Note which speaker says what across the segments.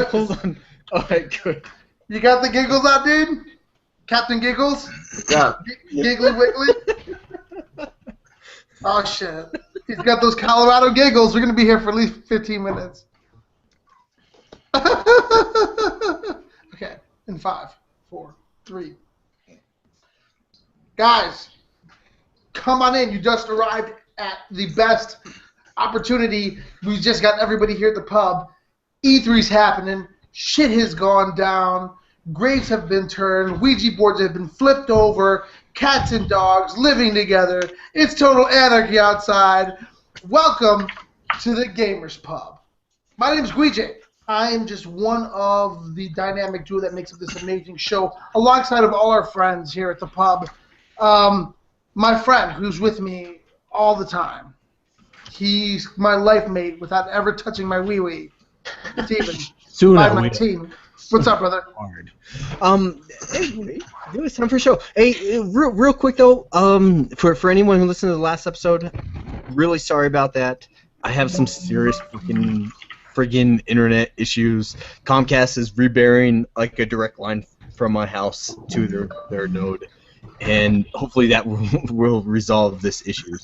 Speaker 1: Hold on. All right, good.
Speaker 2: You got the giggles out, dude? Captain Giggles?
Speaker 3: Yeah.
Speaker 2: Giggly Wiggly? Oh, shit. He's got those Colorado giggles. We're going to be here for at least 15 minutes. Okay, in 5, 4, 3. Guys, come on in. You just arrived at the best opportunity. We just got everybody here at the pub. E3's happening. Shit has gone down. Graves have been turned. Ouija boards have been flipped over. Cats and dogs living together. It's total anarchy outside. Welcome to the Gamers Pub. My name's Guije. I am just one of the dynamic duo that makes up this amazing show, alongside of all our friends here at the pub. My friend, who's with me all the time. He's my life mate without ever touching my wee-wee. Steven.
Speaker 1: Soon
Speaker 2: by my team. What's up, brother?
Speaker 1: Hard. Hey, it's time for a show. Hey, real quick though, for anyone who listened to the last episode, really sorry about that. I have some serious friggin' internet issues. Comcast is rebearing like a direct line from my house to their node, and hopefully that will resolve this issue.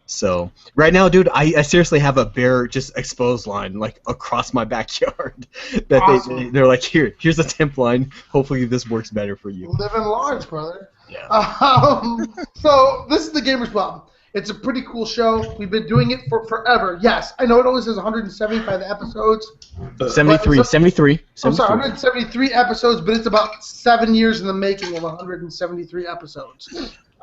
Speaker 1: So right now, dude, I seriously have a bare just exposed line like across my backyard that
Speaker 2: Awesome.
Speaker 1: they're like, here's a temp line. Hopefully this works better for you.
Speaker 2: Living large, brother.
Speaker 1: Yeah.
Speaker 2: So this is the Gamers Pub. It's a pretty cool show. We've been doing it for forever. Yes, I know it only says 175 episodes.
Speaker 1: 73.
Speaker 2: I'm sorry, 173 episodes, but it's about 7 years in the making of 173 episodes.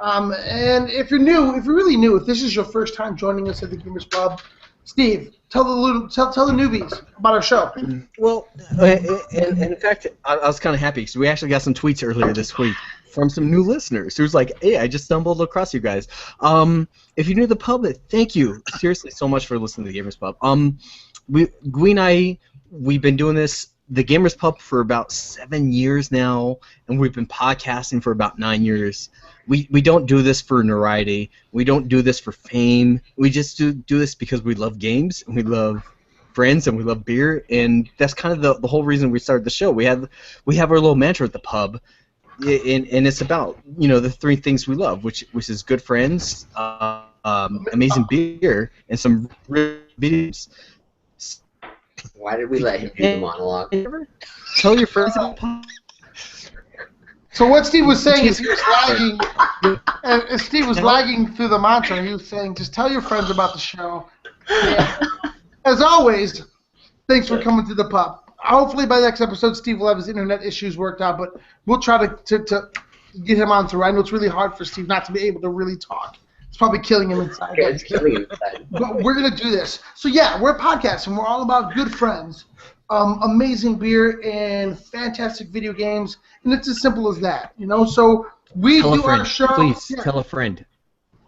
Speaker 2: And if you're really new, if this is your first time joining us at the Gamers Pub, Steve, tell the newbies about our show.
Speaker 1: Well, and in fact, I was kind of happy because we actually got some tweets earlier this week from some new listeners who was like, hey, I just stumbled across you guys. If you're new to the pub, thank you seriously so much for listening to the Gamers Pub. Gui and I, we've been doing this, the Gamers Pub, for about 7 years now, and we've been podcasting for about 9 years. We don't do this for notoriety. We don't do this for fame. We just do this because we love games, and we love friends, and we love beer, and that's kind of the whole reason we started the show. We have our little mantra at the pub, and it's about the three things we love, which is good friends, amazing beer, and some real videos.
Speaker 3: Why did we let him do the monologue?
Speaker 1: Tell your friends about the pub.
Speaker 2: So what Steve was saying is he was lagging, and Steve was lagging through the mantra. He was saying, just tell your friends about the show. And as always, thanks for coming to the pub. Hopefully by the next episode, Steve will have his internet issues worked out, but we'll try to get him on through. I know it's really hard for Steve not to be able to really talk. It's probably killing him inside.
Speaker 3: Yeah, it's killing him inside.
Speaker 2: But we're going to do this. So yeah, we're a podcast, and we're all about good friends, amazing beer, and fantastic video games, and it's as simple as that, So we do our show.
Speaker 1: Please tell a friend.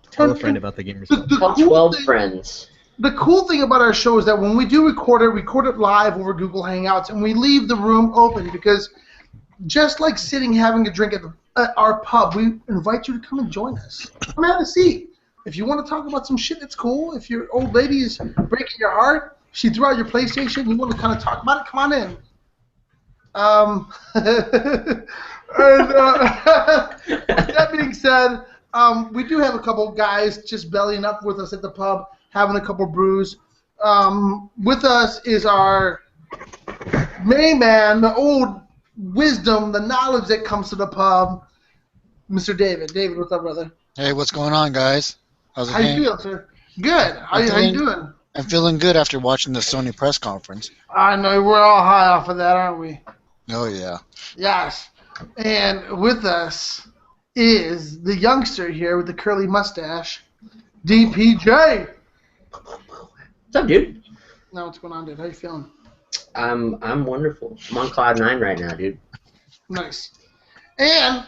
Speaker 1: Tell a friend about the Gamers Pub.
Speaker 3: Tell 12 friends.
Speaker 2: The cool thing about our show is that when we do record it live over Google Hangouts, and we leave the room open because just like sitting having a drink at our pub, we invite you to come and join us. Come have a seat. If you want to talk about some shit, it's cool. If your old lady is breaking your heart, she threw out your PlayStation, you want to kind of talk about it, come on in. With that being said, we do have a couple guys just bellying up with us at the pub, having a couple brews. With us is our main man, the old wisdom, the knowledge that comes to the pub, Mr. David. David, what's up, brother?
Speaker 4: Hey, what's going on, guys? How's it
Speaker 2: How you
Speaker 4: going?
Speaker 2: feeling, sir? Good. How you doing?
Speaker 4: I'm feeling good after watching the Sony press conference.
Speaker 2: I know, we're all high off of that, aren't we?
Speaker 4: Oh, yeah.
Speaker 2: Yes. And with us is the youngster here with the curly mustache, DPJ.
Speaker 3: What's up, dude?
Speaker 2: Now, what's going on, dude? How you feeling?
Speaker 3: I'm wonderful. I'm on cloud 9 right now, dude.
Speaker 2: Nice. And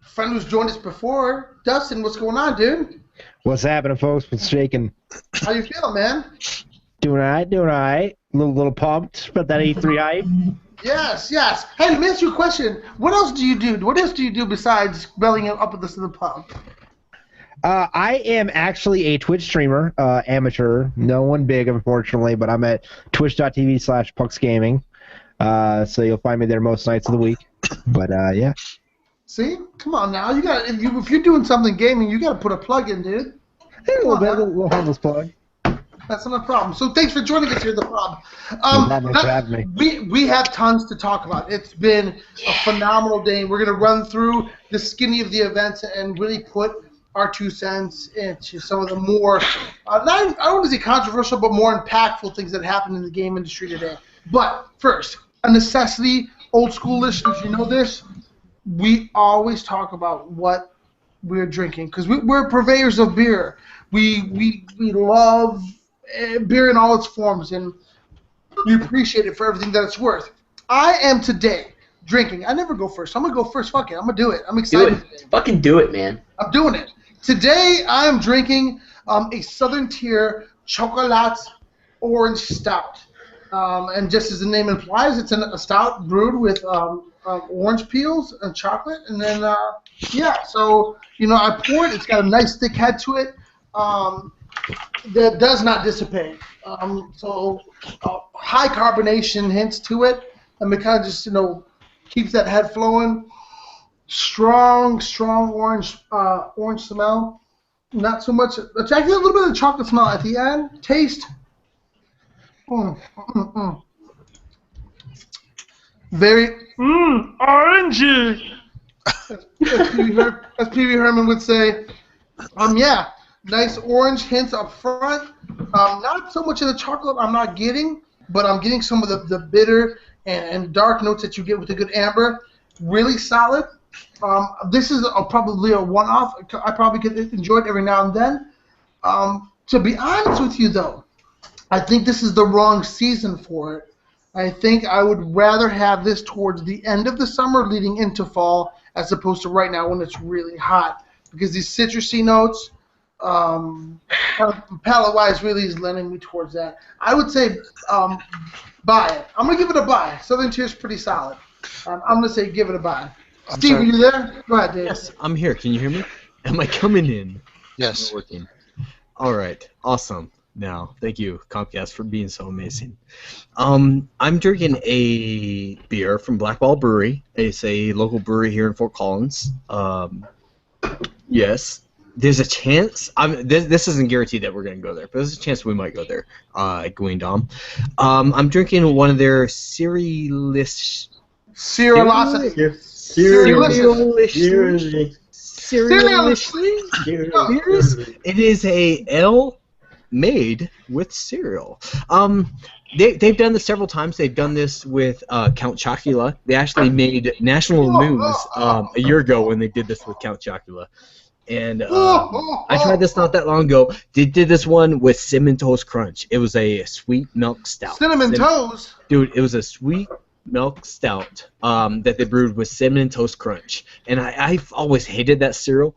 Speaker 2: a friend who's joined us before, Dustin, what's going on, dude?
Speaker 5: What's happening, folks? What's shaking?
Speaker 2: How you feeling, man?
Speaker 5: Doing all right. A little pumped about that E3 hype.
Speaker 2: Yes. Hey, let me ask you a question. What else do you do? What else do you do besides bellying up with us to the pub?
Speaker 5: I am actually a Twitch streamer, amateur. No one big, unfortunately, but I'm at twitch.tv/pucksgaming. So you'll find me there most nights of the week. But yeah.
Speaker 2: See? Come on now. If you're doing something gaming, you got to put a plug in, dude.
Speaker 5: Hey, a
Speaker 2: Come
Speaker 5: little
Speaker 2: on
Speaker 5: bit,
Speaker 2: now.
Speaker 5: a little harmless plug.
Speaker 2: That's not a problem. So thanks for joining us here at the pub.
Speaker 5: No problem. Thanks for having me.
Speaker 2: We have tons to talk about. It's been a phenomenal day. We're going to run through the skinny of the events and really put our 2 cents into some of the more, I don't want to say controversial, but more impactful things that happen in the game industry today. But first, a necessity, old school listeners, you know this, we always talk about what we're drinking because we're purveyors of beer. We love beer in all its forms, and we appreciate it for everything that it's worth. I am today drinking. I never go first. I'm going to go first. Fuck it. I'm going to do it. I'm
Speaker 3: Do
Speaker 2: excited.
Speaker 3: it. Fucking do it, man.
Speaker 2: I'm doing it. Today I am drinking a Southern Tier Chocolat Orange Stout. And just as the name implies, it's a stout brewed with orange peels and chocolate. And then, so, I pour it. It's got a nice thick head to it. That does not dissipate. So high carbonation hints to it, and it kind of just keeps that head flowing. Strong orange smell. Not so much. It's actually a little bit of chocolate smell at the end. Taste. Very orangey. As Pee Wee Herman would say. Yeah. Nice orange hints up front. Not so much of the chocolate I'm not getting, but I'm getting some of the bitter and dark notes that you get with a good amber. Really solid. This is probably a one-off. I probably could enjoy it every now and then. To be honest with you, though, I think this is the wrong season for it. I think I would rather have this towards the end of the summer leading into fall as opposed to right now when it's really hot. Because these citrusy notes, palate-wise, really is lending me towards that. I would say buy it. I'm going to give it a buy. Southern Tier is pretty solid. I'm going to say give it a buy.
Speaker 4: I'm
Speaker 2: Steve, are
Speaker 4: sorry.
Speaker 2: you there? Go ahead, Dave.
Speaker 1: Yes, I'm here. Can you hear me? Am I coming in?
Speaker 4: Yes.
Speaker 1: Working. All right. Awesome. Now, thank you, Comcast, for being so amazing. I'm drinking a beer from Black Ball Brewery. It's a local brewery here in Fort Collins. Yes. There's a chance. This isn't guaranteed that we're going to go there, but there's a chance we might go there. Going Dom. I'm drinking one of their Cerealist. Beers. It is a ale made with cereal. They've done this several times. They've done this with Count Chocula. They actually made national news a year ago when they did this with Count Chocula. And I tried this not that long ago. They did this one with Cinnamon Toast Crunch. It was a sweet milk stout.
Speaker 2: Cinnamon Toast?
Speaker 1: Dude, it was a sweet milk stout that they brewed with Cinnamon Toast Crunch. And I've always hated that cereal.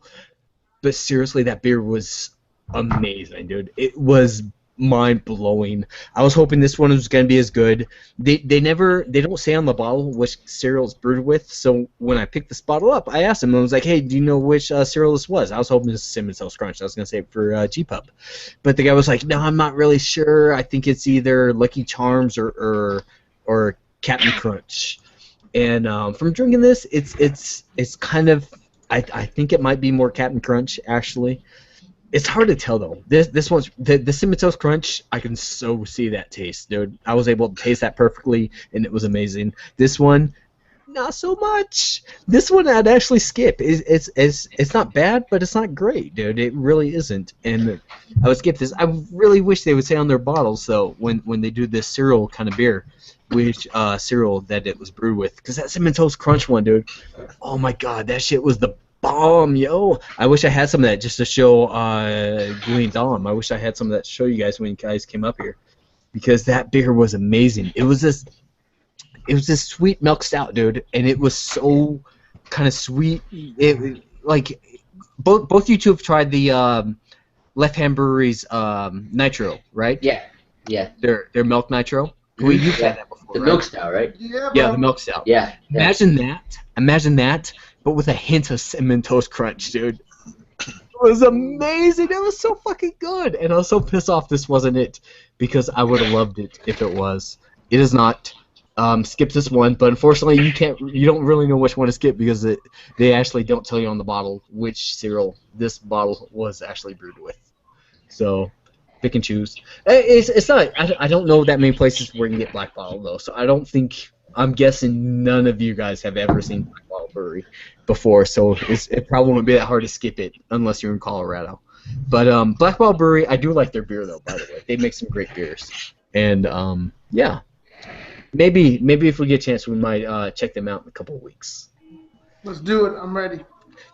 Speaker 1: But seriously, that beer was amazing, dude. It was mind-blowing. I was hoping this one was going to be as good. They don't say on the bottle which cereal it's brewed with, so when I picked this bottle up, I asked him, I was like, hey, do you know which cereal this was? I was hoping this was Cinnamon Toast Crunch. I was going to say it for G-Pub. But the guy was like, no, I'm not really sure. I think it's either Lucky Charms or Captain Crunch. And from drinking this, it's kind of, I think it might be more Captain Crunch, actually. It's hard to tell though. This one's the Cinnamon Toast Crunch. I can so see that taste, dude. I was able to taste that perfectly, and it was amazing. This one, not so much. This one I'd actually skip. It's not bad, but it's not great, dude. It really isn't. And I would skip this. I really wish they would say on their bottles though when they do this cereal kind of beer, which cereal that it was brewed with. Because that Cinnamon Toast Crunch one, dude. Oh my God, that shit was the bomb, yo! I wish I had some of that just to show Glean Dom. I wish I had some of that to show you guys when you guys came up here, because that beer was amazing. It was this sweet milk stout, dude, and it was so kind of sweet. It like both you two have tried the Left Hand Brewery's Nitro, right?
Speaker 3: Yeah.
Speaker 1: Their milk nitro. Well, you've had that before,
Speaker 3: The
Speaker 1: right?
Speaker 3: milk stout, right?
Speaker 2: Yeah,
Speaker 1: Yeah, the milk stout.
Speaker 3: Yeah.
Speaker 1: Imagine that, but with a hint of Cinnamon Toast Crunch, dude. It was amazing. It was so fucking good. And I was so pissed off this wasn't it, because I would have loved it if it was. It is not skip this one, but unfortunately you don't really know which one to skip because they actually don't tell you on the bottle which cereal this bottle was actually brewed with. So pick and choose. It's not. I don't know that many places where you can get Black Bottle though, so I don't think. I'm guessing none of you guys have ever seen Black Bottle Brewery before, so it probably won't be that hard to skip it unless you're in Colorado. But Black Bottle Brewery, I do like their beer though. By the way, they make some great beers, and yeah, maybe if we get a chance, we might check them out in a couple of weeks.
Speaker 2: Let's do it. I'm ready.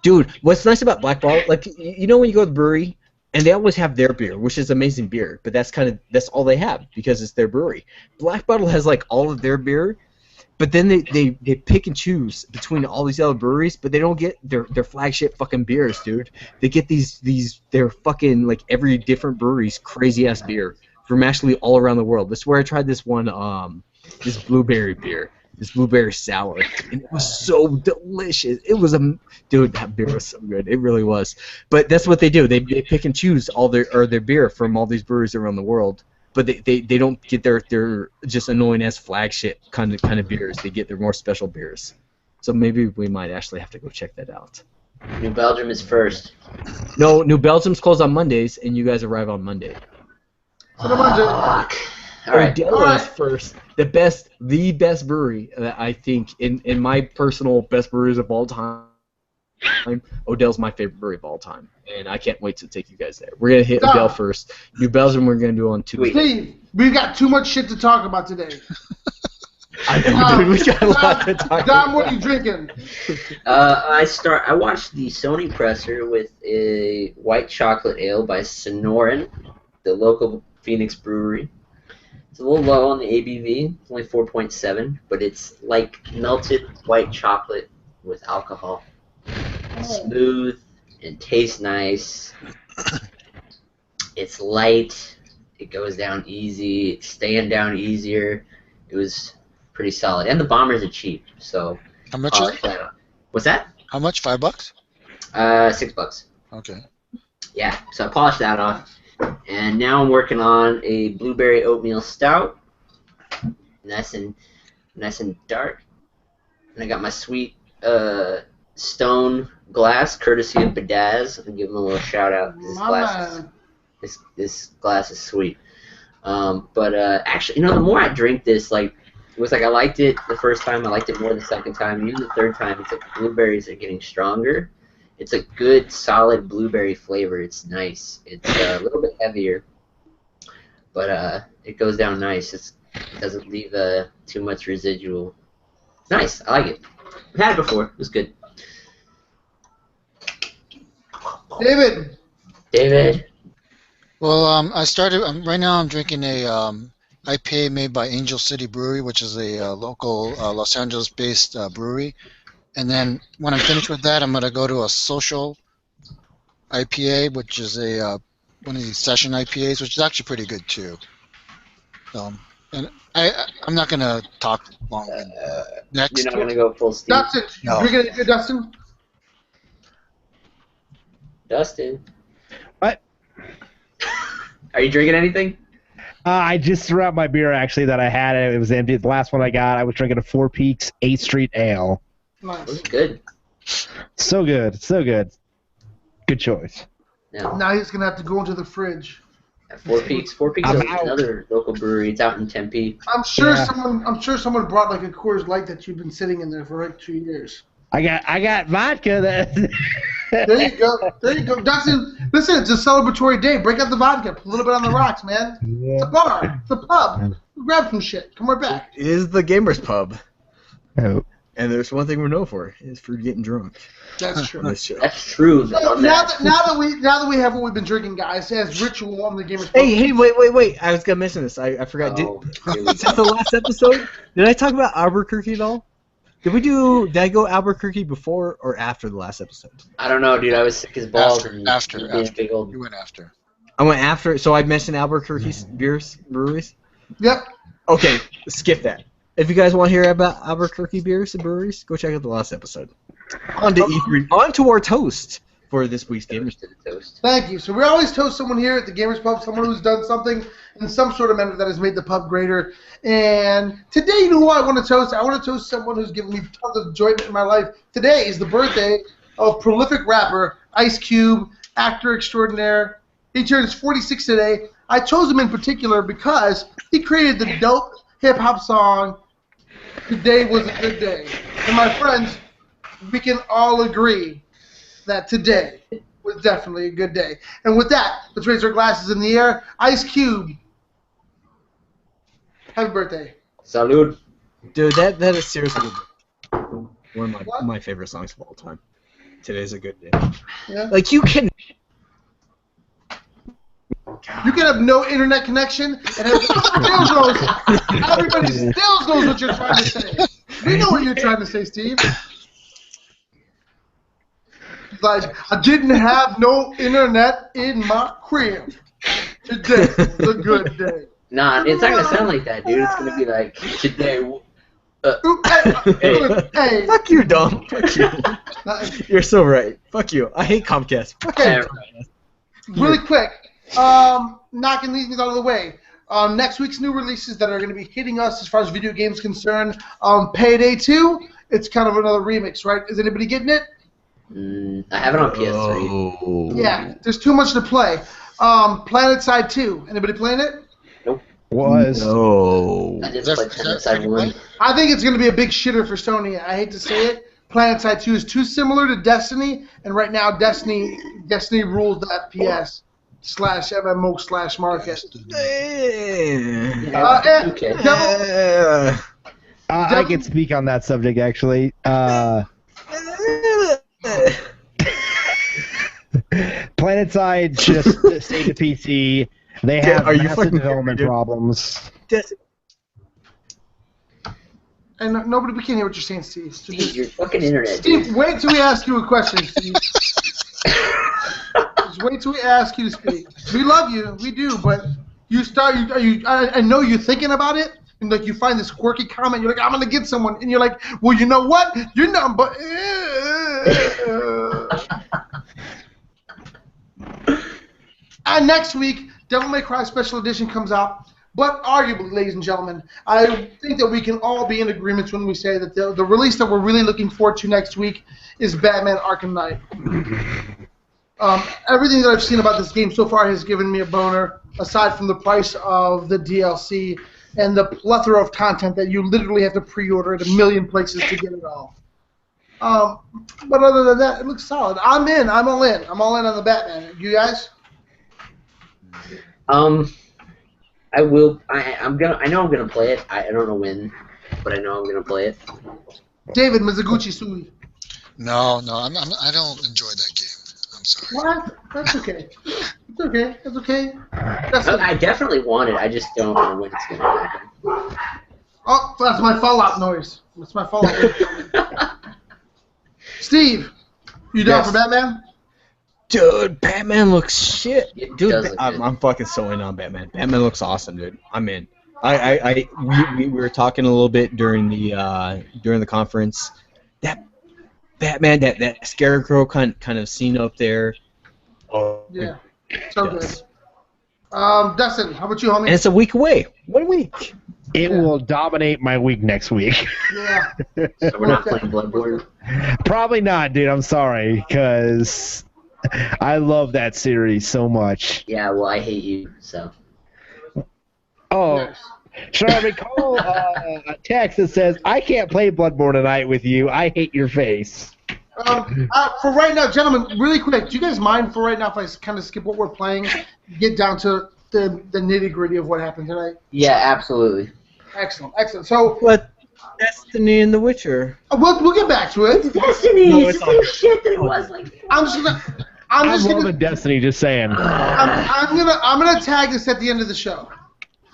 Speaker 1: Dude, what's nice about Black Bottle, like you know when you go to the brewery. And they always have their beer, which is amazing beer, but that's all they have because it's their brewery. Black Bottle has like all of their beer, but then they pick and choose between all these other breweries, but they don't get their flagship fucking beers, dude. They get their fucking like every different brewery's crazy ass beer from actually all around the world. This is where I tried this one this blueberry beer. This blueberry sour, and it was so delicious. It was dude, that beer was so good. It really was. But that's what they do. They pick and choose all their beer from all these breweries around the world. But they don't get their just annoying ass flagship kind of beers. They get their more special beers. So maybe we might actually have to go check that out.
Speaker 3: New Belgium is first.
Speaker 1: No, New Belgium's closed on Mondays, and you guys arrive on Monday.
Speaker 2: So I'm gonna do.
Speaker 3: All right.
Speaker 1: Odell is first. The best brewery that I think in my personal best breweries of all time. Odell's my favorite brewery of all time, and I can't wait to take you guys there. We're gonna hit Odell first. New Belgium, we're gonna do on Tuesday.
Speaker 2: Steve, we've got too much shit to talk about today.
Speaker 1: I know, dude. We got a lot to talk about.
Speaker 2: Dom, what are you drinking?
Speaker 3: I watched the Sony Presser with a white chocolate ale by Sonoran, the local Phoenix brewery. It's a little low on the ABV, it's only 4.7, but it's like melted white chocolate with alcohol. Smooth and tastes nice. It's light. It goes down easy. It's staying down easier. It was pretty solid. And the bombers are cheap, so.
Speaker 4: How much is it?
Speaker 3: What's that?
Speaker 4: How much? $5?
Speaker 3: $6.
Speaker 4: Okay.
Speaker 3: Yeah, so I polished that off. And now I'm working on a blueberry oatmeal stout. Nice and dark. And I got my sweet stone glass, courtesy of Badaz. I'll give them a little shout out. This glass is sweet. Actually, the more I drink this, like, it was like I liked it the first time. I liked it more the second time. Even the third time, it's like the blueberries are getting stronger. It's a good, solid blueberry flavor. It's nice. It's a little bit heavier, but it goes down nice. It doesn't leave too much residual. It's nice. I like it. I've had it before. It was good. David.
Speaker 4: Well, I started. Right now, I'm drinking a IPA made by Angel City Brewery, which is a local Los Angeles-based brewery. And then when I'm finished with that, I'm going to go to a social IPA, which is one of these session IPAs, which is actually pretty good too. And I'm not going to talk long. Next.
Speaker 3: You're not going to go full steam?
Speaker 2: Dustin,
Speaker 4: No.
Speaker 2: you're going to do Dustin?
Speaker 3: Dustin.
Speaker 5: What?
Speaker 3: Are you drinking anything?
Speaker 5: I just threw out my beer, actually, that I had. It was empty. The last one I got, I was drinking a Four Peaks 8th Street Ale.
Speaker 2: Nice.
Speaker 3: Good.
Speaker 5: So good. So good. Good choice.
Speaker 3: No.
Speaker 2: Now he's going to have to go into the fridge.
Speaker 3: Four Peaks. Four Peaks
Speaker 5: I'm
Speaker 3: is
Speaker 5: out.
Speaker 3: another local brewery. It's out in Tempe.
Speaker 2: I'm sure
Speaker 5: Yeah.
Speaker 2: someone brought like a Coors Light that you've been sitting in there for like 2 years.
Speaker 5: I got vodka that.
Speaker 2: There you go. There you go. Dustin, listen, it's a celebratory day. Break out the vodka. Put a little bit on the rocks, man. It's a bar. It's a pub. Grab some shit. Come right back.
Speaker 1: It is the Gamers Pub,
Speaker 5: Oh.
Speaker 1: and there's one thing we're known for is for getting drunk
Speaker 2: That's true.
Speaker 1: on this show.
Speaker 3: That's true.
Speaker 2: So now that we have what we've been drinking, guys, as ritual on the Gamers Pub.
Speaker 1: Hey, wait! I was gonna mention this. I forgot.
Speaker 3: Oh, here we
Speaker 1: Since the last episode, did I talk about Albuquerque at all? Did I go Albuquerque before or after the last episode?
Speaker 3: I don't know, dude. I was sick as balls.
Speaker 4: After.
Speaker 3: Being a big old.
Speaker 4: You went after.
Speaker 1: I went after, so I mentioned Albuquerque's breweries.
Speaker 2: Yep.
Speaker 1: Okay, skip that. If you guys want to hear about Albuquerque beers and breweries, go check out the last episode. On to E3. On to our toast for this week's Gamers.
Speaker 3: To the toast.
Speaker 2: Thank you. So we always toast someone here at the Gamers Pub, someone who's done something in some sort of manner that has made the pub greater. And today, you know who I want to toast? I want to toast someone who's given me tons of enjoyment in my life. Today is the birthday of prolific rapper Ice Cube, actor extraordinaire. He turns 46 today. I chose him in particular because he created the dope hip-hop song, Today Was a Good Day. And my friends, we can all agree that today was definitely a good day. And with that, let's raise our glasses in the air. Ice Cube, happy birthday.
Speaker 3: Salud.
Speaker 1: Dude, that is seriously one of my favorite songs of all time. Today's a good day.
Speaker 2: Yeah.
Speaker 1: Like, you can
Speaker 2: have no internet connection and everybody still knows what you're trying to say. We know what you're trying to say, Steve. Like, I didn't have no internet in my crib. Today was a good day.
Speaker 3: Nah, it's not gonna sound like that, dude. It's gonna be like today.
Speaker 2: Hey.
Speaker 1: Fuck you, Dom. Fuck you. You're so right. Fuck you. I hate Comcast. Fuck
Speaker 2: Okay.
Speaker 1: you.
Speaker 2: Really quick, knocking these things out of the way. Next week's new releases that are going to be hitting us as far as video games concerned. Payday 2, it's kind of another remix, right? Is anybody getting it?
Speaker 3: I have it on PS3.
Speaker 1: Oh.
Speaker 2: Yeah, there's too much to play. PlanetSide 2, anybody playing it?
Speaker 5: Was.
Speaker 1: No.
Speaker 3: I just
Speaker 4: Is
Speaker 3: played
Speaker 4: that
Speaker 3: PlanetSide 1.
Speaker 2: I think it's going to be a big shitter for Sony. I hate to say it. PlanetSide 2 is too similar to Destiny, and right now Destiny rules that PS/MMO/market.
Speaker 3: Okay.
Speaker 2: Devil,
Speaker 5: I can speak on that subject, actually. PlanetSide just stayed to PC. They have
Speaker 1: Are you
Speaker 5: massive
Speaker 1: fucking
Speaker 5: development
Speaker 1: dude?
Speaker 5: problems.
Speaker 2: and nobody, we can't hear what you're saying, Steve. So
Speaker 3: Steve,
Speaker 2: just-
Speaker 3: your fucking internet, dude.
Speaker 2: Steve, wait till we ask you a question, Steve. Just wait till we ask you to speak. We love you, we do, but you start. I know you're thinking about it, and like you find this quirky comment. You're like, I'm gonna get someone, and you're like, well, you know what? You're not. But and next week, Devil May Cry Special Edition comes out. But arguably, ladies and gentlemen, I think that we can all be in agreement when we say that the release that we're really looking forward to next week is Batman Arkham Knight. Everything that I've seen about this game so far has given me a boner, aside from the price of the DLC and the plethora of content that you literally have to pre-order at a million places to get it all. But other than that, it looks solid. I'm in. I'm all in. I'm all in on the Batman. You guys?
Speaker 3: I will. I'm gonna. I know I'm gonna play it. I don't know when, but I know I'm gonna play it.
Speaker 2: David Mizuguchi Sui.
Speaker 4: No, I don't enjoy that game. I'm sorry.
Speaker 2: What? That's okay. It's okay. That's okay.
Speaker 3: I definitely want it. I just don't know when it's gonna happen.
Speaker 2: Oh, that's my Fallout noise. That's my Fallout noise. Steve, you down
Speaker 1: Yes.
Speaker 2: for Batman?
Speaker 1: Dude, Batman looks shit.
Speaker 3: It
Speaker 1: Dude,
Speaker 3: does look good.
Speaker 1: I'm fucking so in on Batman. Batman looks awesome, dude. I'm in. We were talking a little bit during the conference. That Batman, that Scarecrow kind of scene up there. Oh
Speaker 2: Yeah. So
Speaker 1: yes.
Speaker 2: good. Dustin, how about you, homie?
Speaker 1: And it's a week away. 1 week.
Speaker 5: It will dominate my week next week.
Speaker 2: Yeah.
Speaker 3: So we're not playing Bloodborne.
Speaker 5: Probably not, dude. I'm sorry, because I love that series so much.
Speaker 3: Yeah. Well, I hate you. So.
Speaker 5: Oh,
Speaker 2: Nice.
Speaker 5: should I recall a text that says, I can't play Bloodborne tonight with you. I hate your face.
Speaker 2: For right now, gentlemen, really quick, do you guys mind for right now if I kind of skip what we're playing, get down to the nitty-gritty of what happened tonight?
Speaker 3: Yeah. Absolutely.
Speaker 2: Excellent, excellent. So
Speaker 1: What? Destiny and The Witcher.
Speaker 2: we'll get back to it.
Speaker 3: Destiny.
Speaker 1: No,
Speaker 3: it's
Speaker 1: it's
Speaker 3: the
Speaker 1: all
Speaker 3: same
Speaker 1: good.
Speaker 3: shit that it was like.
Speaker 2: I'm just
Speaker 5: I'm
Speaker 2: gonna
Speaker 5: loving Destiny, just saying.
Speaker 2: I'm gonna tag this at the end of the show,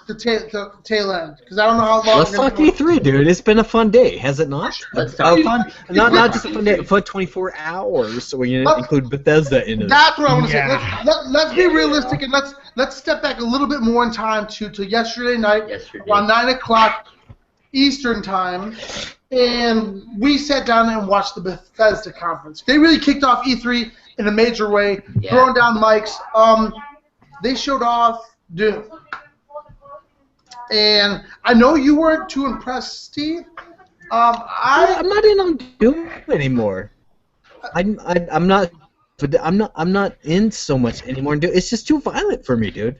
Speaker 2: the tail end, because I don't know how long.
Speaker 1: Let's
Speaker 2: we're gonna
Speaker 1: talk
Speaker 2: go.
Speaker 1: E3, dude. It's been a fun day, has it not?
Speaker 3: Let's
Speaker 1: A
Speaker 3: talk.
Speaker 1: fun, not just a fun day, a fun 24 hours. So we're gonna include Bethesda in it.
Speaker 2: That's what I want to
Speaker 5: Yeah.
Speaker 2: say. Let's be realistic and let's step back a little bit more in time to yesterday night, around 9 o'clock Eastern time, and we sat down and watched the Bethesda conference. They really kicked off E3 in a major way,
Speaker 3: Yeah.
Speaker 2: throwing down mics. They showed off Doom. And I know you weren't too impressed, Steve.
Speaker 1: I'm not in on Doom anymore. I'm not. But I'm not in so much anymore. It's just too violent for me, dude.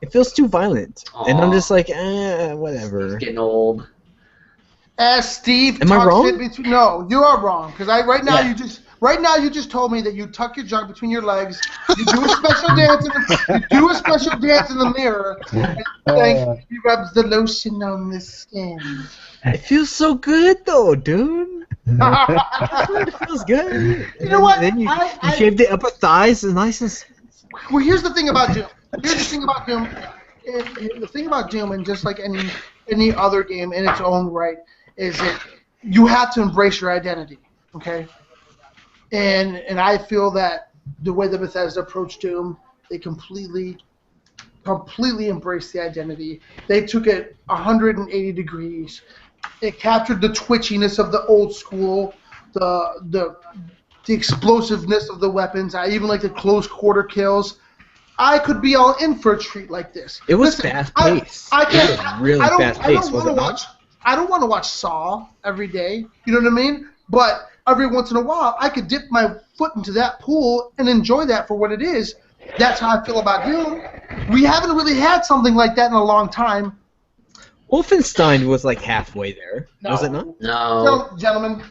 Speaker 1: It feels too violent, and I'm
Speaker 3: Aw.
Speaker 1: just like,
Speaker 3: It's
Speaker 1: whatever.
Speaker 3: getting old.
Speaker 2: As Steve
Speaker 1: Am I
Speaker 2: talks
Speaker 1: wrong?
Speaker 2: shit between, no, you are wrong. Because right now
Speaker 1: Yeah.
Speaker 2: you just told me that you tuck your junk between your legs. You do a special dance. In the mirror. And then he rubs the lotion on the skin.
Speaker 1: It feels so good though, dude. It feels good.
Speaker 2: You know what?
Speaker 1: Then you
Speaker 2: I-
Speaker 1: shave the upper thighs, and nice and.
Speaker 2: Well, here's the thing about Doom. The thing about Doom, and just like any other game in its own right, is that you have to embrace your identity. Okay. And I feel that the way that Bethesda approached Doom, they completely embraced the identity. They took it 180 degrees. It captured the twitchiness of the old school, the explosiveness of the weapons. I even like the close quarter kills. I could be all in for a treat like this.
Speaker 1: It was
Speaker 2: Listen,
Speaker 1: fast paced.
Speaker 2: I
Speaker 1: It
Speaker 2: can't.
Speaker 1: was really
Speaker 2: I don't,
Speaker 1: fast
Speaker 2: I don't
Speaker 1: paced, was
Speaker 2: wanna
Speaker 1: it not?
Speaker 2: watch. I don't want to watch Saw every day. You know what I mean? But every once in a while, I could dip my foot into that pool and enjoy that for what it is. That's how I feel about Doom. We haven't really had something like that in a long time.
Speaker 1: Wolfenstein was like halfway there, was it not?
Speaker 3: No.
Speaker 2: Gentlemen,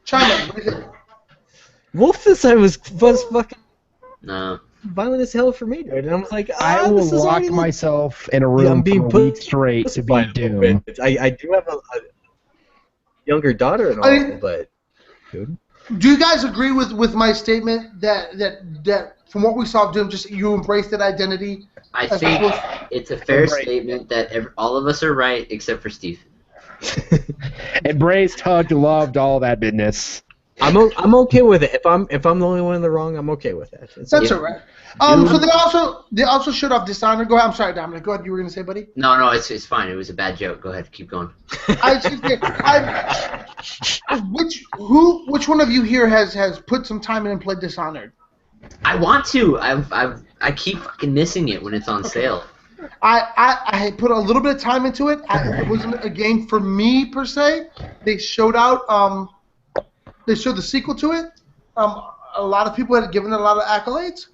Speaker 2: chime in. What do you think?
Speaker 1: Wolfenstein was fucking
Speaker 3: No.
Speaker 1: violent as hell for me, dude. And I was like,
Speaker 5: I
Speaker 1: this
Speaker 5: will
Speaker 1: is
Speaker 5: lock
Speaker 1: already
Speaker 5: myself in a
Speaker 1: Yeah,
Speaker 5: room
Speaker 1: I'm being
Speaker 5: for a week
Speaker 1: put-
Speaker 5: straight to beat
Speaker 1: justified a little
Speaker 5: Doom.
Speaker 1: bit. I do have a younger daughter and all,
Speaker 2: I mean-
Speaker 1: but dude.
Speaker 2: Do you guys agree with my statement that from what we saw of Doom, just you embrace that identity?
Speaker 3: I
Speaker 2: As
Speaker 3: think
Speaker 2: opposed-
Speaker 3: it's a fair
Speaker 5: Right.
Speaker 3: statement that all of us are right except for Steve.
Speaker 5: Embraced, hugged, loved, all that business.
Speaker 1: I'm okay with it. If I'm the only one in the wrong, I'm okay with that.
Speaker 2: That's
Speaker 3: Yeah.
Speaker 2: all right. So they also showed off Dishonored. Go ahead. I'm sorry, Dominic. Go ahead. You were gonna say, buddy.
Speaker 3: No, it's fine. It was a bad joke. Go ahead, keep going.
Speaker 2: Which one of you here has put some time in and played Dishonored?
Speaker 3: I want to. I keep fucking missing it when it's on sale.
Speaker 2: I put a little bit of time into it. It wasn't a game for me per se. They showed they showed the sequel to it. A lot of people had given it a lot of accolades.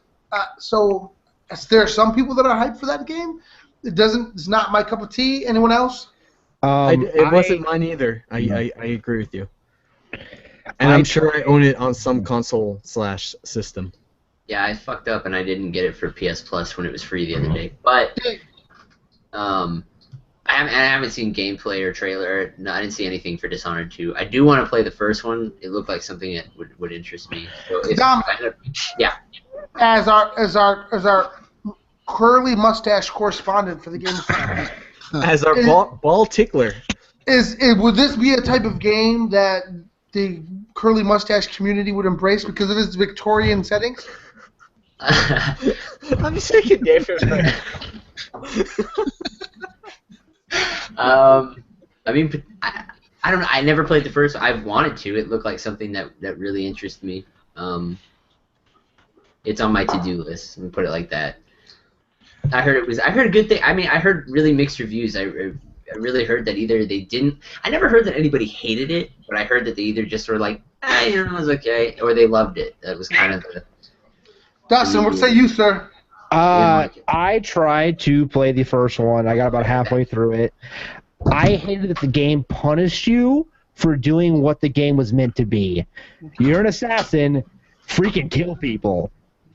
Speaker 2: So there are some people that are hyped for that game. It's not my cup of tea. Anyone else?
Speaker 1: It wasn't mine either. I agree with you. And I'm sure I own it on some console/system.
Speaker 3: Yeah, I fucked up and I didn't get it for PS Plus when it was free the other day. But I haven't seen gameplay or trailer. No, I didn't see anything for Dishonored 2. I do want to play the first one. It looked like something that would interest me. So yeah.
Speaker 2: As our curly mustache correspondent for the Game Pass.
Speaker 1: As our ball tickler.
Speaker 2: Would this be a type of game that the curly mustache community would embrace because of its Victorian settings?
Speaker 1: I'm just taking Dave for
Speaker 3: I mean, I don't know. I never played the first. I've wanted to. It looked like something that really interests me. It's on my to-do list. Let me put it like that. I heard a good thing. I mean, I heard really mixed reviews. I really heard that either they didn't. I never heard that anybody hated it, but I heard that they either just were like, it was okay, or they loved it. That was kind of the.
Speaker 2: Dustin, what say you, sir?
Speaker 5: I tried to play the first one. I got about halfway through it. I hated that the game punished you for doing what the game was meant to be. You're an assassin, freaking kill people.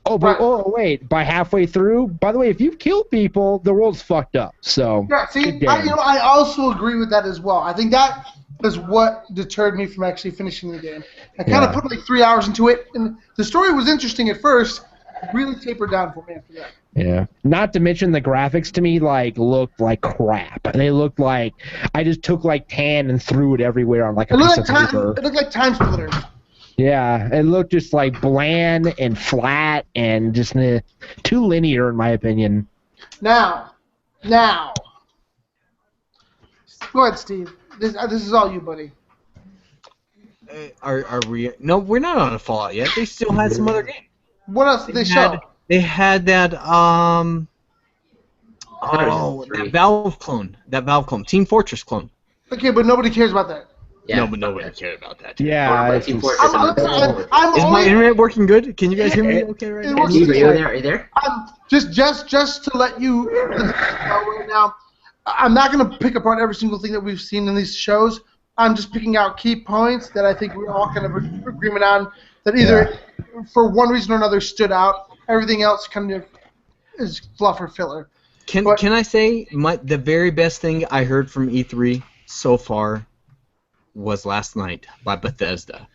Speaker 5: Oh, but wait, by halfway through, by the way, if you've killed people, the world's fucked up. So
Speaker 2: Yeah, see,
Speaker 5: good game.
Speaker 2: I also agree with that as well. I think that is what deterred me from actually finishing the game. I kind of put like 3 hours into it, and the story was interesting at first. Really tapered down for me after that.
Speaker 5: Yeah. Not to mention the graphics to me looked like crap. They looked like I just took like tan and threw it everywhere on like a piece of paper.
Speaker 2: It looked like Time Splitters.
Speaker 5: Yeah, it looked just like bland and flat and just too linear in my opinion.
Speaker 2: Now, go ahead, Steve. This is all you, buddy.
Speaker 1: are we? No, we're not on a Fallout yet. They still had some other game.
Speaker 2: What else did they show?
Speaker 1: They had that
Speaker 3: thought it was
Speaker 1: oh,
Speaker 3: three.
Speaker 1: that Valve clone, Team Fortress clone.
Speaker 2: Okay, but nobody cares about that.
Speaker 3: Yeah.
Speaker 1: No, but nobody cared about that.
Speaker 5: Yeah.
Speaker 3: Or
Speaker 5: it's-
Speaker 3: Team Fortress.
Speaker 2: I'm
Speaker 1: Is my
Speaker 2: only
Speaker 1: internet working good? Can you guys hear me okay right
Speaker 2: it
Speaker 1: now?
Speaker 2: works.
Speaker 3: Steve, are you there? Are you there?
Speaker 2: just to let you know right now. I'm not going to pick apart every single thing that we've seen in these shows. I'm just picking out key points that I think we're all kind of agreement on that either for one reason or another stood out. Everything else kind of is fluff or filler.
Speaker 1: Can I say the very best thing I heard from E3 so far was last night by Bethesda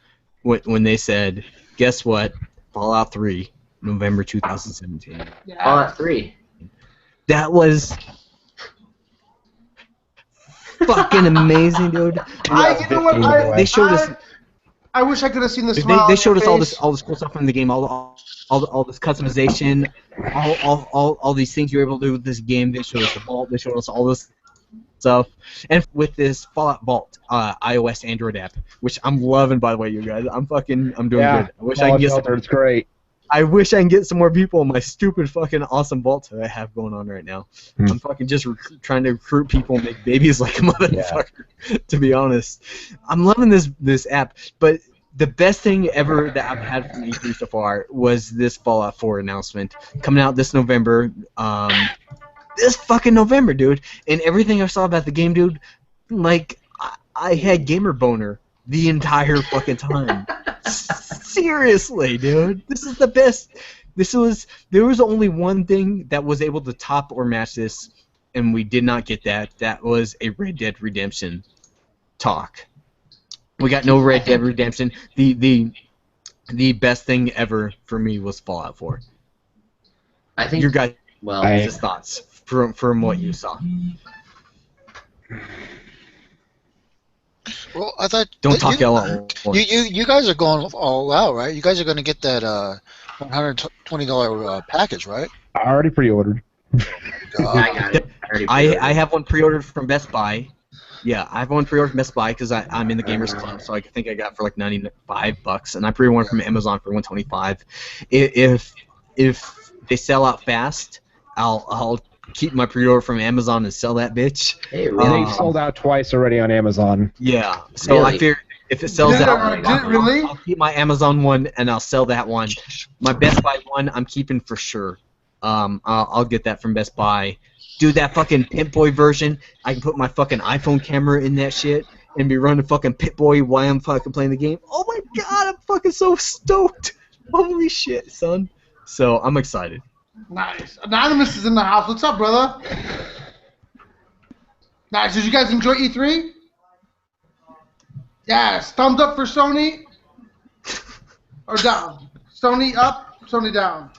Speaker 1: when they said, guess what, Fallout 3, November 2017.
Speaker 2: Yeah.
Speaker 3: Fallout 3.
Speaker 1: That was fucking amazing, dude.
Speaker 2: You know what?
Speaker 1: They showed us.
Speaker 2: I wish I could have seen the
Speaker 1: They,
Speaker 2: smile.
Speaker 1: they
Speaker 2: on
Speaker 1: showed
Speaker 2: your
Speaker 1: us
Speaker 2: face.
Speaker 1: all this cool stuff from the game, all this customization, all these things you're able to do with this game. They showed us the vault. They showed us all this stuff, and with this Fallout Vault iOS Android app, which I'm loving, by the way, you guys. I'm doing good. I wish I can get
Speaker 5: Shelter, it's great.
Speaker 1: I wish I can get some more people in my stupid fucking awesome vault that I have going on right now.
Speaker 5: Hmm.
Speaker 1: I'm fucking just trying to recruit people and make babies like a motherfucker, to be honest. I'm loving this app, but the best thing ever that I've had from E3 so far was this Fallout 4 announcement coming out this November. This fucking November, dude. And everything I saw about the game, dude, like, I had gamer boner the entire fucking time. Seriously, dude. This is the best. There was only one thing that was able to top or match this, and we did not get that. That was a Red Dead Redemption talk. We got no Red Dead Redemption. The best thing ever for me was Fallout 4.
Speaker 3: I think.
Speaker 1: Your guys'
Speaker 3: Well,
Speaker 1: thoughts from what you saw.
Speaker 4: Well, I thought.
Speaker 1: Don't talk out.
Speaker 4: You guys are going all out, right? You guys are going to get that $120 package, right?
Speaker 5: I already pre-ordered.
Speaker 3: I got it.
Speaker 1: I have one pre-ordered from Best Buy. Yeah, I have one pre-ordered from Best Buy because I'm in the Gamers Club, so I think I got it for like $95, and I pre-ordered one from Amazon for $125. If they sell out fast, I'll keep my pre-order from Amazon and sell that bitch.
Speaker 3: Hey, really?
Speaker 5: They've sold out twice already on Amazon.
Speaker 1: Yeah, so I
Speaker 3: Really?
Speaker 1: figure if it sells out,
Speaker 2: Did it really?
Speaker 1: I'll keep my Amazon one and I'll sell that one. My Best Buy one I'm keeping for sure. I'll get that from Best Buy. Do that fucking Pip-Boy version. I can put my fucking iPhone camera in that shit and be running fucking Pip-Boy while I'm fucking playing the game. Oh my god, I'm fucking so stoked. Holy shit, son. So I'm excited.
Speaker 2: Nice. Anonymous is in the house. What's up, brother? Nice. Did you guys enjoy E3? Yes. Thumbs up for Sony? Or down? Sony up, Sony down.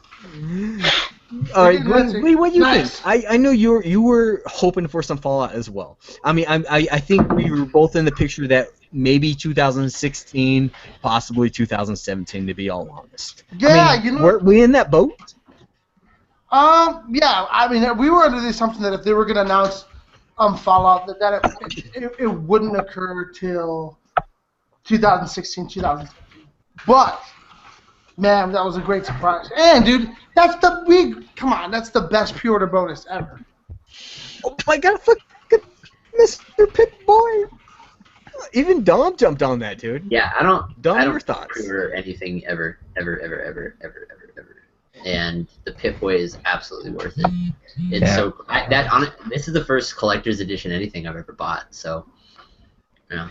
Speaker 1: All right, Glenn, what do you
Speaker 2: Nice.
Speaker 1: think? I know you were hoping for some Fallout as well. I mean, I think we were both in the picture that maybe 2016, possibly 2017, to be all honest.
Speaker 2: Yeah,
Speaker 1: I mean,
Speaker 2: you know.
Speaker 1: were we in that boat?
Speaker 2: Yeah. I mean, we were under the assumption that if they were going to announce Fallout, that it wouldn't occur till 2016, 2017. But man, that was a great surprise. And dude, that's the best pre-order bonus ever.
Speaker 1: Oh my god, fucking Mr. Pip-Boy. Even Dom jumped on that, dude.
Speaker 3: Yeah, I don't
Speaker 1: your thoughts.
Speaker 3: pre-order anything ever. And the Pip-Boy is absolutely worth it. It's this is the first collector's edition anything I've ever bought. So, yeah.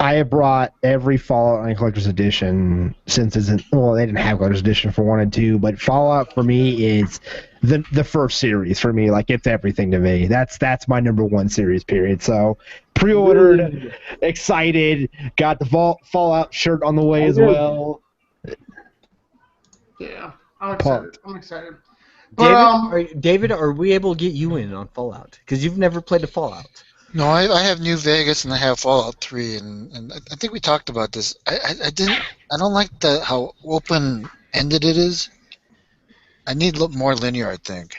Speaker 5: I have brought every Fallout and Collector's Edition since they didn't have Collector's Edition for 1 and 2, but Fallout for me is the first series for me. Like, it's everything to me. That's my number one series, period. So, pre-ordered, excited, got the Fallout shirt on the way as well.
Speaker 2: Yeah, I'm excited.
Speaker 5: Pumped.
Speaker 2: I'm excited. But
Speaker 1: David, are we able to get you in on Fallout? Because you've never played a Fallout.
Speaker 4: No, I have New Vegas and I have Fallout 3, and I think we talked about this. I don't like how open-ended it is. I need more linear, I think.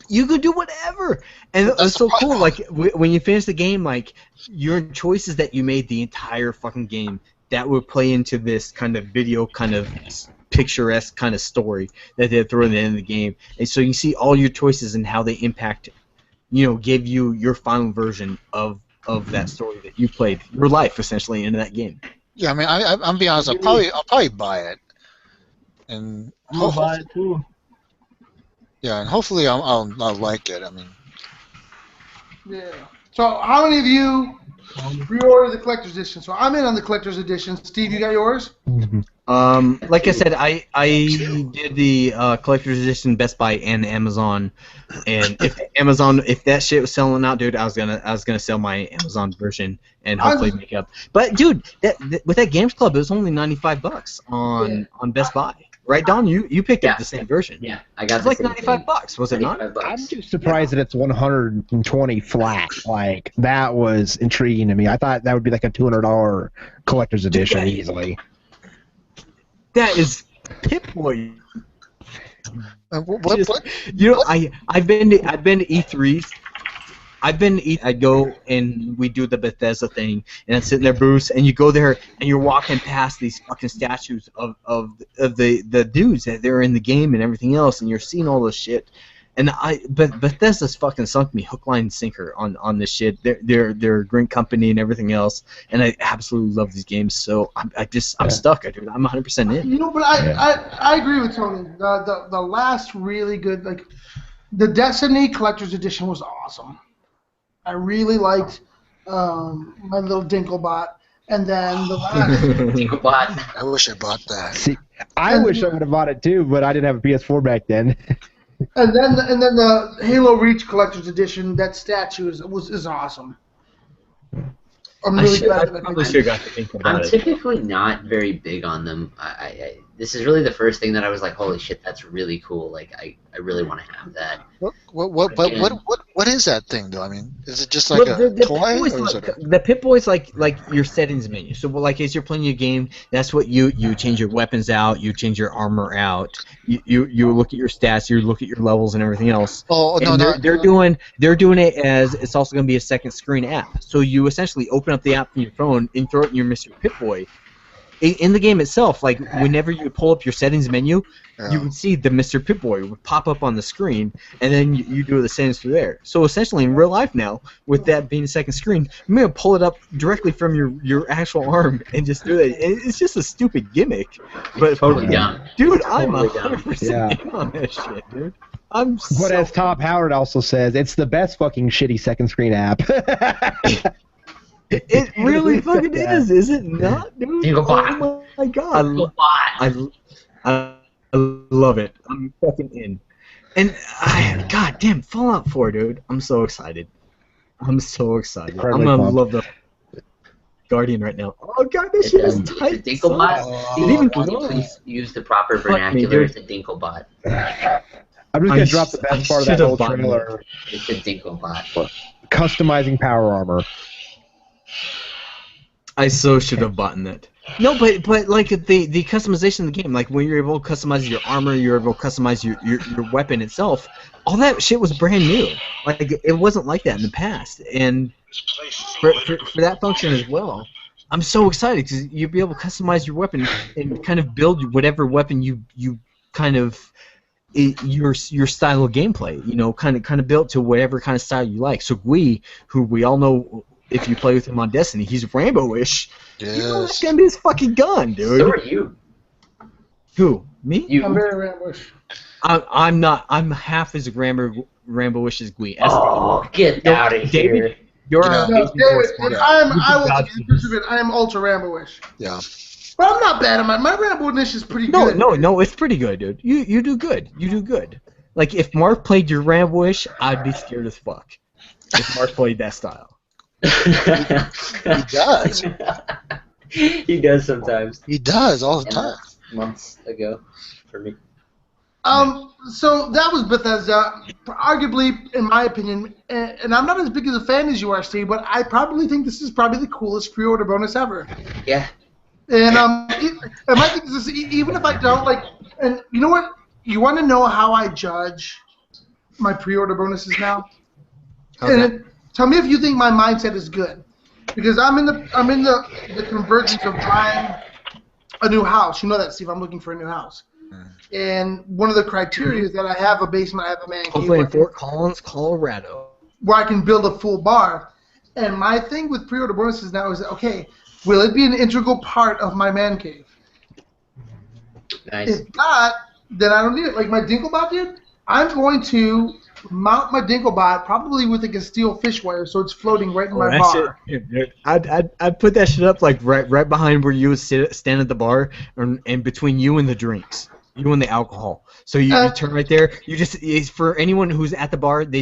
Speaker 1: You could do whatever, and it's so cool. Like when you finish the game, like your choices that you made the entire fucking game that would play into this kind of video, kind of picturesque kind of story that they throw at the end of the game. And so you see all your choices and how they impact, give you your final version of that story that you played, your life essentially into that game.
Speaker 4: Yeah, I mean, I'm be honest. I'll probably buy it, and
Speaker 5: I'll buy it too.
Speaker 4: yeah, and hopefully I'll like it. I mean,
Speaker 2: Yeah. So how many of you pre-ordered the collector's edition? So I'm in on the collector's edition. Steve, you got yours?
Speaker 1: Like I said, I did the collector's edition Best Buy and Amazon, and if that shit was selling out, dude, I was gonna sell my Amazon version and hopefully make up. But dude, with that Games Club, it was only $95 on Best Buy, right, Don? You picked up the same version.
Speaker 3: Yeah, I got
Speaker 1: It's like $95, was it not?
Speaker 5: I'm just surprised that it's 120 flat. Like, that was intriguing to me. I thought that would be like a $200 collector's edition easily.
Speaker 1: That is Pip-Boy.
Speaker 4: what?
Speaker 1: I've been to E3s. I go and we do the Bethesda thing, and I'm sitting there, Bruce, and you go there and you're walking past these fucking statues of the dudes that they're in the game and everything else, and you're seeing all this shit. And but Bethesda's fucking sunk me hook, line, and sinker on this shit. They're a great company and everything else, and I absolutely love these games. So I'm stuck, dude. I'm 100% in.
Speaker 2: But I agree with Tony. The last really good, like, the Destiny collector's edition was awesome. I really liked my little Dinklebot, and then the last.
Speaker 3: Dinklebot.
Speaker 4: I wish I bought that.
Speaker 5: See, I wish I would have bought it too, but I didn't have a PS4 back then.
Speaker 2: And then the Halo Reach collector's edition. That statue is awesome. I'm really glad that I
Speaker 1: probably should have got to think about
Speaker 3: I'm
Speaker 1: it.
Speaker 3: typically not very big on them. This is really the first thing that I was like, holy shit, that's really cool. Like, I really want to have that.
Speaker 4: What is that thing though? I mean, is it just like a toy? Or is it
Speaker 1: The Pip-Boy's like your settings menu. So, like, as you're playing your game, that's what you change your weapons out, you change your armor out, you look at your stats, you look at your levels and everything else.
Speaker 4: Oh no,
Speaker 1: And they're doing it as it's also going to be a second screen app. So you essentially open up the app from your phone and throw it in your Mr. Pip-Boy. In the game itself, like, whenever you pull up your settings menu, you would see the Mr. Pip-Boy would pop up on the screen, and then you do the settings through there. So essentially, in real life now, with that being a second screen, I'm going to pull it up directly from your actual arm and just do it. It's just a stupid gimmick. But
Speaker 3: Totally dumb.
Speaker 1: dude, I'm
Speaker 3: Totally dumb.
Speaker 1: 100% in on that shit, dude.
Speaker 5: But as Tom Howard also says, it's the best fucking shitty second screen app.
Speaker 1: It really fucking is it not, dude?
Speaker 3: Dinklebot.
Speaker 1: Oh my god.
Speaker 3: Dinklebot.
Speaker 1: I love it. I'm fucking in. And god damn, Fallout 4, dude. I'm so excited. I'm
Speaker 5: Incredibly
Speaker 1: gonna
Speaker 5: pumped.
Speaker 1: love the Guardian right now. Oh god, this shit is tight.
Speaker 3: The Dinklebot.
Speaker 1: It even
Speaker 3: Can you
Speaker 1: glows.
Speaker 3: please use the proper
Speaker 1: Fuck me,
Speaker 3: vernacular?
Speaker 1: dude.
Speaker 3: It's a Dinklebot.
Speaker 5: I'm just
Speaker 1: I
Speaker 5: gonna drop the best
Speaker 1: sh-
Speaker 5: part of
Speaker 1: I
Speaker 5: that whole
Speaker 1: should've bought
Speaker 5: trailer:
Speaker 3: It's a Dinklebot.
Speaker 5: customizing power armor.
Speaker 1: I so should have bought that. No, but like the customization of the game, like when you're able to customize your armor, you're able to customize your weapon itself. All that shit was brand new. Like, it wasn't like that in the past, and for that function as well, I'm so excited because you'll be able to customize your weapon and kind of build whatever weapon you kind of your style of gameplay. Kind of built to whatever kind of style you like. So Gui, who we all know. If you play with him on Destiny, he's Rambo-ish.
Speaker 4: Yes.
Speaker 1: That's gonna be his fucking gun, dude.
Speaker 3: So are you.
Speaker 1: Who? Me?
Speaker 2: I'm very Rambo-ish.
Speaker 1: I'm not. I'm half as Rambo-ish as Gui.
Speaker 3: Oh, get out of here.
Speaker 1: David, you're
Speaker 4: Yeah.
Speaker 1: an
Speaker 2: No,
Speaker 1: amazing
Speaker 2: David,
Speaker 1: correspondent.
Speaker 2: I will
Speaker 1: God,
Speaker 2: take this of it. I am ultra Rambo-ish.
Speaker 4: Yeah.
Speaker 2: But I'm not bad. My Rambo-ish is pretty
Speaker 1: No,
Speaker 2: good.
Speaker 1: no, it's pretty good, dude. You do good. You do good. Like, if Mark played your Rambo-ish, I'd be scared as fuck. If Mark played that style.
Speaker 4: He does.
Speaker 3: He does sometimes.
Speaker 4: He does all the
Speaker 3: And
Speaker 4: time.
Speaker 3: months ago, for me.
Speaker 2: So that was Bethesda. Arguably, in my opinion, and I'm not as big as a fan as you are, Steve, but I probably think this is probably the coolest pre-order bonus ever.
Speaker 3: Yeah.
Speaker 2: And my thing is this, even if I don't like, and you know what? You want to know how I judge my pre-order bonuses now?
Speaker 1: How's that?
Speaker 2: Tell me if you think my mindset is good. because I'm in the convergence of buying a new house. You know that, Steve. I'm looking for a new house. And one of the criteria is that I have a basement, I have a man cave
Speaker 1: Hopefully in Fort Collins, Colorado.
Speaker 2: where I can build a full bar. And my thing with pre-order bonuses now is, okay, will it be an integral part of my man cave?
Speaker 3: Nice.
Speaker 2: If not, then I don't need it. Like my Dinklebot, dude, I'm going to mount my Dinklebot probably with like a steel fish wire so it's floating right in my
Speaker 1: that
Speaker 2: bar.
Speaker 1: shit, I'd put that shit up like right behind where you would stand at the bar, and between you and the drinks, you and the alcohol. So you turn right there. You just for anyone who's at the bar, they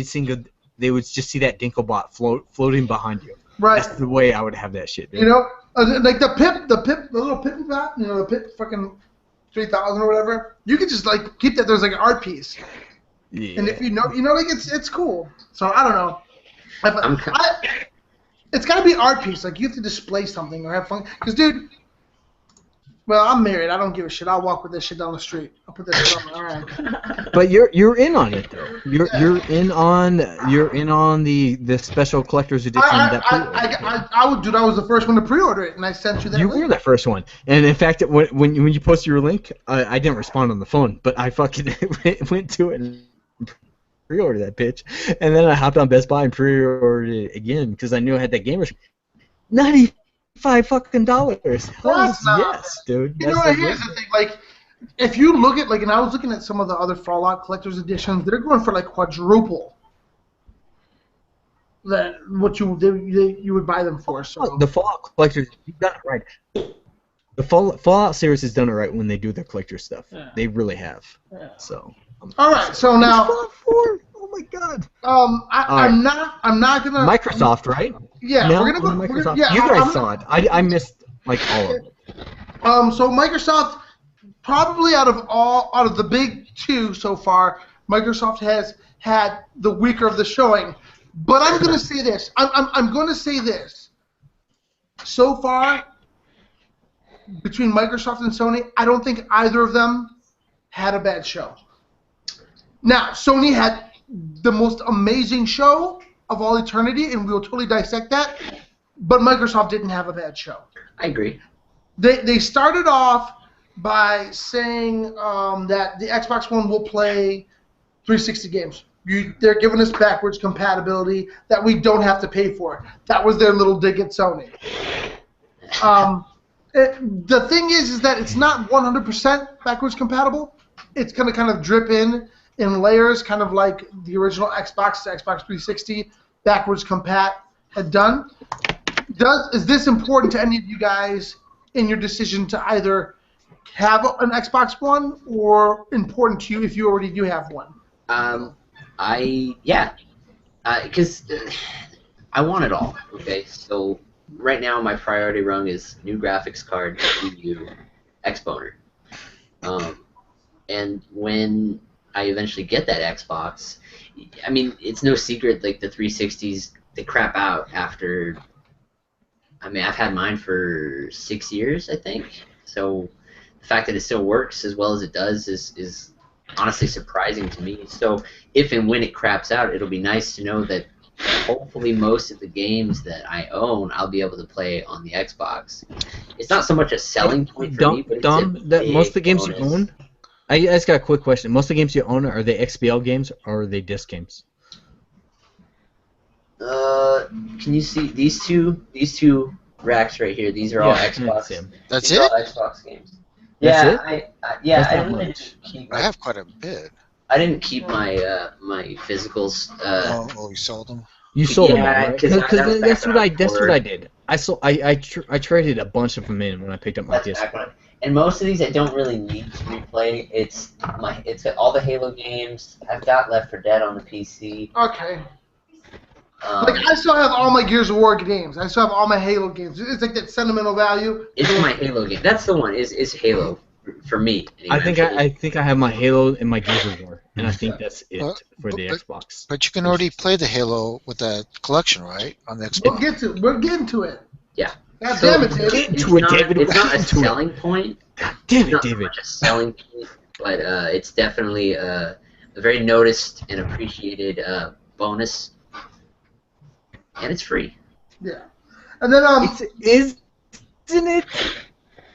Speaker 1: would just see that Dinklebot floating behind you.
Speaker 2: Right.
Speaker 1: That's the way I would have that shit. Dude.
Speaker 2: You know, like the little Pip Bot, you know, the Pip fucking 3000 or whatever. You could just like keep that. There's like an art piece.
Speaker 1: Yeah.
Speaker 2: And if you know, like it's cool. So I don't know. It's got to be an art piece. Like you have to display something or have fun. Because, dude, well, I'm married. I don't give a shit. I'll walk with this shit down the street. I'll put that shit on my arm.
Speaker 1: But you're in on it though. You're in on the special collector's edition.
Speaker 2: I would, dude. I was the first one to pre-order it, and I sent you that.
Speaker 1: You
Speaker 2: link.
Speaker 1: were the first one, and in fact, when you posted your link, I didn't respond on the phone, but I fucking went to it and pre-ordered that bitch, and then I hopped on Best Buy and pre-ordered it again because I knew I had that gamer. $95 fucking dollars. Yes, dude.
Speaker 2: You know what? Here's the thing. Like, if you look at and I was looking at some of the other Fallout collector's editions, they're going for like quadruple that what you would buy them for. So
Speaker 1: the Fallout collectors, you've done it right. The Fallout series has done it right when they do their collector stuff.
Speaker 2: Yeah.
Speaker 1: They really have.
Speaker 2: Yeah.
Speaker 1: So.
Speaker 2: All right. So now.
Speaker 1: Fallout 4. Oh my God.
Speaker 2: I'm not gonna.
Speaker 1: Microsoft, right?
Speaker 2: Yeah,
Speaker 1: No,
Speaker 2: we're gonna go.
Speaker 1: Microsoft.
Speaker 2: Yeah,
Speaker 1: You guys saw it. I missed like all of it.
Speaker 2: So Microsoft, probably out of the big two so far, Microsoft has had the weaker of the showing. But I'm going to say this. I'm going to say this. So far, between Microsoft and Sony, I don't think either of them had a bad show. Now, Sony had the most amazing show of all eternity, and we'll totally dissect that. But Microsoft didn't have a bad show.
Speaker 3: I agree.
Speaker 2: They started off by saying that the Xbox One will play 360 games. They're giving us backwards compatibility that we don't have to pay for. That was their little dig at Sony. The thing is that it's not 100% backwards compatible. It's going to kind of drip in layers, kind of like the original Xbox 360 backwards compat had done. Is this important to any of you guys in your decision to either have an Xbox One, or important to you if you already do have one?
Speaker 3: Because I want it all. Okay, so right now my priority rung is new graphics card, Wii U, Xboner. And when I eventually get that Xbox, I mean, it's no secret, like the 360s, they crap out after. I mean, I've had mine for 6 years, I think. So the fact that it still works as well as it does is honestly surprising to me. So if and when it craps out, it'll be nice to know that hopefully most of the games that I own, I'll be able to play on the Xbox. It's not so much a selling point for me, but it's
Speaker 1: most of the games
Speaker 3: bonus.
Speaker 1: you own. I just got a quick question. Most of the games you own, are they XBL games or are they disc games?
Speaker 3: Can you see these two racks right here? These are all Xbox.
Speaker 4: That's
Speaker 3: these
Speaker 4: it?
Speaker 3: are all Xbox games.
Speaker 1: That's
Speaker 3: Yeah,
Speaker 1: it?
Speaker 3: I
Speaker 1: That's not
Speaker 3: really
Speaker 1: much.
Speaker 3: didn't keep
Speaker 4: I have quite a bit.
Speaker 3: I didn't keep my my physicals.
Speaker 4: You sold them?
Speaker 1: You sold them,
Speaker 3: Yeah,
Speaker 1: right?
Speaker 3: 'cause that was back
Speaker 1: That's
Speaker 3: when
Speaker 1: what
Speaker 3: I
Speaker 1: I. That's
Speaker 3: was
Speaker 1: what I did. I traded a bunch of them in when I picked up my
Speaker 3: That's
Speaker 1: disc.
Speaker 3: back when and most of these I don't really need to replay. It's all the Halo games. I've got Left 4 Dead on the PC.
Speaker 2: Okay. Like, I still have all my Gears of War games. I still have all my Halo games. It's like that sentimental value.
Speaker 3: It's my Halo game. That's the one. Is Halo for me?
Speaker 1: I
Speaker 3: anyway.
Speaker 1: think I have my Halo and my Gears of War, and I think that's it for the Xbox.
Speaker 4: But you can already play the Halo with that collection, right? On the
Speaker 2: We'll
Speaker 4: Xbox.
Speaker 2: get to it. We're getting to it.
Speaker 3: Yeah.
Speaker 2: God
Speaker 3: So-
Speaker 2: damn it, dude.
Speaker 1: Get
Speaker 3: It's
Speaker 1: to it,
Speaker 3: not,
Speaker 1: David.
Speaker 3: It's not a
Speaker 1: Get to it.
Speaker 3: selling point.
Speaker 1: God damn
Speaker 3: It's
Speaker 1: it,
Speaker 3: not so
Speaker 1: David.
Speaker 3: much a selling point, but it's definitely a very noticed and appreciated bonus, and it's free.
Speaker 2: Yeah. And then
Speaker 1: Isn't it?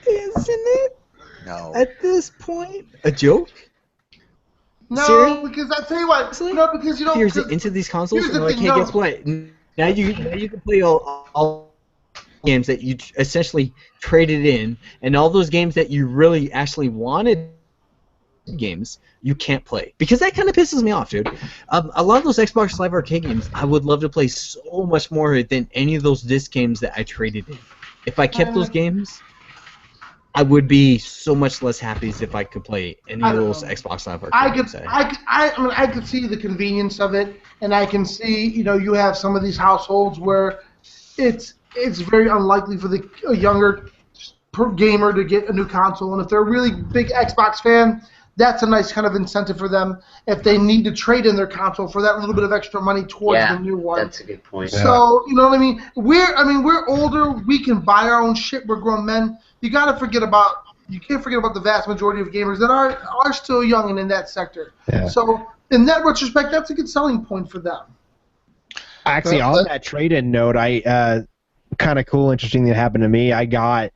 Speaker 1: Isn't it?
Speaker 6: No.
Speaker 1: At this point, a joke?
Speaker 2: no,
Speaker 1: Seriously?
Speaker 2: because I tell you what, no, because you know,
Speaker 1: Here's
Speaker 2: because-
Speaker 1: it into these consoles,
Speaker 2: here's
Speaker 1: and
Speaker 2: the
Speaker 1: they're like,
Speaker 2: thing,
Speaker 1: hey,
Speaker 2: no.
Speaker 1: guess what? Now you can play all games that you essentially traded in, and all those games that you really actually wanted games you can't play, because that kind of pisses me off, dude. A lot of those Xbox Live Arcade games I would love to play so much more than any of those disc games that I traded in. If I kept those games, I would be so much less happy as if I could play any of those Xbox Live Arcade games.
Speaker 2: I could see the convenience of it, and I can see, you know, you have some of these households where it's very unlikely for the a younger gamer to get a new console, and if they're a really big Xbox fan, that's a nice kind of incentive for them if they need to trade in their console for that little bit of extra money towards the new one.
Speaker 3: That's a good point.
Speaker 2: So, you know what I mean? We're older. We can buy our own shit. We're grown men. You can't forget about the vast majority of gamers that are still young and in that sector.
Speaker 5: Yeah.
Speaker 2: So, in that retrospect, that's a good selling point for them.
Speaker 5: Actually, on that trade-in note, I kind of cool, interesting that happened to me. I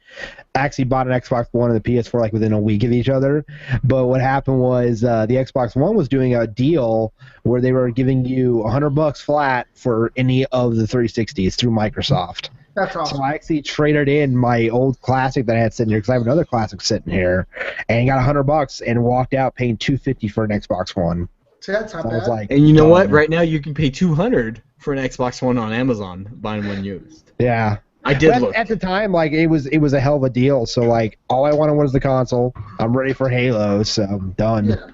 Speaker 5: actually bought an Xbox One and the PS4 like within a week of each other. But what happened was the Xbox One was doing a deal where they were giving you $100 flat for any of the 360s through Microsoft.
Speaker 2: That's awesome.
Speaker 5: So I actually traded in my old classic that I had sitting here because I have another classic sitting here, and got $100 and walked out paying $250 for an Xbox One.
Speaker 2: See, that's not
Speaker 5: So I was
Speaker 2: bad.
Speaker 5: like,
Speaker 1: And you know what?
Speaker 5: done.
Speaker 1: Right now you can pay $200 for an Xbox One on Amazon, buying one used.
Speaker 5: Yeah.
Speaker 1: I did
Speaker 5: But
Speaker 1: look.
Speaker 5: at the time, like it was a hell of a deal. So like all I wanted was the console. I'm ready for Halo, so I'm done.
Speaker 2: Yeah.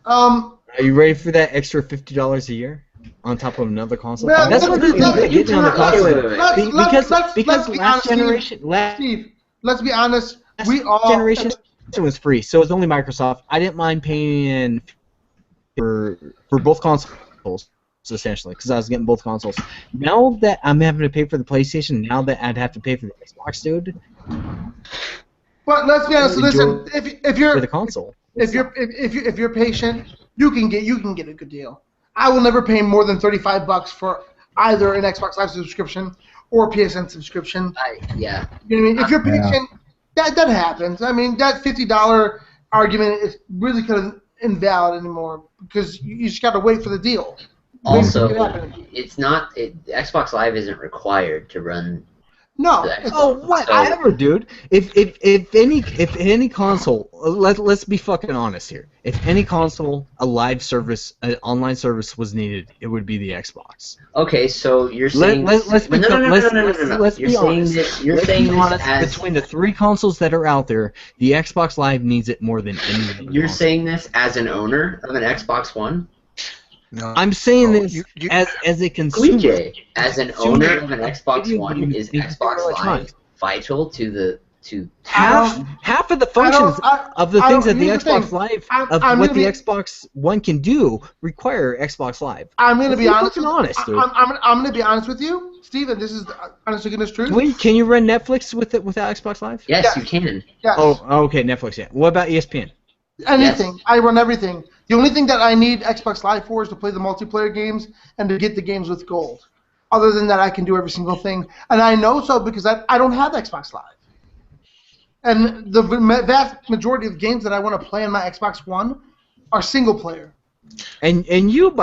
Speaker 1: Are you ready for that extra $50 a year on top of another console?
Speaker 2: Well,
Speaker 1: That's one of the things that get me on the console. Because last generation,
Speaker 2: Steve, let's be honest.
Speaker 1: last
Speaker 2: We all
Speaker 1: generation was free, so it's only Microsoft. I didn't mind paying for both consoles, essentially, because I was getting both consoles. Now that I'm having to pay for the PlayStation, now that I'd have to pay for the Xbox, dude,
Speaker 2: But let's be honest. Listen, if you're
Speaker 1: for the console.
Speaker 2: if you're patient, you can get a good deal. I will never pay more than $35 for either an Xbox Live subscription or PSN subscription.
Speaker 3: Yeah.
Speaker 2: You know what I mean? If you're patient, that happens. I mean, that $50 argument is really kind of invalid anymore because you just got to wait for the deal.
Speaker 3: Also,
Speaker 2: Wait for it to happen.
Speaker 3: it's not. Xbox Live isn't required to run.
Speaker 2: No.
Speaker 3: the Xbox.
Speaker 1: Oh, whatever, dude. If any console, let's be fucking honest here. If any console, a live service, an online service was needed, it would be the Xbox.
Speaker 3: Okay, so you're saying
Speaker 1: Let's be honest.
Speaker 3: You're saying this as
Speaker 1: between the three consoles that are out there, the Xbox Live needs it more than any other
Speaker 3: you're
Speaker 1: console.
Speaker 3: saying this as an owner of an Xbox One.
Speaker 6: No.
Speaker 1: I'm saying
Speaker 6: Oh,
Speaker 1: this
Speaker 6: you-
Speaker 1: as a consumer.
Speaker 3: Luigi, as an owner of an Xbox
Speaker 1: Video
Speaker 3: One,
Speaker 1: games
Speaker 3: is
Speaker 1: need
Speaker 3: Xbox
Speaker 1: consumer
Speaker 3: Live
Speaker 1: electronics.
Speaker 3: vital to
Speaker 1: Half of the functions of the things that the
Speaker 2: here's the
Speaker 1: Xbox
Speaker 2: thing.
Speaker 1: Live
Speaker 2: I'm
Speaker 1: what
Speaker 2: gonna
Speaker 1: the
Speaker 2: be-
Speaker 1: Xbox One can do require Xbox Live.
Speaker 2: I'm going to
Speaker 1: Let's
Speaker 2: be honest.
Speaker 1: fucking honest, dude.
Speaker 2: I'm going to be honest with you, Steven. This is honest to goodness truth.
Speaker 1: Can you run Netflix with it without Xbox Live?
Speaker 3: Yes,
Speaker 2: Yes.
Speaker 3: you can.
Speaker 2: Yes.
Speaker 1: Oh, okay, Netflix. Yeah. What about ESPN?
Speaker 2: Anything.
Speaker 3: Yes.
Speaker 2: I run everything. The only thing that I need Xbox Live for is to play the multiplayer games and to get the games with gold. Other than that, I can do every single thing. And I know so because I don't have Xbox Live. And the vast majority of games that I want to play on my Xbox One are single player.
Speaker 1: And you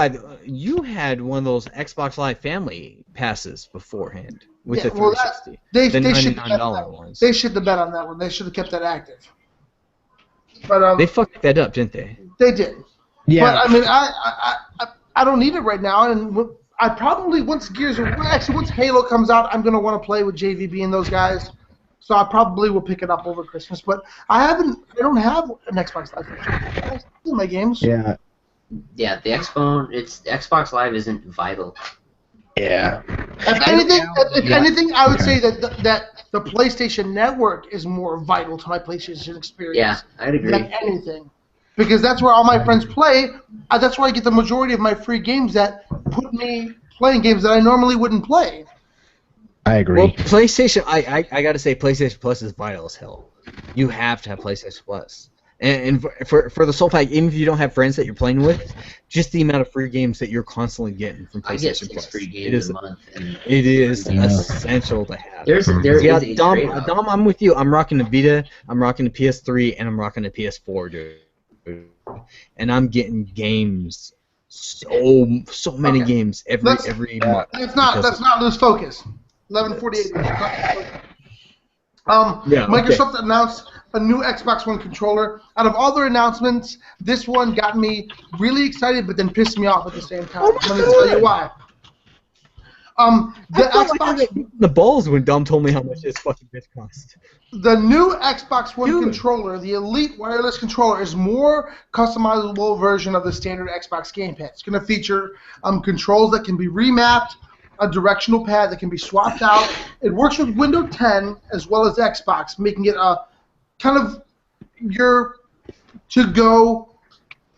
Speaker 1: you had one of those Xbox Live family passes beforehand with
Speaker 2: Yeah,
Speaker 1: the
Speaker 2: well,
Speaker 1: 360.
Speaker 2: They
Speaker 1: the
Speaker 2: should have
Speaker 1: $99 ones.
Speaker 2: They should have bet on that one. They should have kept that active. But
Speaker 1: They fucked that up, didn't they?
Speaker 2: they did.
Speaker 5: Yeah.
Speaker 2: But I mean, I don't need it right now, and I probably once Halo comes out, I'm gonna want to play with JVB and those guys. So I probably will pick it up over Christmas. But I don't have an Xbox Live. I still do my games.
Speaker 5: yeah.
Speaker 3: Yeah, the Xbox Live isn't vital.
Speaker 5: Yeah.
Speaker 2: If anything, I would say that the PlayStation Network is more vital to my PlayStation experience.
Speaker 3: Yeah, I'd agree.
Speaker 2: Than anything. Because that's where all my friends play. That's where I get the majority of my free games that put me playing games that I normally wouldn't play.
Speaker 5: I agree.
Speaker 1: Well, PlayStation, I gotta say, PlayStation Plus is vital as hell. You have to have PlayStation Plus. And for the Soul Pack, even if you don't have friends that you're playing with, just the amount of free games that you're constantly getting from
Speaker 3: I get
Speaker 1: PlayStation
Speaker 3: 6
Speaker 1: Plus.
Speaker 3: free games a month. And
Speaker 1: It is
Speaker 5: Yeah.
Speaker 1: essential to have.
Speaker 3: there
Speaker 1: Yeah,
Speaker 3: is a
Speaker 1: Dom,
Speaker 3: trade-off.
Speaker 1: Dom, I'm with you. I'm rocking the Vita, I'm rocking the PS3, and I'm rocking the PS4, dude. And I'm getting games, so many
Speaker 2: Okay.
Speaker 1: games every
Speaker 2: Let's-
Speaker 1: month.
Speaker 2: Let's not lose focus. 11:48.
Speaker 1: Yeah,
Speaker 2: Microsoft announced a new Xbox One controller. Out of all their announcements, this one got me really excited, but then pissed me off at the same time. Let me tell you why. The
Speaker 1: I felt like I
Speaker 2: Xbox,
Speaker 1: got the balls when Dom told me how much this fucking bitch cost.
Speaker 2: the new Xbox One
Speaker 1: Dude.
Speaker 2: controller, the Elite wireless controller, is more customizable version of the standard Xbox gamepad. It's going to feature controls that can be remapped, a directional pad that can be swapped out. It works with Windows 10 as well as Xbox, making it a kind of your to-go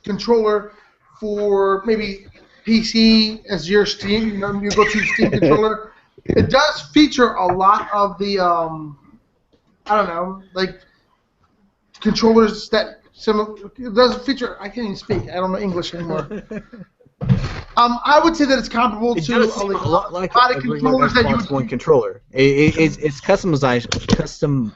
Speaker 2: controller for maybe PC as your Steam, your go-to Steam controller. It does feature a lot of the, I don't know, like controllers that it does feature. I can't even speak. I don't know English anymore. I would say that it's comparable
Speaker 1: It
Speaker 2: to
Speaker 1: does seem a lot like
Speaker 2: lot
Speaker 1: a
Speaker 2: of
Speaker 1: regular
Speaker 2: controllers that you
Speaker 1: Xbox
Speaker 2: would.
Speaker 1: One controller. It's customizable.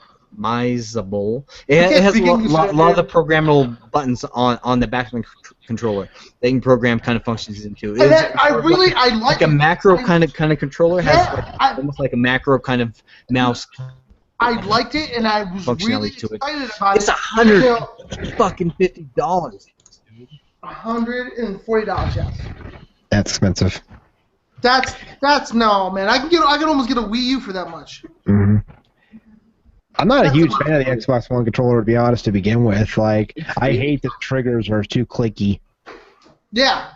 Speaker 1: It
Speaker 2: can't
Speaker 1: has a
Speaker 2: speak English,
Speaker 1: lot of the
Speaker 2: dude.
Speaker 1: programmable buttons on the back of the controller. They can program kind of functions into.
Speaker 2: And that, I like
Speaker 1: like a macro kind of controller has
Speaker 2: Yeah,
Speaker 1: like, almost like a macro kind of mouse.
Speaker 2: I liked it, and I was
Speaker 1: Functionality
Speaker 2: really
Speaker 1: to it.
Speaker 2: excited about
Speaker 1: It's
Speaker 2: it.
Speaker 1: $150.
Speaker 2: $140, yes.
Speaker 5: That's expensive.
Speaker 2: That's no, man. I can almost get a Wii U for that much.
Speaker 5: Mm-hmm. I'm not a
Speaker 2: That's
Speaker 5: huge
Speaker 2: about
Speaker 5: fan of the Xbox One controller, to be honest, to begin with. Like, I hate that the triggers are too clicky.
Speaker 2: Yeah.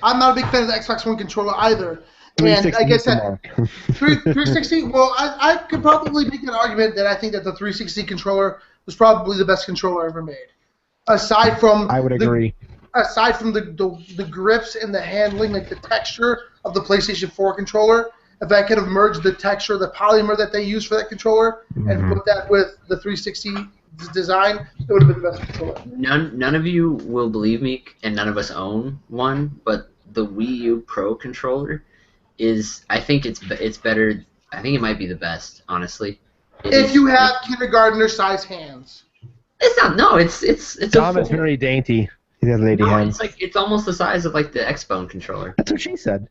Speaker 2: I'm not a big fan of the Xbox One controller either. And
Speaker 5: 360
Speaker 2: like I
Speaker 5: hits the
Speaker 2: said,
Speaker 5: mark.
Speaker 2: 360, well, I could probably make an argument that I think that the 360 controller was probably the best controller ever made. Aside from
Speaker 5: I would agree.
Speaker 2: Aside from the grips and the handling, like the texture of the PlayStation 4 controller, if I could have merged the texture, the polymer that they use for that controller, and put that with the 360 design, it would have been the best controller.
Speaker 3: None of you will believe me, and none of us own one, but the Wii U Pro controller is, I think it's better. I think it might be the best, honestly.
Speaker 2: If you have kindergartner-sized hands.
Speaker 3: It's not. No, it's a
Speaker 5: Tom is
Speaker 3: full-
Speaker 5: very dainty. He has lady
Speaker 3: No,
Speaker 5: hands.
Speaker 3: it's almost the size of like the Xbone controller.
Speaker 5: That's what she said.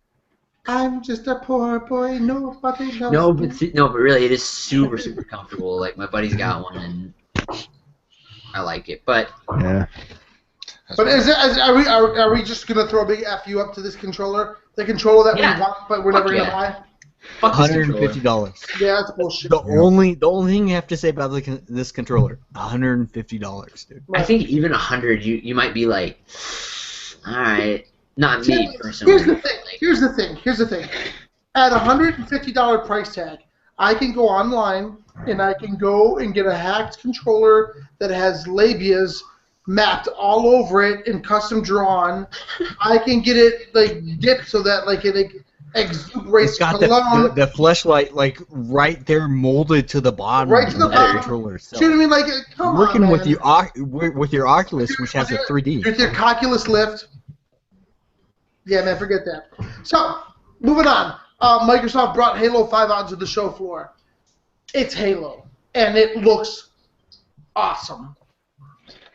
Speaker 2: I'm just a poor boy, nobody knows.
Speaker 3: No, but really, it is super comfortable. Like my buddy's got one, and I like it. But
Speaker 5: Yeah.
Speaker 2: But are we just gonna throw a big FU up to this controller? The controller that
Speaker 3: Yeah.
Speaker 2: we want, but we're never
Speaker 3: Fuck
Speaker 2: gonna
Speaker 3: yeah.
Speaker 2: buy.
Speaker 3: fuck this controller.
Speaker 1: $150.
Speaker 2: Yeah, that's bullshit.
Speaker 1: The only thing you have to say about this controller, $150, dude.
Speaker 3: I think even 100, you might be like, all right. Not me personally.
Speaker 2: Here's the thing. At $150 price tag, I can go online and I can go and get a hacked controller that has labias mapped all over it and custom drawn. I can get it like dipped so that like it exuberates
Speaker 1: It's got
Speaker 2: cologne.
Speaker 1: the fleshlight like right there molded to the bottom
Speaker 2: Right to the
Speaker 1: of
Speaker 2: bottom.
Speaker 1: controller. So.
Speaker 2: You know what I mean? Like, come
Speaker 1: Working
Speaker 2: on,
Speaker 1: with
Speaker 2: man.
Speaker 1: with your Oculus, which has a 3D.
Speaker 2: With your calculus lift. Yeah, man, forget that. So, moving on. Microsoft brought Halo 5 onto the show floor. It's Halo, and it looks awesome.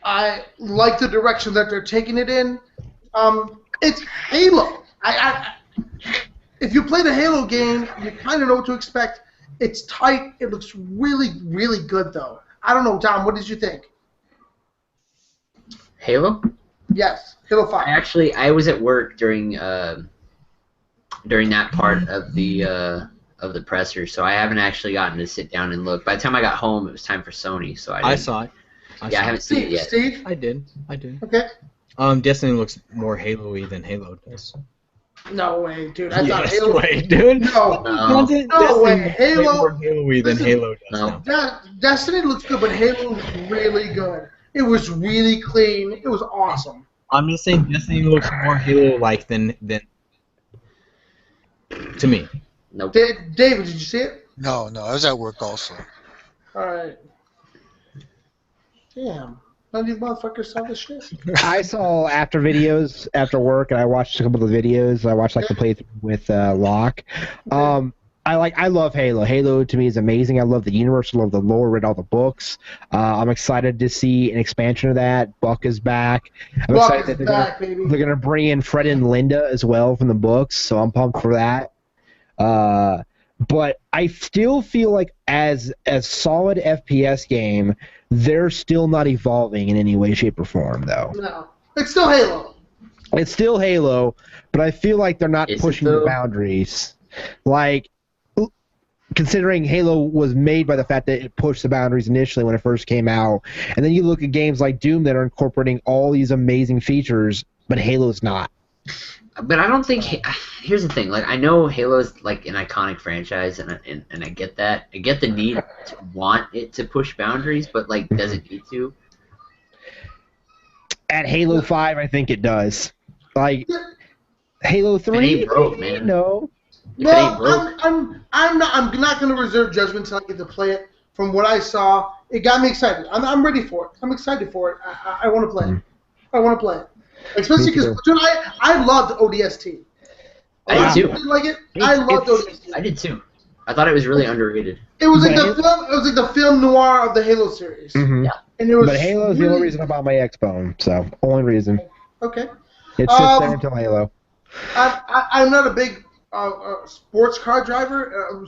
Speaker 2: I like the direction that they're taking it in. It's Halo. If you play the Halo game, you kind of know what to expect. It's tight. It looks really, really good, though. I don't know, Tom. What did you think?
Speaker 3: Halo?
Speaker 2: Yes, Halo 5.
Speaker 3: I was at work during that part of the presser, so I haven't actually gotten to sit down and look. By the time I got home, it was time for Sony, so I
Speaker 1: saw it.
Speaker 3: I haven't seen it yet.
Speaker 2: Steve?
Speaker 1: I did.
Speaker 2: Okay.
Speaker 1: Destiny looks more Halo-y than Halo does.
Speaker 2: No way, dude. I thought
Speaker 1: Yes,
Speaker 2: Halo.
Speaker 1: way, dude.
Speaker 2: No.
Speaker 3: No.
Speaker 1: Destiny
Speaker 2: No way.
Speaker 1: looks
Speaker 2: Halo-
Speaker 1: more Halo-y than
Speaker 2: Listen,
Speaker 1: Halo does
Speaker 3: no.
Speaker 1: now.
Speaker 2: Destiny looks good, but Halo was really good. It was really clean. It was awesome.
Speaker 1: I'm just saying Destiny looks more Halo-like than to me.
Speaker 3: Nope.
Speaker 2: David, did you see it?
Speaker 4: No, I was at work also.
Speaker 2: All right. Damn. None of you motherfuckers saw this shit.
Speaker 5: I saw after work, and I watched a couple of the videos. I watched like the playthrough with Locke. I love Halo. Halo to me is amazing. I love the universe. I love the lore. Read all the books. I'm excited to see an expansion of that. Buck is back. I'm
Speaker 2: Buck
Speaker 5: excited
Speaker 2: is
Speaker 5: that
Speaker 2: back, baby.
Speaker 5: they're gonna bring in Fred and Linda as well from the books. So I'm pumped for that. But I still feel like as a solid FPS game, they're still not evolving in any way, shape, or form, though.
Speaker 2: No. It's still Halo.
Speaker 5: It's still Halo, but I feel like they're not
Speaker 3: Is it
Speaker 5: pushing the
Speaker 3: though?
Speaker 5: boundaries. Like, considering Halo was made by the fact that it pushed the boundaries initially when it first came out, and then you look at games like Doom that are incorporating all these amazing features, but Halo's not.
Speaker 3: But I don't think. Here's the thing. Like, I know Halo's like an iconic franchise, and I get that. I get the need to want it to push boundaries, but like, does it need to?
Speaker 5: At Halo 5, I think it does. Like, Halo 3,
Speaker 3: It ain't broke, man.
Speaker 5: no.
Speaker 3: If it ain't
Speaker 2: Well,
Speaker 3: broke,
Speaker 2: I'm not going to reserve judgment until I get to play it. From what I saw, it got me excited. I'm ready for it. I'm excited for it. I want to play it. I want to play it. Especially
Speaker 5: Me
Speaker 2: because
Speaker 5: too.
Speaker 2: I loved ODST.
Speaker 3: I did too.
Speaker 2: Didn't like it. I loved ODST.
Speaker 3: I did too. I thought it was really underrated.
Speaker 2: It was like
Speaker 5: But
Speaker 2: the film. It was like the film noir of the Halo series.
Speaker 5: Mhm.
Speaker 3: Yeah.
Speaker 2: And it was
Speaker 5: But Halo's the
Speaker 2: really-
Speaker 5: only reason I bought my Xbone, so only reason.
Speaker 2: Okay.
Speaker 5: It sits there until Halo.
Speaker 2: I'm not a big sports car driver,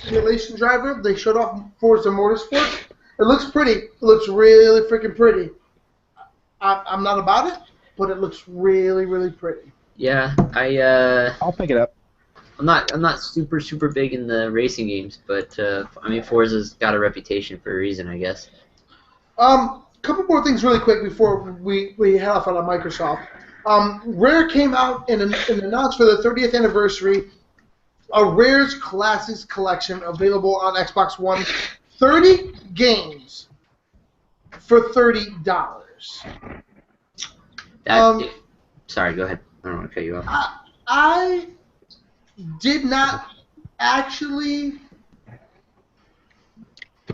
Speaker 2: simulation driver. They showed off Forza Motorsport. It looks pretty. It looks really freaking pretty. I'm not about it, but it looks really, really pretty.
Speaker 3: Yeah,
Speaker 5: I'll pick it up.
Speaker 3: I'm not super big in the racing games, but I mean, Forza's got a reputation for a reason, I guess.
Speaker 2: Couple more things really quick before we head off on a Microsoft. Rare came out and announced for the 30th anniversary a Rare's Classics collection available on Xbox One. 30 games for $30.
Speaker 3: Sorry, go ahead. I don't want to cut you off.
Speaker 2: I did not actually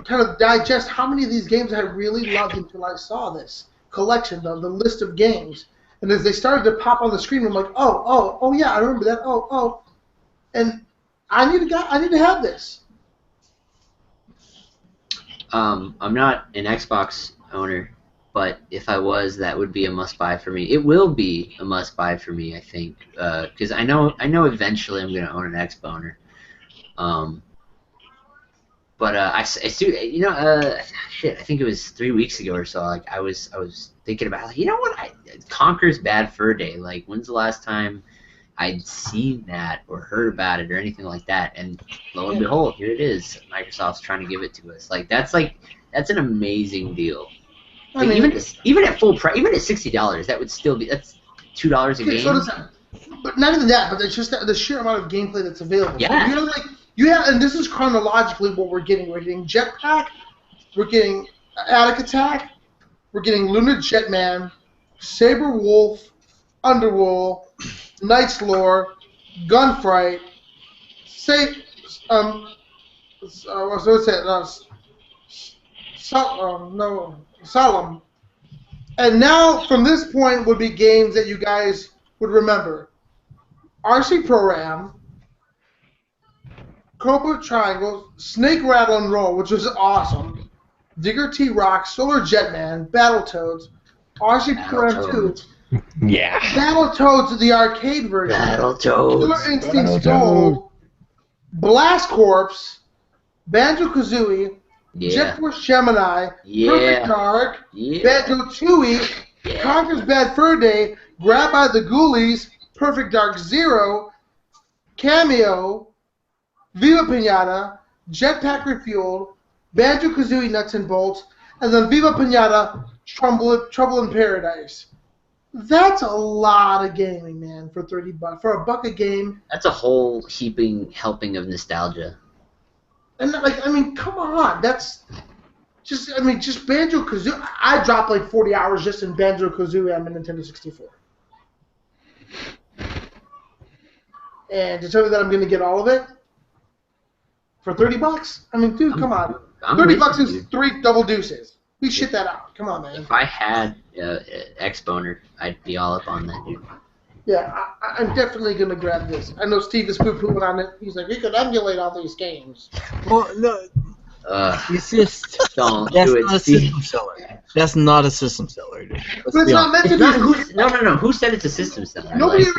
Speaker 2: kind of digest how many of these games I really loved until I saw this collection, the list of games. And as they started to pop on the screen, I'm like, oh yeah, I remember that. Oh, and I need to have this.
Speaker 3: I'm not an Xbox owner, but if I was, that would be a must-buy for me. It will be a must-buy for me, I think, because I know eventually I'm gonna own an Xboner. But I shit. I think it was 3 weeks ago or so. Like I was thinking about, like, you know what? Conker's Bad Fur Day. Like, when's the last time I'd seen that or heard about it or anything like that? And lo and behold, here it is. Microsoft's trying to give it to us. Like that's an amazing deal.
Speaker 2: I
Speaker 3: Like,
Speaker 2: mean,
Speaker 3: even at full price, even at $60, that would still be $2 a
Speaker 2: okay,
Speaker 3: game.
Speaker 2: so does that. But not even that, but it's just the sheer amount of gameplay that's available.
Speaker 3: Yeah.
Speaker 2: You have, and this is chronologically what we're getting. We're getting Jetpack, we're getting Attic Attack, we're getting Lunar Jetman, Saber Wolf, Underworld, Knight's Lore, Gunfight, Solemn. And now, from this point, would be games that you guys would remember. RC Pro-Am, Cobra Triangle, Snake Rattle and Roll, which was awesome, Digger T-Rock, Solar Jetman, Battletoads, RC Pro-Am 2,
Speaker 5: Yeah.
Speaker 2: Battletoads, the arcade version, Killer
Speaker 3: Battletoads.
Speaker 2: Instinct Gold, Blast Corps, Banjo-Kazooie,
Speaker 3: Yeah.
Speaker 2: Jet Force Gemini, Perfect
Speaker 3: Yeah.
Speaker 2: Dark,
Speaker 3: Yeah.
Speaker 2: Banjo-Tooie,
Speaker 3: Yeah.
Speaker 2: Conker's Bad Fur Day, Grab by the Ghoulies, Perfect Dark Zero, Cameo, Viva Pinata, Jetpack Refueled, Banjo-Kazooie Nuts and Bolts, and then Viva Pinata, Trouble in Paradise. That's a lot of gaming, man, for $30. For $1 a game.
Speaker 3: That's a whole helping of nostalgia.
Speaker 2: And come on, that's just Banjo-Kazooie. I dropped like 40 hours just in Banjo-Kazooie on my Nintendo 64. And to tell me that I'm going to get all of it for $30? I mean, dude, come on.
Speaker 3: I'm
Speaker 2: $30
Speaker 3: with you,
Speaker 2: is
Speaker 3: dude.
Speaker 2: 3 double deuces. Please shit that out. Come on, man.
Speaker 3: If I had Xboner, I'd be all up on that, dude.
Speaker 2: Yeah, I'm definitely gonna grab this. I know Steve is poo-pooing on it. He's like, we could emulate all these games.
Speaker 1: Well, no, it's just
Speaker 3: Don't
Speaker 1: that's
Speaker 3: do it,
Speaker 1: not a
Speaker 3: Steve.
Speaker 1: system seller. That's not a system seller, dude. Let's
Speaker 2: But it's
Speaker 1: be
Speaker 2: not
Speaker 1: honest.
Speaker 2: meant to
Speaker 3: It's
Speaker 2: be.
Speaker 3: not, no. Who said it's a system seller?
Speaker 2: Nobody
Speaker 3: Like,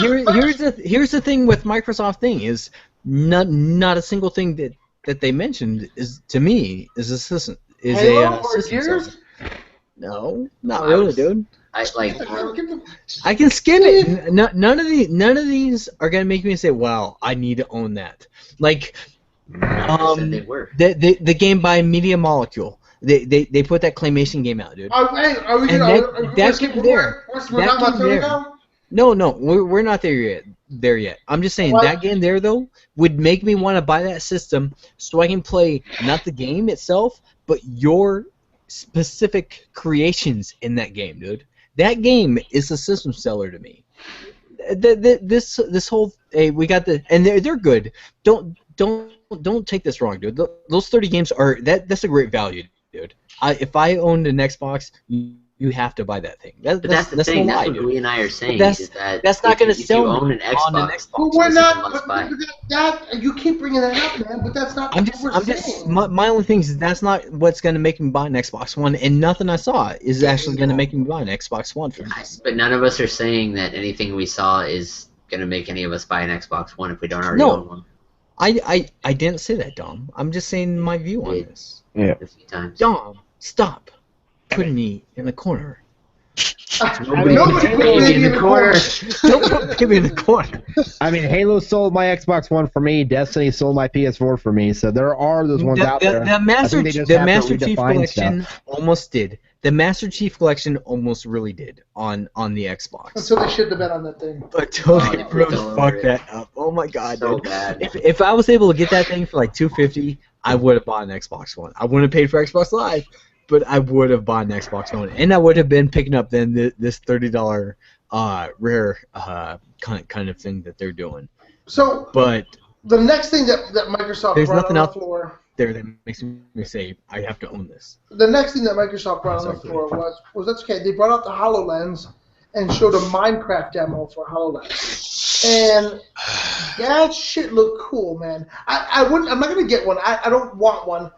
Speaker 2: ever.
Speaker 1: Well, here's the thing with Microsoft thing is not a single thing that they mentioned is to me is a system
Speaker 2: Halo or
Speaker 1: system
Speaker 2: Gears?
Speaker 1: seller. No, not
Speaker 3: I
Speaker 1: really,
Speaker 3: was-
Speaker 1: dude.
Speaker 3: I like.
Speaker 1: I can skip it. None of these are gonna make me say, "Wow, I need to own that." Like,
Speaker 3: I said they were.
Speaker 1: the game by Media Molecule. They put that claymation game out, dude.
Speaker 2: Are we
Speaker 1: And
Speaker 2: gonna?
Speaker 1: that game there.
Speaker 2: We're
Speaker 1: That
Speaker 2: talking about
Speaker 1: game
Speaker 2: Sony
Speaker 1: there.
Speaker 2: now?
Speaker 1: No, we're not there yet. I'm just saying
Speaker 2: What?
Speaker 1: that game there though would make me want to buy that system so I can play not the game itself, but your specific creations in that game, dude. That game is a system seller to me. This whole we got the and they're good. Don't take this wrong, dude. Those 30 games are that's a great value, dude. If I owned an Xbox, you have to buy that thing.
Speaker 3: But that's the thing.
Speaker 1: no
Speaker 3: That's
Speaker 1: lie,
Speaker 3: what
Speaker 1: dude.
Speaker 3: we and I are saying.
Speaker 1: that's-
Speaker 3: Is that
Speaker 1: that's not
Speaker 3: if
Speaker 1: gonna
Speaker 3: you-
Speaker 1: sell
Speaker 3: If you own
Speaker 1: me
Speaker 3: an
Speaker 1: on an
Speaker 3: Xbox,
Speaker 1: Xbox.
Speaker 2: But we're
Speaker 3: this is a
Speaker 2: not.
Speaker 3: must
Speaker 2: But
Speaker 3: buy.
Speaker 2: that you keep bringing that up, man. But that's not.
Speaker 1: I'm
Speaker 2: what we're
Speaker 1: just
Speaker 2: saying.
Speaker 1: my only thing is that's not what's gonna make me buy an Xbox One, and nothing I saw is actually gonna make me buy an Xbox One for this.
Speaker 3: But none of us are saying that anything we saw is gonna make any of us buy an Xbox One if we don't already
Speaker 1: No.
Speaker 3: own one.
Speaker 1: I didn't say that, Dom. I'm just saying my view on
Speaker 3: Yeah.
Speaker 1: this.
Speaker 5: Yeah.
Speaker 3: A few times.
Speaker 1: Dom, stop putting me in the corner.
Speaker 3: Nobody
Speaker 2: Nobody
Speaker 3: put
Speaker 2: put
Speaker 3: baby
Speaker 2: baby
Speaker 3: in the corner.
Speaker 1: Don't put me in the corner.
Speaker 5: I mean, Halo sold my Xbox One for me. Destiny sold my PS4 for me. So there are those ones out there.
Speaker 1: The Master,
Speaker 5: I think they just
Speaker 1: the
Speaker 5: have to
Speaker 1: Master Chief
Speaker 5: redefine
Speaker 1: Collection almost did. The Master Chief Collection almost really did on the Xbox.
Speaker 2: So they should have been on that thing.
Speaker 1: But totally
Speaker 3: Oh,
Speaker 1: really
Speaker 3: don't
Speaker 1: fucked
Speaker 3: worry.
Speaker 1: that up. Oh my god,
Speaker 3: So
Speaker 1: dude.
Speaker 3: bad.
Speaker 1: If I was able to get that thing for like $250, I would have bought an Xbox One. I wouldn't have paid for Xbox Live, but I would have bought an Xbox One, and I would have been picking up then this $30 rare kind of thing that they're doing.
Speaker 2: So
Speaker 1: But
Speaker 2: the next thing that Microsoft
Speaker 1: There's
Speaker 2: brought
Speaker 1: nothing
Speaker 2: on
Speaker 1: else-
Speaker 2: the floor.
Speaker 1: there that makes me say I have to own this.
Speaker 2: The next thing that Microsoft brought on the
Speaker 1: Exactly.
Speaker 2: floor was that's okay. They brought out the HoloLens and showed a Minecraft demo for HoloLens, and that shit looked cool, man. I wouldn't. I'm not gonna get one. I don't want one.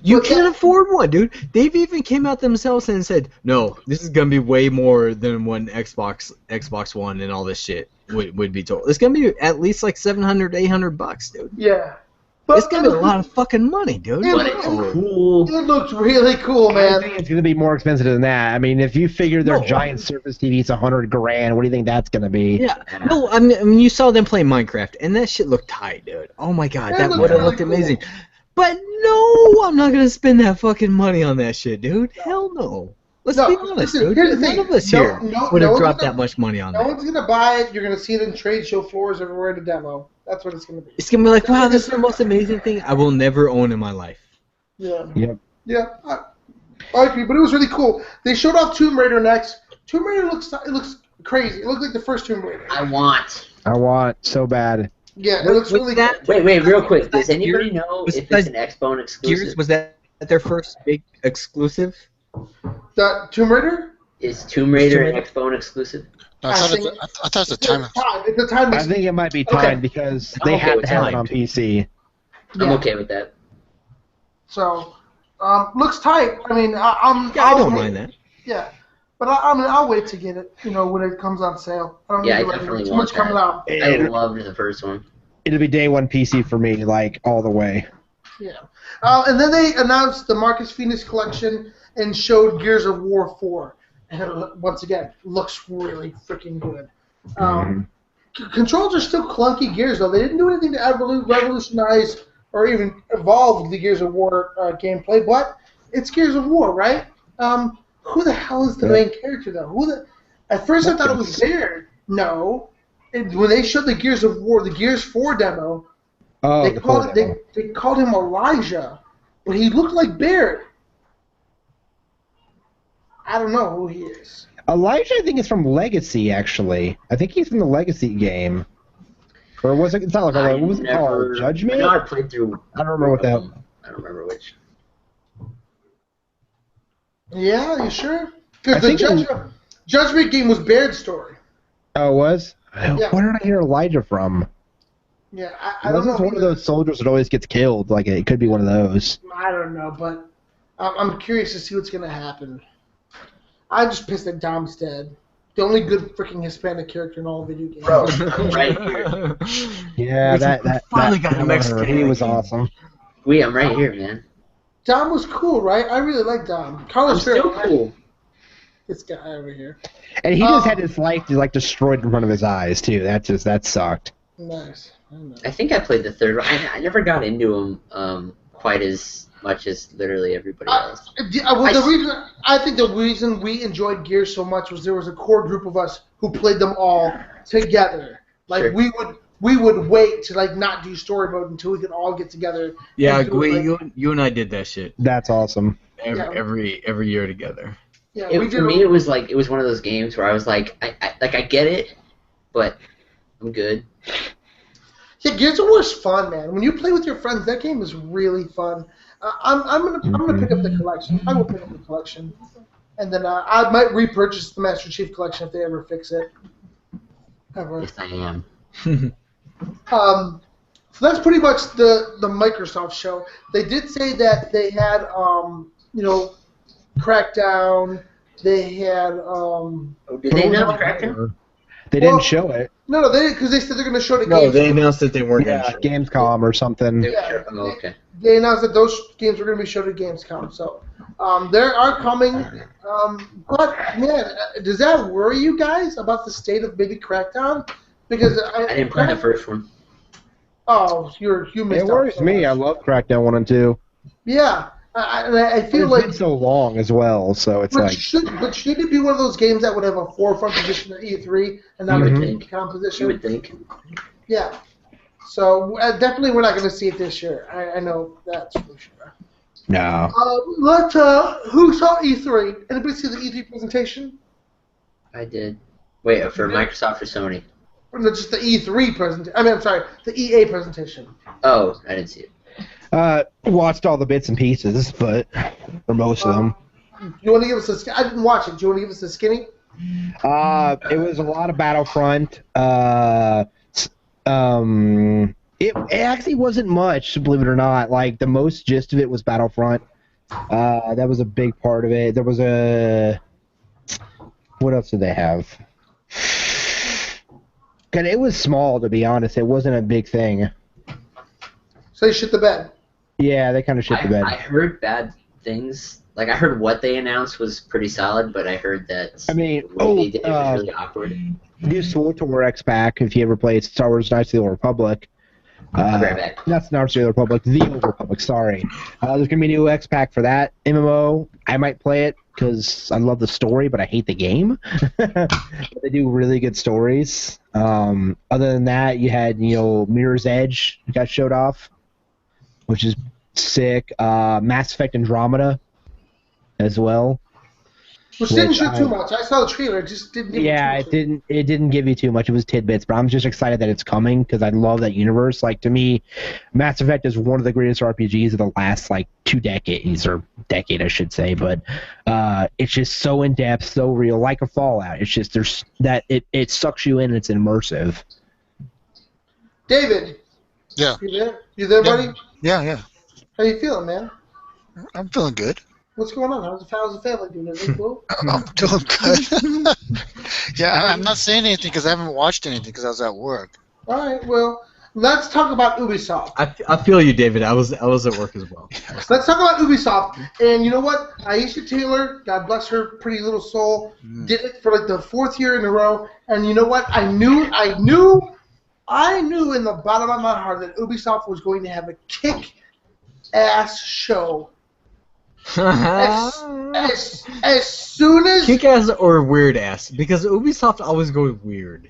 Speaker 1: You
Speaker 2: But
Speaker 1: can't
Speaker 2: that-
Speaker 1: afford one, dude. They've even came out themselves and said, no, this is gonna be way more than when Xbox One and all this shit would be told. It's gonna be at least like $700, $800, dude.
Speaker 2: Yeah,
Speaker 1: It's gonna be a lot of fucking money, dude.
Speaker 2: Yeah,
Speaker 3: But it's cool.
Speaker 2: It looked really cool,
Speaker 5: I
Speaker 2: man.
Speaker 5: think it's going to be more expensive than that. I mean, if you figure their
Speaker 1: No.
Speaker 5: giant Surface TV's $100,000, what do you think that's going to be?
Speaker 1: Yeah. No, I mean you saw them play Minecraft, and that shit looked tight, dude. Oh my god,
Speaker 2: It
Speaker 1: that
Speaker 2: looked
Speaker 1: would have
Speaker 2: really
Speaker 1: looked
Speaker 2: cool.
Speaker 1: amazing. But no, I'm not gonna spend that fucking money on that shit, dude. Hell no. Let's
Speaker 2: No,
Speaker 1: be honest,
Speaker 2: listen,
Speaker 1: dude.
Speaker 2: here's the
Speaker 1: None
Speaker 2: thing.
Speaker 1: of us
Speaker 2: No-
Speaker 1: here
Speaker 2: no-
Speaker 1: would
Speaker 2: no
Speaker 1: have
Speaker 2: one's
Speaker 1: dropped
Speaker 2: gonna-
Speaker 1: that much money on
Speaker 2: No
Speaker 1: that.
Speaker 2: one's gonna buy it. You're gonna see it in trade show floors everywhere in the demo. That's what it's gonna be.
Speaker 1: It's gonna be like, wow, this is the most amazing thing I will never own in my life.
Speaker 2: Yeah.
Speaker 5: Yep.
Speaker 2: Yeah. I agree, but it was really cool. They showed off Tomb Raider next. Tomb Raider looks crazy. It looked like the first Tomb Raider.
Speaker 3: I want.
Speaker 5: I want so bad.
Speaker 2: Yeah, it
Speaker 1: What-
Speaker 2: looks
Speaker 1: what's
Speaker 2: really
Speaker 1: that?
Speaker 2: cool.
Speaker 3: Wait, real quick. Does
Speaker 1: Gears-
Speaker 3: anybody know if
Speaker 1: besides
Speaker 3: it's an Xbox exclusive?
Speaker 1: Gears, was that their first big exclusive?
Speaker 2: The Tomb Raider?
Speaker 3: Is Tomb Raider
Speaker 1: Tomb
Speaker 3: an
Speaker 1: Raider?
Speaker 3: Xbox exclusive?
Speaker 4: I thought it was the time.
Speaker 2: It's a time.
Speaker 5: I think it might be
Speaker 3: Okay.
Speaker 5: timed because
Speaker 3: I'm
Speaker 5: they
Speaker 3: okay
Speaker 5: have
Speaker 3: with
Speaker 5: to have
Speaker 1: timed.
Speaker 5: it on PC.
Speaker 3: I'm
Speaker 2: Yeah.
Speaker 3: okay with that.
Speaker 2: So, looks tight. I mean, I'm.
Speaker 1: Yeah, I don't mind that.
Speaker 2: Yeah, but I mean, I'll wait to get it. You know, when it comes on sale. I don't
Speaker 3: Yeah,
Speaker 2: need
Speaker 3: I
Speaker 2: to wait.
Speaker 3: definitely
Speaker 2: Too
Speaker 3: want
Speaker 2: much coming
Speaker 3: that.
Speaker 2: out.
Speaker 3: I loved the first one.
Speaker 5: It'll be day one PC for me, like all the way.
Speaker 2: Yeah. And then they announced the Marcus Phoenix collection and showed Gears of War 4. And once again, looks really freaking good. Controls are still clunky Gears, though. They didn't do anything to revolutionize or even evolve the Gears of War gameplay, but it's Gears of War, right? Who the hell is the main character, though? At first I thought it was Baird. No. When they showed the Gears of War, the Gears 4 demo,
Speaker 5: Oh,
Speaker 2: they
Speaker 5: the
Speaker 2: called
Speaker 5: core demo.
Speaker 2: they called him Elijah, but he looked like Baird. I don't know who he is.
Speaker 5: Elijah, I think, is from Legacy, actually. I think he's from the Legacy game. Or was it? It's not like
Speaker 3: I
Speaker 5: what was it called? Judgment?
Speaker 3: I know I played through.
Speaker 5: I don't remember what that.
Speaker 3: I don't remember which.
Speaker 2: Yeah, you sure?
Speaker 5: I
Speaker 2: Because the
Speaker 5: think
Speaker 2: Judgment game was Baird's story.
Speaker 5: Oh, it was?
Speaker 2: Yeah.
Speaker 5: Where did I hear Elijah from?
Speaker 2: Yeah, I don't
Speaker 5: Unless it's
Speaker 2: know.
Speaker 5: one of
Speaker 2: Either.
Speaker 5: those soldiers that always gets killed. Like, it could be one of those.
Speaker 2: I don't know, but I'm curious to see what's gonna happen. I'm just pissed that Dom's dead. The only good freaking Hispanic character in all video games.
Speaker 3: Bro, right here.
Speaker 5: Yeah, that
Speaker 1: finally got a Mexican
Speaker 5: He
Speaker 1: in
Speaker 5: was
Speaker 1: the game.
Speaker 5: awesome.
Speaker 3: I'm right here, man.
Speaker 2: Dom was cool, right? I really like Dom.
Speaker 3: I'm
Speaker 2: Carlos
Speaker 3: still
Speaker 2: Ferrell,
Speaker 3: cool.
Speaker 2: this guy over here.
Speaker 5: And he just had his life like destroyed in front of his eyes too. That sucked.
Speaker 2: Nice. I know.
Speaker 3: I think I played the third one. I never got into them quite as much as literally everybody else.
Speaker 2: I think the reason we enjoyed Gears so much was there was a core group of us who played them all together. Like
Speaker 3: Sure.
Speaker 2: we would wait to like not do story mode until we could all get together.
Speaker 1: Yeah,
Speaker 2: and do it,
Speaker 1: Gui, you and I did that shit
Speaker 5: That's awesome.
Speaker 1: every year together.
Speaker 2: yeah,
Speaker 3: For me, it was one of those games where I was like, I get it, but I'm good.
Speaker 2: Yeah, Gears of War is fun, man. When you play with your friends, that game is really fun. I'm gonna pick up the collection. I will pick up the collection, and then I might repurchase the Master Chief collection if they ever fix it. Ever.
Speaker 3: Yes, I am.
Speaker 2: So that's pretty much the Microsoft show. They did say that they had Crackdown. They had
Speaker 3: Did they announce Crackdown?
Speaker 5: They didn't show it.
Speaker 2: No, because they said they're going to show it at
Speaker 1: No,
Speaker 2: Gamescom.
Speaker 1: they announced that they weren't
Speaker 5: Yeah,
Speaker 1: going to.
Speaker 5: Gamescom or something.
Speaker 2: Yeah.
Speaker 3: Oh, okay.
Speaker 2: They announced that those games were going to be showed at Gamescom. So they are coming. But man, does that worry you guys about the state of maybe Crackdown? Because
Speaker 3: I didn't play the first one.
Speaker 2: Oh, you missed
Speaker 5: It
Speaker 2: out
Speaker 5: worries
Speaker 2: so
Speaker 5: me.
Speaker 2: much.
Speaker 5: I love Crackdown 1 and 2.
Speaker 2: Yeah, I feel
Speaker 5: It's
Speaker 2: like.
Speaker 5: been so long as well, so it's like.
Speaker 2: Should it be one of those games that would have a forefront position at E3 and not
Speaker 3: You
Speaker 2: a
Speaker 3: would
Speaker 2: Gamescom
Speaker 3: think.
Speaker 2: position?
Speaker 3: You would think.
Speaker 2: Yeah. So definitely we're not going to see it this year. I know that's for sure.
Speaker 5: No.
Speaker 2: Who saw E3? Anybody see the E3 presentation?
Speaker 3: I did. Wait, for Microsoft or Sony?
Speaker 2: Or no, just the E3 presentation. I mean, I'm sorry, the EA presentation.
Speaker 3: Oh, I didn't see it.
Speaker 5: Watched all the bits and pieces, but for most of them.
Speaker 2: You want to give us a? I didn't watch it. Do you want to give us a skinny?
Speaker 5: It was a lot of Battlefront. It actually wasn't much, believe it or not. Like, the most gist of it was Battlefront. That was a big part of it. There was a... What else did they have? And it was small, to be honest. It wasn't a big thing.
Speaker 2: So you shit the bed.
Speaker 5: Yeah, they kind of shit the bed.
Speaker 3: I heard bad things. Like, I heard what they announced was pretty solid, but I heard that
Speaker 5: I mean,
Speaker 3: what they did was really awkward.
Speaker 5: Use SWTOR X pack if you ever played Star Wars Knights of the Old Republic.
Speaker 3: I'll be right back.
Speaker 5: Not Knights of the Old Republic, the Old Republic, sorry. There's going to be a new X pack for that MMO. I might play it because I love the story, but I hate the game. But they do really good stories. Other than that, you had, Mirror's Edge got showed off, which is sick. Mass Effect Andromeda as well.
Speaker 2: Which didn't show too much. I saw the trailer. It just didn't give
Speaker 5: Yeah,
Speaker 2: too much.
Speaker 5: it didn't give you too much. It was tidbits, but I'm just excited that it's coming because I love that universe. Like, to me, Mass Effect is one of the greatest RPGs of the last 2 decades, or decade I should say. But it's just so in depth, so real, like a Fallout. It's just it sucks you in and it's immersive.
Speaker 2: David.
Speaker 4: Yeah.
Speaker 2: You there, buddy?
Speaker 4: Yeah.
Speaker 2: How you feeling, man?
Speaker 4: I'm feeling good.
Speaker 2: What's going on? How's the family doing? Everything cool?
Speaker 4: I'm doing good. Yeah, I'm not saying anything because I haven't watched anything because I was at work.
Speaker 2: All right. Well, let's talk about Ubisoft.
Speaker 1: I feel you, David. I was at work as well.
Speaker 2: Let's talk about Ubisoft. And you know what? Aisha Taylor, God bless her pretty little soul, did it for the 4th year in a row. And you know what? I knew in the bottom of my heart that Ubisoft was going to have a kick-ass show. As soon as
Speaker 1: Kick-ass or weird-ass? Because Ubisoft always goes weird.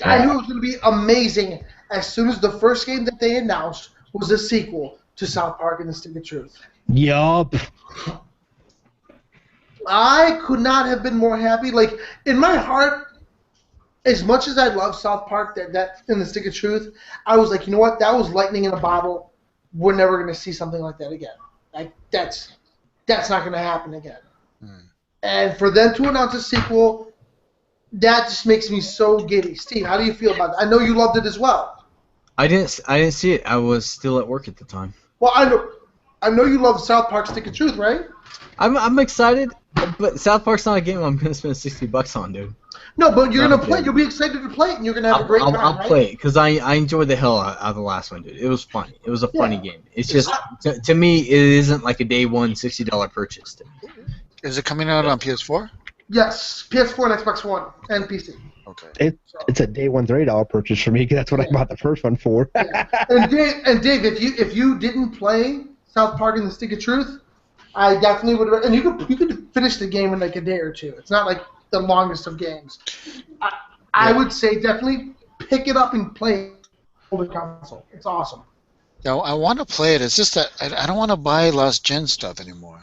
Speaker 2: I knew it was going to be amazing as soon as the first game that they announced was a sequel to South Park and the Stick of Truth.
Speaker 5: Yup.
Speaker 2: I could not have been more happy. Like, in my heart, as much as I love South Park, that and the Stick of Truth, I was like, you know what? That was lightning in a bottle. We're never going to see something like that again. Like, that's not going to happen again. And for them to announce a sequel, that just makes me so giddy. Steve, how do you feel about that? I know you loved it as well.
Speaker 1: I didn't see it. I was still at work at the time.
Speaker 2: Well, I know you love South Park: Stick of Truth, right?
Speaker 1: I'm excited, but South Park's not a game I'm gonna spend $60 on, dude.
Speaker 2: No, but you're
Speaker 1: Not
Speaker 2: gonna play.
Speaker 1: good.
Speaker 2: You'll be excited to play it, and you're gonna have a great time.
Speaker 1: I'll
Speaker 2: right?
Speaker 1: play it because I enjoyed the hell out of the last one, dude. It was funny. It was a funny game. It's just to me, it isn't like a day one $60 purchase. To me.
Speaker 4: Is it coming out on PS4?
Speaker 2: Yes, PS4 and Xbox One and PC.
Speaker 4: Okay.
Speaker 5: It's a day one $30 purchase for me because that's what I bought the first one for.
Speaker 2: And Dave, if you didn't play South Park and the Stick of Truth, I definitely would have. And you could finish the game in like a day or two. It's not like the longest of games. I would say definitely pick it up and play it on the console. It's awesome.
Speaker 4: Yeah, I want to play it. It's just that I don't want to buy last gen stuff anymore.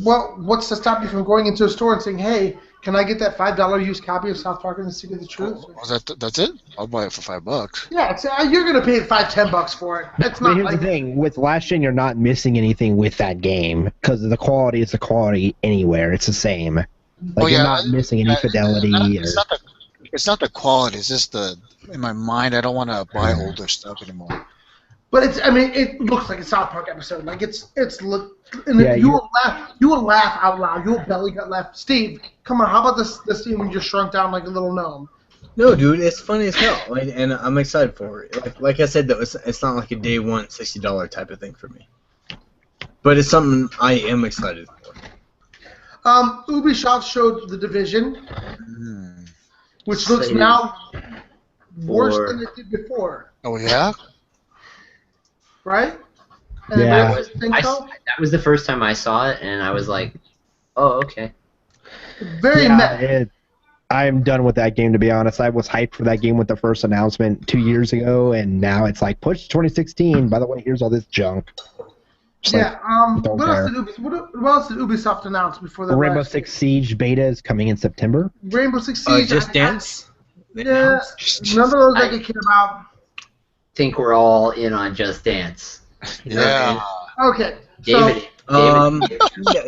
Speaker 2: Well, what's to stop you from going into a store and saying, "Hey, can I get that $5 used copy of South Park and the Stick of the Truth?"
Speaker 4: Oh, that's it? I'll buy it for $5.
Speaker 2: Yeah, you're gonna pay $5-10 for it. It's
Speaker 5: But
Speaker 2: not
Speaker 5: here's
Speaker 2: like
Speaker 5: the thing: with last gen, you're not missing anything with that game because the quality is the quality anywhere. It's the same. Like you're not missing any fidelity.
Speaker 4: It's not the quality. It's just in my mind, I don't want to buy older stuff anymore.
Speaker 2: But it looks like a South Park episode. Like and
Speaker 5: Yeah,
Speaker 2: you will laugh out loud. You'll belly gut laugh. Steve, come on, how about this scene when you just shrunk down like a little gnome?
Speaker 1: No, dude, it's funny as hell, and I'm excited for it. Like I said, though, it's not like a day one $60 type of thing for me. But it's something I am excited for.
Speaker 2: Ubisoft showed The Division, which looks now worse than it did before.
Speaker 4: Oh yeah.
Speaker 2: Right?
Speaker 5: Yeah.
Speaker 2: Else think so?
Speaker 3: That was the first time I saw it, and I was like, "Oh, okay."
Speaker 2: Very meh.
Speaker 5: I'm done with that game, to be honest. I was hyped for that game with the first announcement 2 years ago, and now it's like, push 2016. By the way, here's all this junk. Just
Speaker 2: Yeah.
Speaker 5: don't
Speaker 2: What
Speaker 5: care.
Speaker 2: else did Ubisoft announce before the
Speaker 5: Rainbow
Speaker 2: last
Speaker 5: Six Siege beta is coming in September.
Speaker 2: Rainbow Six Siege?
Speaker 1: Just Dance?
Speaker 2: Yeah. None of those I could care about.
Speaker 3: Think we're all in on Just Dance.
Speaker 4: Yeah.
Speaker 2: Okay. So,
Speaker 3: David.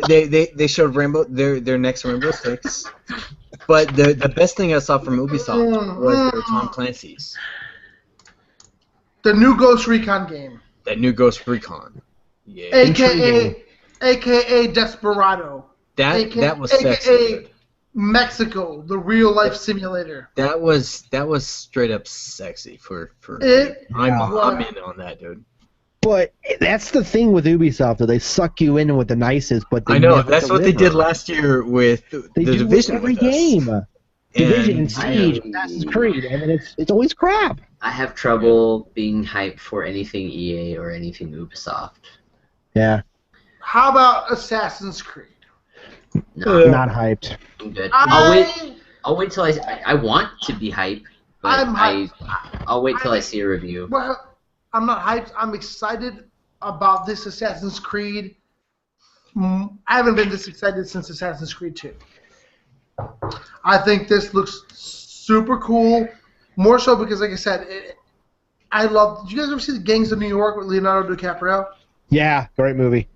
Speaker 1: Yeah, they showed their next Rainbow Six, but the best thing I saw from Ubisoft was their Tom Clancy's,
Speaker 2: the new Ghost Recon game,
Speaker 1: that new Ghost Recon. Yeah,
Speaker 2: aka Desperado,
Speaker 1: that was sexy.
Speaker 2: aka Mexico, the real life simulator.
Speaker 1: That was straight up sexy for. I'm in on that, dude.
Speaker 5: But that's the thing with Ubisoft, that they suck you in with the nicest, but they
Speaker 1: I know
Speaker 5: never
Speaker 1: that's what they
Speaker 5: deliver.
Speaker 1: did last year with the
Speaker 5: They do
Speaker 1: Division.
Speaker 5: every
Speaker 1: with us.
Speaker 5: game. Division and Siege,
Speaker 3: I-
Speaker 5: Assassin's Creed, and then it's always crap.
Speaker 3: I have trouble being hyped for anything EA or anything Ubisoft.
Speaker 5: Yeah,
Speaker 2: How about Assassin's Creed?
Speaker 3: No,
Speaker 5: not hyped.
Speaker 3: I'm good.
Speaker 2: I
Speaker 3: I'll wait till I want to be hyped, but
Speaker 2: I'm hyped.
Speaker 3: I'll wait till I see a review.
Speaker 2: Well, I'm not hyped. I'm excited about this Assassin's Creed. I haven't been this excited since Assassin's Creed 2. I think this looks super cool. More so because, like I said, I love. Did you guys ever see the Gangs of New York with Leonardo DiCaprio?
Speaker 5: Yeah, great movie.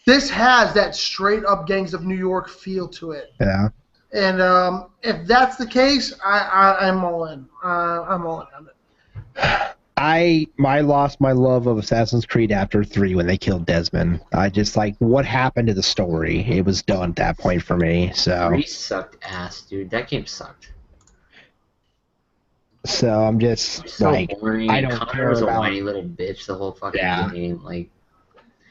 Speaker 2: This has that straight up Gangs of New York feel to it.
Speaker 5: Yeah.
Speaker 2: And if that's the case, I'm all in. I'm all in on it.
Speaker 5: I lost my love of Assassin's Creed after 3 when they killed Desmond. I just what happened to the story? It was done at that point for me. So
Speaker 3: 3 sucked ass, dude. That game sucked.
Speaker 5: I'm
Speaker 3: It was
Speaker 5: just
Speaker 3: so boring.
Speaker 5: I don't
Speaker 3: Connor
Speaker 5: care
Speaker 3: was a
Speaker 5: about-
Speaker 3: whiny little bitch the whole fucking game. Like,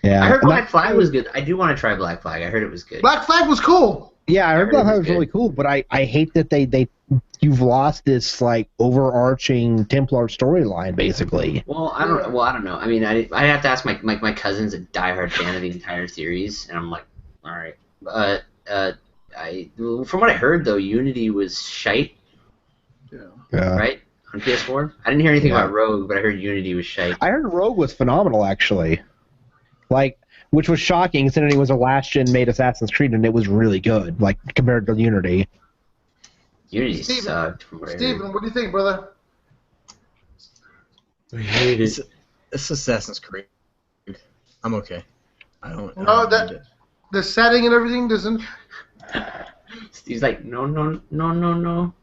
Speaker 5: yeah.
Speaker 3: I heard
Speaker 5: And
Speaker 3: Black Flag was good. I do want to try Black Flag. I heard it was good.
Speaker 2: Black Flag was cool.
Speaker 5: Yeah, I heard
Speaker 3: heard it
Speaker 5: that
Speaker 3: was
Speaker 5: was
Speaker 3: good.
Speaker 5: really cool, but I hate that you've lost this overarching Templar storyline basically.
Speaker 3: Well, I don't know. I mean, I have to ask my cousin's a diehard fan of the entire series, and I'm like, all right. But from what I heard though, Unity was shite,
Speaker 5: Yeah.
Speaker 3: right? On PS4. I didn't hear anything
Speaker 5: Yeah.
Speaker 3: about Rogue, but I heard Unity was shite.
Speaker 5: I heard Rogue was phenomenal actually. Which was shocking considering it was a last gen made Assassin's Creed and it was really good, compared to Unity.
Speaker 3: Unity
Speaker 2: Steven,
Speaker 3: sucked. From what I heard.
Speaker 2: Steven, what do you think, brother?
Speaker 3: I hate it.
Speaker 1: It's Assassin's Creed. I'm okay. I don't.
Speaker 2: No,
Speaker 1: I don't
Speaker 2: that-
Speaker 1: mind it.
Speaker 2: the setting and everything doesn't.
Speaker 3: Steve's like, no, no, no, no, no,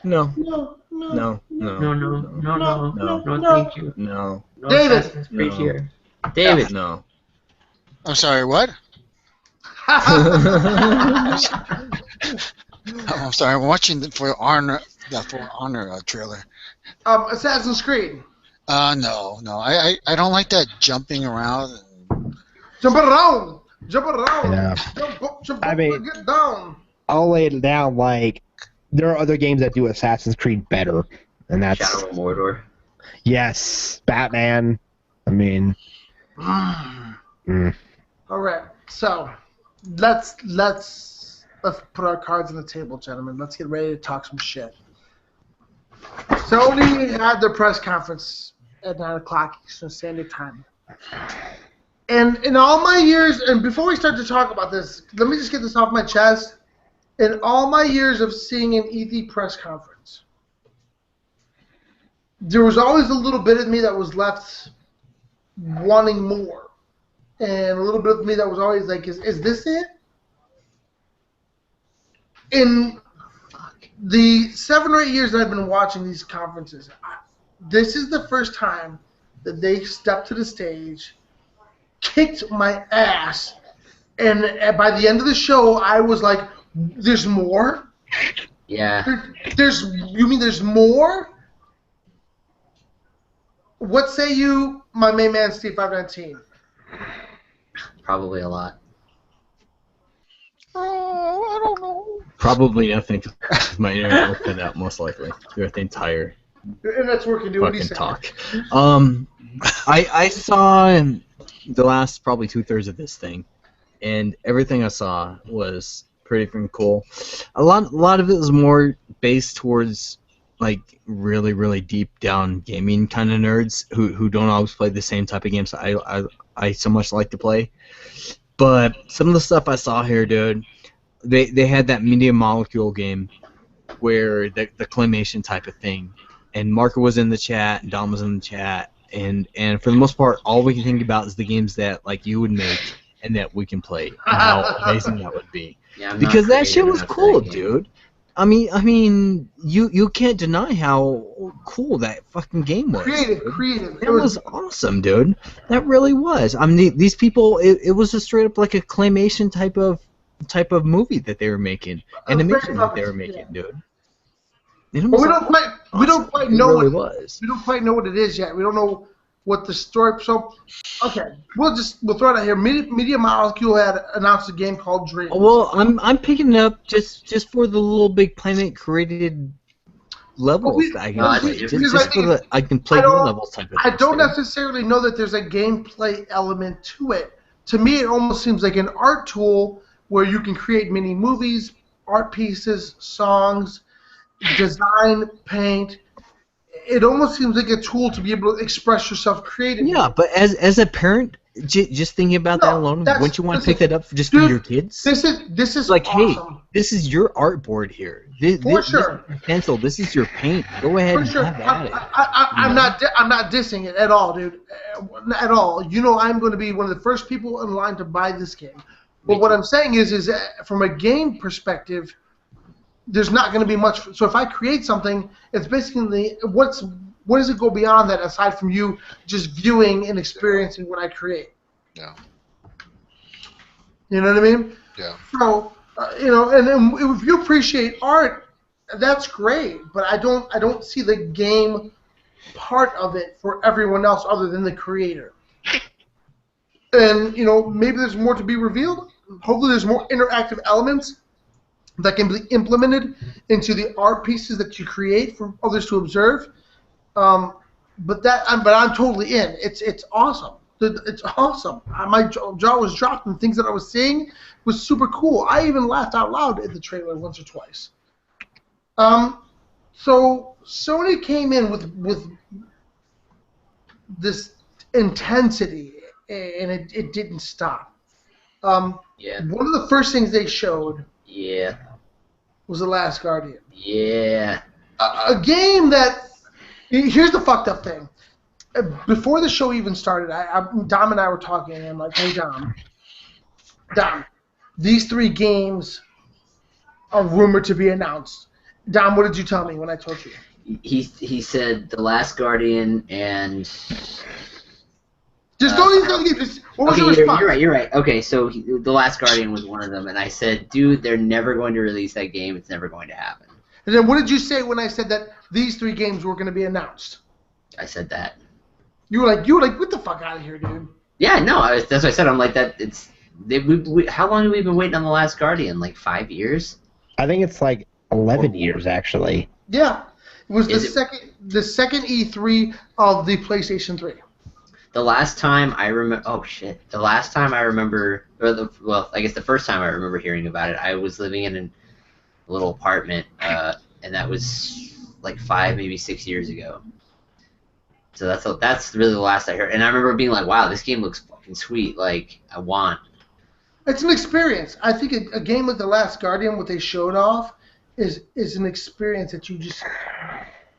Speaker 1: No.
Speaker 2: No.
Speaker 1: No.
Speaker 3: no, no, no, no,
Speaker 1: No.
Speaker 3: no, thank you.
Speaker 1: No.
Speaker 3: No
Speaker 2: David.
Speaker 3: Assassin's Creed
Speaker 1: No.
Speaker 3: here. David.
Speaker 1: No.
Speaker 4: I'm sorry, what? I'm sorry, I'm watching the For Honor trailer.
Speaker 2: Assassin's Creed.
Speaker 4: No. I don't like that jumping around.
Speaker 2: Jump around.
Speaker 5: Yeah.
Speaker 2: Jump
Speaker 5: I
Speaker 2: up
Speaker 5: mean-
Speaker 2: and get down.
Speaker 5: I'll lay it down like there are other games that do Assassin's Creed better, and that's
Speaker 3: Shadow of Mordor.
Speaker 5: yes, Batman. I mean, mm.
Speaker 2: All right, so let's put our cards on the table, gentlemen. Let's get ready to talk some shit. Sony had their press conference at 9 o'clock Eastern Standard Time. And in all my years, and before we start to talk about this, let me just get this off my chest. In all my years of seeing an E3 press conference, there was always a little bit of me that was left wanting more. And a little bit of me that was always like, is this it? In the 7 or 8 years that I've been watching these conferences, this is the first time that they stepped to the stage, kicked my ass, and by the end of the show, I was like, there's more?
Speaker 3: Yeah.
Speaker 2: You mean there's more? What say you, my main man, Steve 519?
Speaker 3: Probably a lot.
Speaker 4: Oh, I don't know.
Speaker 1: Probably nothing. My internet will cut out most likely throughout the entire
Speaker 2: And that's working, dude. What do you
Speaker 1: fucking
Speaker 2: say?
Speaker 1: talk. I saw the last probably 2/3 of this thing, and everything I saw was pretty freaking cool. A lot of it was more based towards like really, really deep down gaming kind of nerds who don't always play the same type of games I so much like to play. But some of the stuff I saw here, dude, they had that Media Molecule game where the claymation type of thing, and Marco was in the chat, and Dom was in the chat, and for the most part, all we can think about is the games that like you would make and that we can play, and how amazing that would be.
Speaker 3: Yeah, I'm
Speaker 1: Because
Speaker 3: not
Speaker 1: that shit
Speaker 3: creative
Speaker 1: was
Speaker 3: enough for
Speaker 1: cool,
Speaker 3: that game.
Speaker 1: dude. I mean, you can't deny how cool that fucking game was.
Speaker 2: Creative.
Speaker 1: That
Speaker 2: It
Speaker 1: was awesome, dude. That really was. I mean, these people, it was just straight up like a claymation type of movie that they were making, animation that they were making, dude. And it
Speaker 2: But
Speaker 1: was
Speaker 2: we don't quite know
Speaker 1: It really
Speaker 2: what
Speaker 1: was.
Speaker 2: we don't quite know what it is yet. We don't know what the story. So, okay, we'll throw it out here. Media Molecule had announced a game called Dreams.
Speaker 1: Well, I'm picking it up just for the little big Planet created levels that I can
Speaker 3: Well,
Speaker 1: play.
Speaker 3: because
Speaker 1: Just
Speaker 2: I
Speaker 1: for
Speaker 2: think
Speaker 1: the I can play
Speaker 2: I
Speaker 1: more
Speaker 2: don't-
Speaker 1: levels type of
Speaker 2: I
Speaker 1: thing,
Speaker 2: don't
Speaker 1: dude.
Speaker 2: necessarily know that there's a gameplay element to it. To me, it almost seems like an art tool where you can create mini movies, art pieces, songs, design, paint. It almost seems like a tool to be able to express yourself creatively.
Speaker 1: Yeah, but as a parent, just thinking about that
Speaker 2: No,
Speaker 1: alone,
Speaker 2: that's-
Speaker 1: wouldn't you want to
Speaker 2: listen,
Speaker 1: pick that up just for
Speaker 2: dude,
Speaker 1: your kids?
Speaker 2: This is
Speaker 1: Like, hey,
Speaker 2: awesome.
Speaker 1: this is your artboard here. This
Speaker 2: For
Speaker 1: is
Speaker 2: sure.
Speaker 1: your pencil. This is your paint. Go ahead
Speaker 2: For
Speaker 1: and
Speaker 2: sure.
Speaker 1: have at it.
Speaker 2: I'm not dissing it at all, dude. At all. You know, I'm going to be one of the first people in line to buy this game. But what I'm saying is that from a game perspective, there's not going to be much. So if I create something, it's basically what does it go beyond that aside from you just viewing and experiencing what I create?
Speaker 4: Yeah.
Speaker 2: You know what I mean?
Speaker 4: Yeah.
Speaker 2: So and if you appreciate art, that's great. But I don't see the game part of it for everyone else other than the creator. And maybe there's more to be revealed. Hopefully, there's more interactive elements that can be implemented into the art pieces that you create for others to observe. But I'm totally in. It's awesome. It's awesome. My jaw was dropped, and things that I was seeing was super cool. I even laughed out loud at the trailer once or twice. So Sony came in with this intensity, and it didn't stop.
Speaker 3: Yeah.
Speaker 2: One of the first things they showed
Speaker 3: Yeah.
Speaker 2: was The Last Guardian.
Speaker 3: Yeah.
Speaker 2: A game that, here's the fucked up thing. Before the show even started, Dom and I were talking, and I'm like, hey, Dom, these 3 games are rumored to be announced. Dom, what did you tell me when I told you?
Speaker 3: He said The Last Guardian and.
Speaker 2: Just go to these other games. What was your response?
Speaker 3: You're right. Okay, so The Last Guardian was one of them, and I said, dude, they're never going to release that game. It's never going to happen.
Speaker 2: And then what did you say when I said that these 3 games were going to be announced?
Speaker 3: I said that.
Speaker 2: You were like, get the fuck out of here, dude.
Speaker 3: Yeah, no, that's what I said. I'm like that. It's how long have we been waiting on The Last Guardian? Like 5 years?
Speaker 5: I think it's like 11 years actually.
Speaker 2: Yeah, it was the second E3 of the PlayStation 3.
Speaker 3: The last time I remember, the last time I remember, I guess the first time I remember hearing about it, I was living in a little apartment, and that was like 5, maybe 6 years ago. So that's really the last I heard, and I remember being like, wow, this game looks fucking sweet. Like I want.
Speaker 2: It's an experience. I think a game like The Last Guardian, what they showed off, is an experience that you just.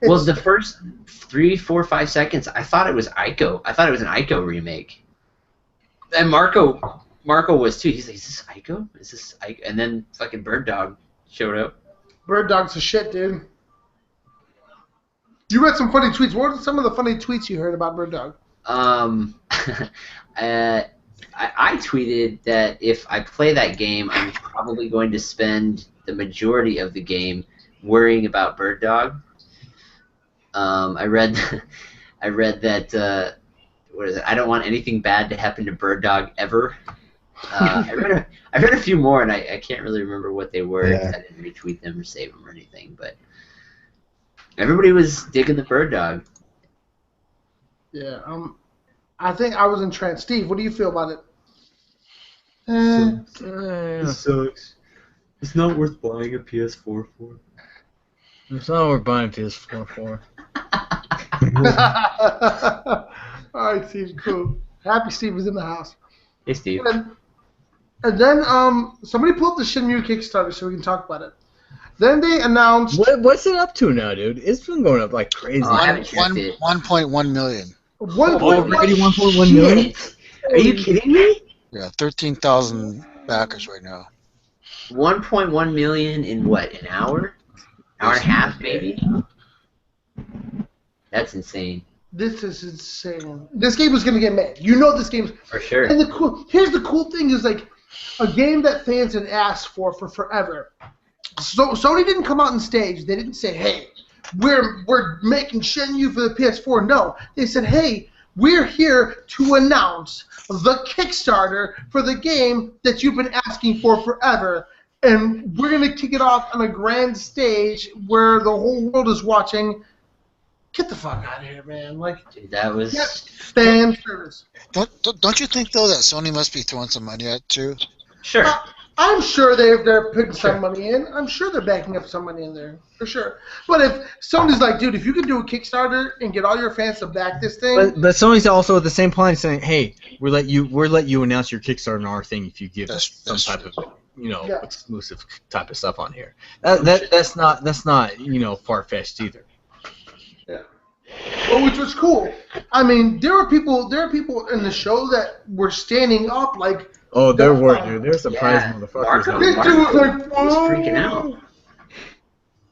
Speaker 3: Well, the first 3, 4, 5 seconds, I thought it was Ico. I thought it was an Ico remake. And Marco was too. He's like, "Is this Ico? Is this Ico?" And then fucking Bird Dog showed up.
Speaker 2: Bird Dog's a shit, dude. You read some funny tweets. What were some of the funny tweets you heard about Bird Dog?
Speaker 3: I tweeted that if I play that game, I'm probably going to spend the majority of the game worrying about Bird Dog. I read that what is it? I don't want anything bad to happen to Bird Dog ever. I read a few more, and I can't really remember what they were.
Speaker 5: Yeah.
Speaker 3: I didn't retweet them or save them or anything, but everybody was digging the Bird Dog.
Speaker 2: Yeah, I think I was entranced. Steve, what do you feel about it?
Speaker 6: It sucks. It's not worth buying a PS4 for.
Speaker 1: It's not worth buying PS4 for.
Speaker 2: All right, Steve, cool. Happy Steve is in the house.
Speaker 3: Hey, Steve.
Speaker 2: And then somebody pulled the Shenmue Kickstarter so we can talk about it. Then they announced
Speaker 1: What's it up to now, dude? It's been going up like crazy.
Speaker 3: Oh, I haven't checked it.
Speaker 4: 1.1 million.
Speaker 1: 1.1 million.
Speaker 3: Are you kidding me?
Speaker 4: Yeah, 13,000 backers right now.
Speaker 3: 1.1 million in what? An hour? Hour and a half, maybe? That's insane.
Speaker 2: This is insane. This game was gonna get made. You know this game's
Speaker 3: For sure.
Speaker 2: And here's the cool thing is like a game that fans had asked for forever. So Sony didn't come out on stage. They didn't say, "Hey, we're making Shenmue for the PS4." No, they said, "Hey, we're here to announce the Kickstarter for the game that you've been asking for forever, and we're gonna kick it off on a grand stage where the whole world is watching." Get the fuck out of here, man! Like,
Speaker 3: Dude, that was...
Speaker 2: fan service.
Speaker 4: Don't you think though that Sony must be throwing some money at too?
Speaker 3: Sure.
Speaker 2: I'm sure they're putting some money in. I'm sure they're backing up some money in there, for sure. But if Sony's like, dude, if you could do a Kickstarter and get all your fans to back this thing,
Speaker 1: But Sony's also at the same point saying, "Hey, we'll let you announce your Kickstarter on our thing if you give us some type of exclusive type of stuff on here." That's not far fetched either.
Speaker 2: well, which was cool. I mean, there are people in the show that were standing up like.
Speaker 1: Oh, there were, dude. There's surprised
Speaker 3: Yeah.
Speaker 1: motherfuckers.
Speaker 3: Marco-
Speaker 1: out
Speaker 2: This
Speaker 1: there.
Speaker 2: dude was like,
Speaker 3: was freaking out.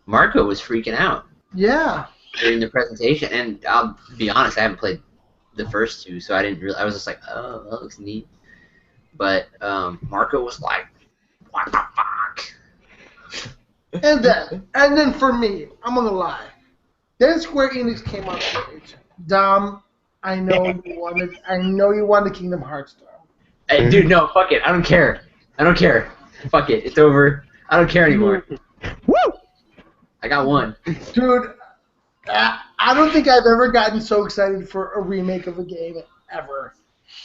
Speaker 3: Marco was freaking out
Speaker 2: Yeah.
Speaker 3: during the presentation, and I'll be honest, I haven't played the first two, so I didn't really. I was just like, oh, that looks neat. But Marco was like, what the fuck?
Speaker 2: And then for me, I'm gonna lie. Then Square Enix came on stage. Dom, I know you wanted Kingdom Hearts, Dom.
Speaker 3: Hey, dude, no, fuck it. I don't care. Fuck it. It's over. I don't care anymore.
Speaker 5: Woo!
Speaker 3: I got one.
Speaker 2: Dude, I don't think I've ever gotten so excited for a remake of a game ever.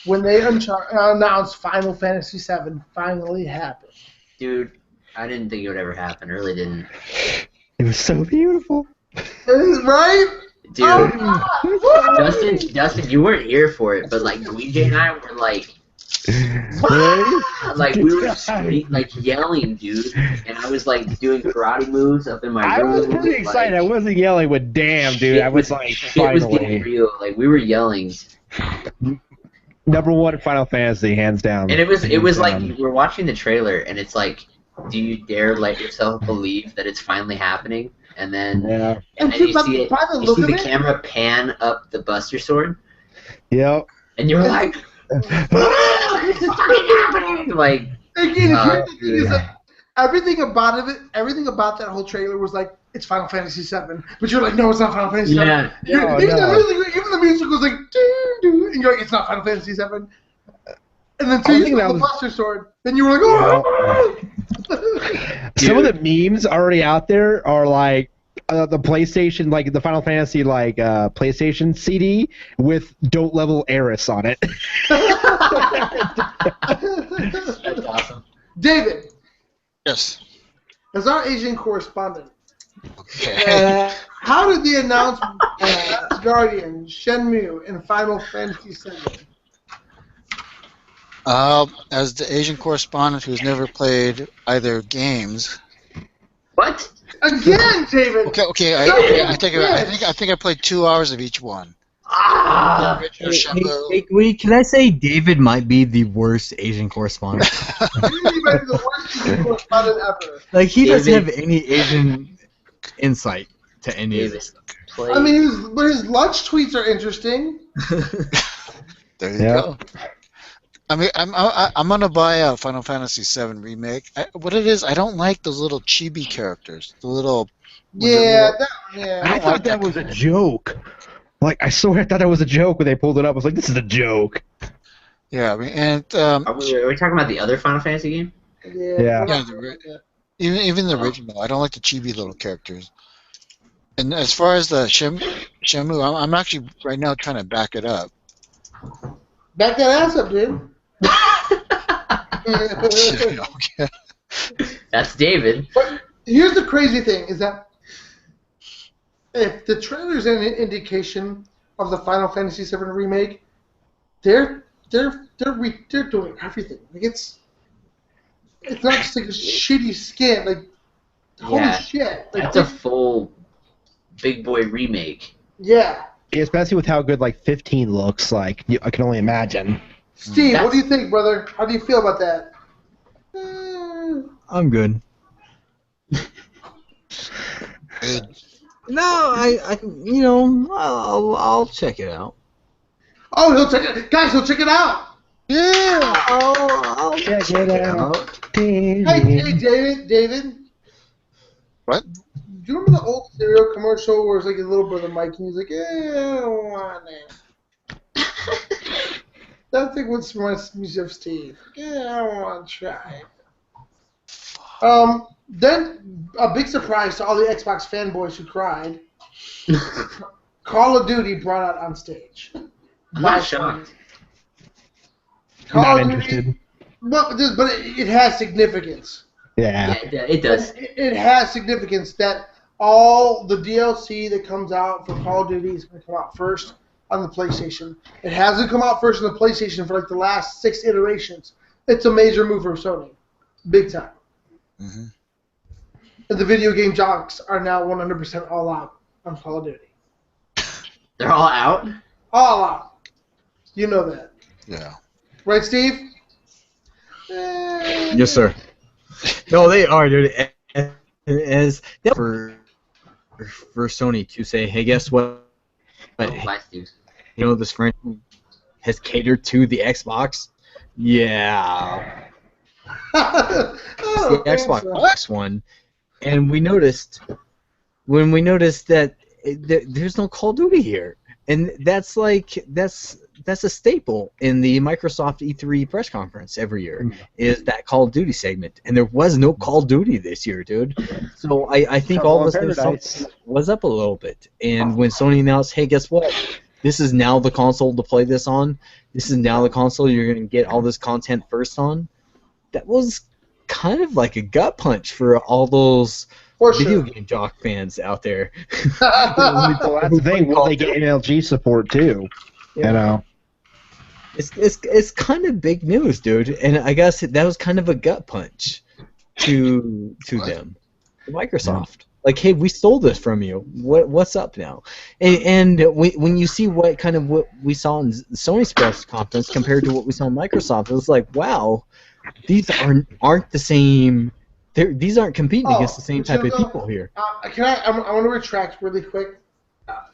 Speaker 2: When they announced Final Fantasy VII finally happened.
Speaker 3: Dude, I didn't think it would ever happen. I really didn't.
Speaker 5: It was so beautiful.
Speaker 2: Right?
Speaker 3: Dude,
Speaker 2: Oh,
Speaker 3: Dustin, you weren't here for it, but like Luigi and I were like, like we were like yelling, dude, and I was like doing karate moves up in my
Speaker 5: I
Speaker 3: room.
Speaker 5: was pretty excited. I wasn't yelling with "damn," dude. I was like,
Speaker 3: It was getting
Speaker 5: finally.
Speaker 3: real. Like we were yelling.
Speaker 5: Number one Final Fantasy, hands down.
Speaker 3: And it was
Speaker 5: Hands
Speaker 3: like
Speaker 5: down.
Speaker 3: we're watching the trailer, and it's like, do you dare let yourself believe that it's finally happening? And then
Speaker 5: Yeah.
Speaker 2: And
Speaker 3: and
Speaker 2: dude,
Speaker 3: you
Speaker 2: by,
Speaker 3: see it,
Speaker 2: by the
Speaker 3: you
Speaker 2: look
Speaker 3: see
Speaker 2: of
Speaker 3: the
Speaker 2: it,
Speaker 3: camera pan up the Buster Sword,
Speaker 5: Yep.
Speaker 3: and you're like, it's fucking happening! Like,
Speaker 2: again, here's the thing
Speaker 3: dude.
Speaker 2: is that everything about that whole trailer was like, it's Final Fantasy VII, but you're like, no, it's not Final Fantasy VII.
Speaker 3: yeah,
Speaker 5: No,
Speaker 2: even,
Speaker 5: no.
Speaker 2: even the music was like, doo, doo, and you're like, it's not Final Fantasy VII. And then so
Speaker 5: I
Speaker 2: you
Speaker 5: think
Speaker 2: saw
Speaker 5: that
Speaker 2: the
Speaker 5: was-
Speaker 2: Buster Sword, then you were like, oh!
Speaker 5: Some of the memes already out there are like the PlayStation, like the Final Fantasy, like PlayStation CD with "Don't Level Eris" on it.
Speaker 3: that's awesome.
Speaker 2: David,
Speaker 4: Yes.
Speaker 2: as our Asian correspondent,
Speaker 4: Okay.
Speaker 2: how did the announcement of Guardian, Shenmue, and Final Fantasy VII?
Speaker 4: As the Asian correspondent who's never played either games.
Speaker 3: What?
Speaker 2: Again, David.
Speaker 4: Okay. I think I played 2 hours of each one.
Speaker 3: Ah!
Speaker 4: The original Shenmue.
Speaker 1: Wait, can I say David might be the worst Asian correspondent?
Speaker 2: You might be the worst Asian correspondent ever.
Speaker 1: Like, he doesn't
Speaker 3: David-
Speaker 1: have any Asian insight to any of
Speaker 3: David,
Speaker 1: this.
Speaker 3: play.
Speaker 2: I mean, but his lunch tweets are interesting.
Speaker 4: There you
Speaker 5: Yeah.
Speaker 4: go. I mean, I'm gonna buy a Final Fantasy VII remake. What it is, I don't like those little chibi characters. The little.
Speaker 2: Yeah,
Speaker 5: I thought that was a joke. Like, I swear I thought that was a joke when they pulled it up. I was like, this is a joke.
Speaker 4: Yeah, I mean, and
Speaker 3: are we talking about the other Final Fantasy game?
Speaker 5: Yeah.
Speaker 4: even the original, I don't like the chibi little characters. And as far as the Shenmue, I'm actually right now trying to back it up.
Speaker 2: Back that ass up, dude.
Speaker 4: Okay.
Speaker 3: That's David.
Speaker 2: But here's the crazy thing: is that if the trailer's an indication of the Final Fantasy VII remake, they're doing everything. Like it's not just like a shitty skin. Like holy
Speaker 3: Yeah.
Speaker 2: shit! Like
Speaker 3: That's a full big boy remake.
Speaker 2: yeah.
Speaker 5: Especially with how good, like, 15 looks like. I can only imagine.
Speaker 2: Steve, what do you think, brother? How do you feel about that?
Speaker 1: I'm good.
Speaker 4: Good.
Speaker 1: No, I'll check it out.
Speaker 2: Oh, he'll check it, guys. He'll check it out.
Speaker 4: Yeah.
Speaker 1: I'll
Speaker 5: Check it out.
Speaker 2: Hey, David.
Speaker 4: What?
Speaker 2: Do you remember the old cereal commercial where it's like a little brother Mike and he's like, I don't want it. That thing would reminds me of Steve. Yeah, I don't want to try it. Then a big surprise to all the Xbox fanboys who cried. Call of Duty brought out on stage.
Speaker 3: I'm not shocked.
Speaker 2: Call
Speaker 5: Not
Speaker 2: of
Speaker 5: interested.
Speaker 2: Duty, but it has significance.
Speaker 5: Yeah.
Speaker 3: Yeah, it does.
Speaker 2: It has significance that all the DLC that comes out for Call of Duty is going to come out first on the PlayStation. It hasn't come out first on the PlayStation for like the last 6 iterations. It's a major move for Sony. Big time.
Speaker 4: Mm-hmm.
Speaker 2: And the video game jocks are now 100% all out on Call of Duty.
Speaker 3: They're all out?
Speaker 2: All out. You know that.
Speaker 4: Yeah.
Speaker 2: Right, Steve?
Speaker 1: Yes, sir. No, they are, dude. As for Sony to say, hey, guess what?
Speaker 3: Last news.
Speaker 1: You know, this friend has catered to the Xbox. Yeah,
Speaker 2: I
Speaker 1: it's
Speaker 2: don't
Speaker 1: the
Speaker 2: think
Speaker 1: Xbox
Speaker 2: so.
Speaker 1: One, and we noticed that there's no Call of Duty here, and that's a staple in the Microsoft E3 press conference every year, is that Call of Duty segment, and there was no Call of Duty this year, dude. So I think all of us
Speaker 5: Paradise.
Speaker 1: was up a little bit, and when Sony announced, hey, guess what? This is now the console to play this on. This is now the console you're going to get all this content first on. That was kind of like a gut punch for all those
Speaker 2: For
Speaker 1: video
Speaker 2: sure.
Speaker 1: game jock fans out there.
Speaker 5: Well, that's the thing. Will they get MLG support too? You know.
Speaker 1: It's kind of big news, dude, and I guess that was kind of a gut punch to them, to Microsoft. Like, hey, we stole this from you. What's up now? And when you see what we saw in Sony's press conference compared to what we saw in Microsoft, it was like, wow, these aren't the same. These aren't competing against the same type of people here.
Speaker 2: I want to retract really quick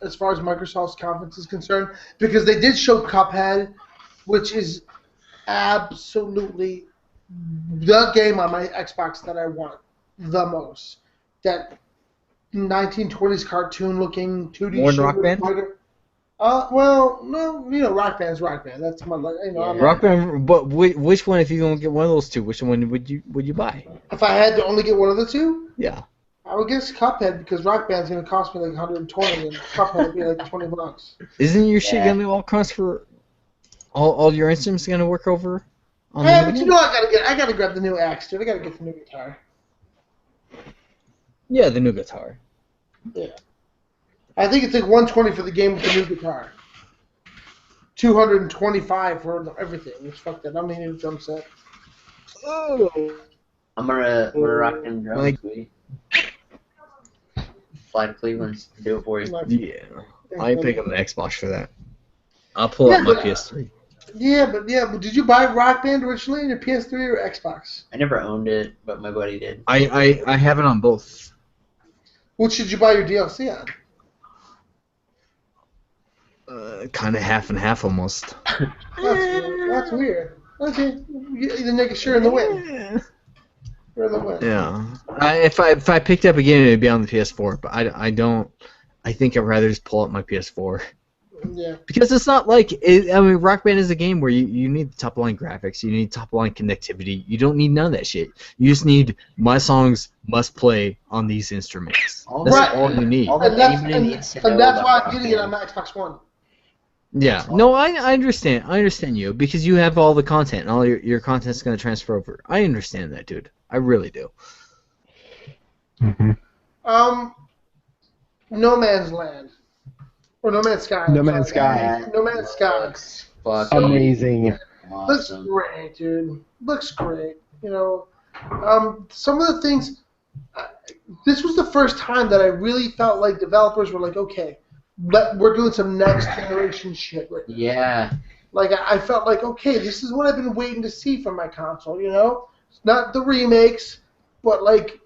Speaker 2: as far as Microsoft's conference is concerned, because they did show Cuphead, which is absolutely the game on my Xbox that I want the most. That 1920s cartoon looking 2D
Speaker 1: More than
Speaker 2: shooter
Speaker 1: Rock Band?
Speaker 2: fighter. Well, no, Rock Band's Rock Band. That's my, I'm
Speaker 1: Rock Band, but which one? If you don't get one of those two, which one would you buy?
Speaker 2: If I had to only get one of the two,
Speaker 1: Yeah.
Speaker 2: I would guess Cuphead, because Rock Band's gonna cost me like 120, and Cuphead would be like $20.
Speaker 1: Isn't your shit gonna be all cross for all your instruments gonna work over? On
Speaker 2: Yeah,
Speaker 1: the
Speaker 2: but
Speaker 1: Wii?
Speaker 2: I gotta grab the new axe, dude. I gotta get the new guitar.
Speaker 1: Yeah, the new guitar.
Speaker 2: Yeah. I think it's like 120 for the game with the new guitar. 225 for everything. Which fuck that. I don't need a drum set.
Speaker 1: Oh.
Speaker 3: I'm gonna rock them drums.
Speaker 1: Like-
Speaker 3: Clea. Fly to Cleveland. Do it for you.
Speaker 1: Yeah. I ain't picking the Xbox for that. I'll pull up my PS3.
Speaker 2: Yeah, but did you buy Rock Band originally on your PS3 or Xbox?
Speaker 3: I never owned it, but my buddy did.
Speaker 1: I have it on both.
Speaker 2: Which should you buy your DLC on?
Speaker 1: Kind of half and half almost.
Speaker 2: That's weird. Okay, you make sure in the win. You're in the win.
Speaker 1: Yeah. If I picked up a game, it'd be on the PS4. But I don't. I think I'd rather just pull up my PS4.
Speaker 2: Yeah.
Speaker 1: Because it's not like Rock Band is a game where you need top line graphics, you need top line connectivity. You don't need none of that shit. You just need my songs must play on these instruments. That's
Speaker 2: Right.
Speaker 1: all you need.
Speaker 3: All that
Speaker 2: And that's,
Speaker 3: anybody needs to
Speaker 2: and
Speaker 3: know
Speaker 2: that's
Speaker 3: about
Speaker 2: why I'm
Speaker 3: Rock
Speaker 2: getting it
Speaker 3: Band.
Speaker 2: on my Xbox One.
Speaker 1: Yeah. No, I understand. I understand you because you have all the content and all your content's gonna transfer over. I understand that, dude. I really do.
Speaker 5: Mm-hmm.
Speaker 2: No Man's Land. Or No Man's Sky.
Speaker 5: No
Speaker 2: I'm
Speaker 5: Man's
Speaker 2: sorry.
Speaker 5: Sky.
Speaker 2: No Man's Sky.
Speaker 3: Looks fucking
Speaker 5: Amazing.
Speaker 2: Looks
Speaker 3: awesome.
Speaker 2: great, dude. Looks great. Some of the things. This was the first time that I really felt like developers were like, okay, we're doing some next generation shit right now.
Speaker 3: Yeah.
Speaker 2: Like I felt like, okay, this is what I've been waiting to see from my console. It's not the remakes, but like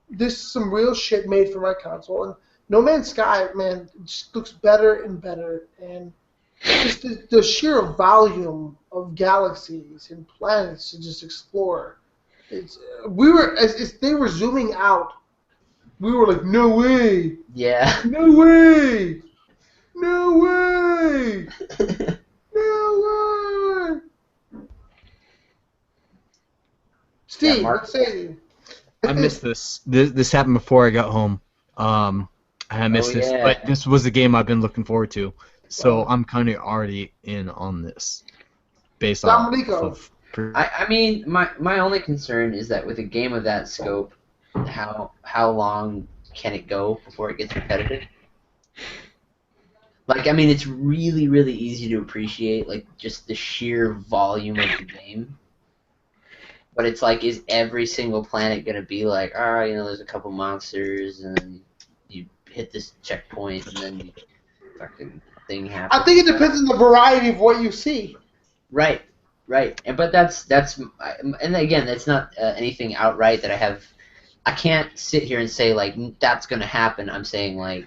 Speaker 2: this is some real shit made for my console. And No Man's Sky, man, just looks better and better, and just the sheer volume of galaxies and planets to just explore. We were as they were zooming out, we were like, no way,
Speaker 3: Yeah.
Speaker 2: no way, no way, no way. Steve,
Speaker 3: Mark.
Speaker 2: what say you?
Speaker 1: I missed this. This happened before I got home. I missed this,
Speaker 3: yeah.
Speaker 1: but this was a game I've been looking forward to. So I'm kind of already in on this, based on.
Speaker 2: Domenico.
Speaker 3: I mean, my only concern is that with a game of that scope, how long can it go before it gets repetitive? Like, I mean, it's really, really easy to appreciate, like, just the sheer volume of the game. But it's like, is every single planet going to be like, there's a couple monsters, and then you hit this checkpoint, and then you fucking thing happens?
Speaker 2: I think it depends on the variety of what you see.
Speaker 3: Right. But that's and again, that's not anything outright that I can't sit here and say like that's going to happen. I'm saying like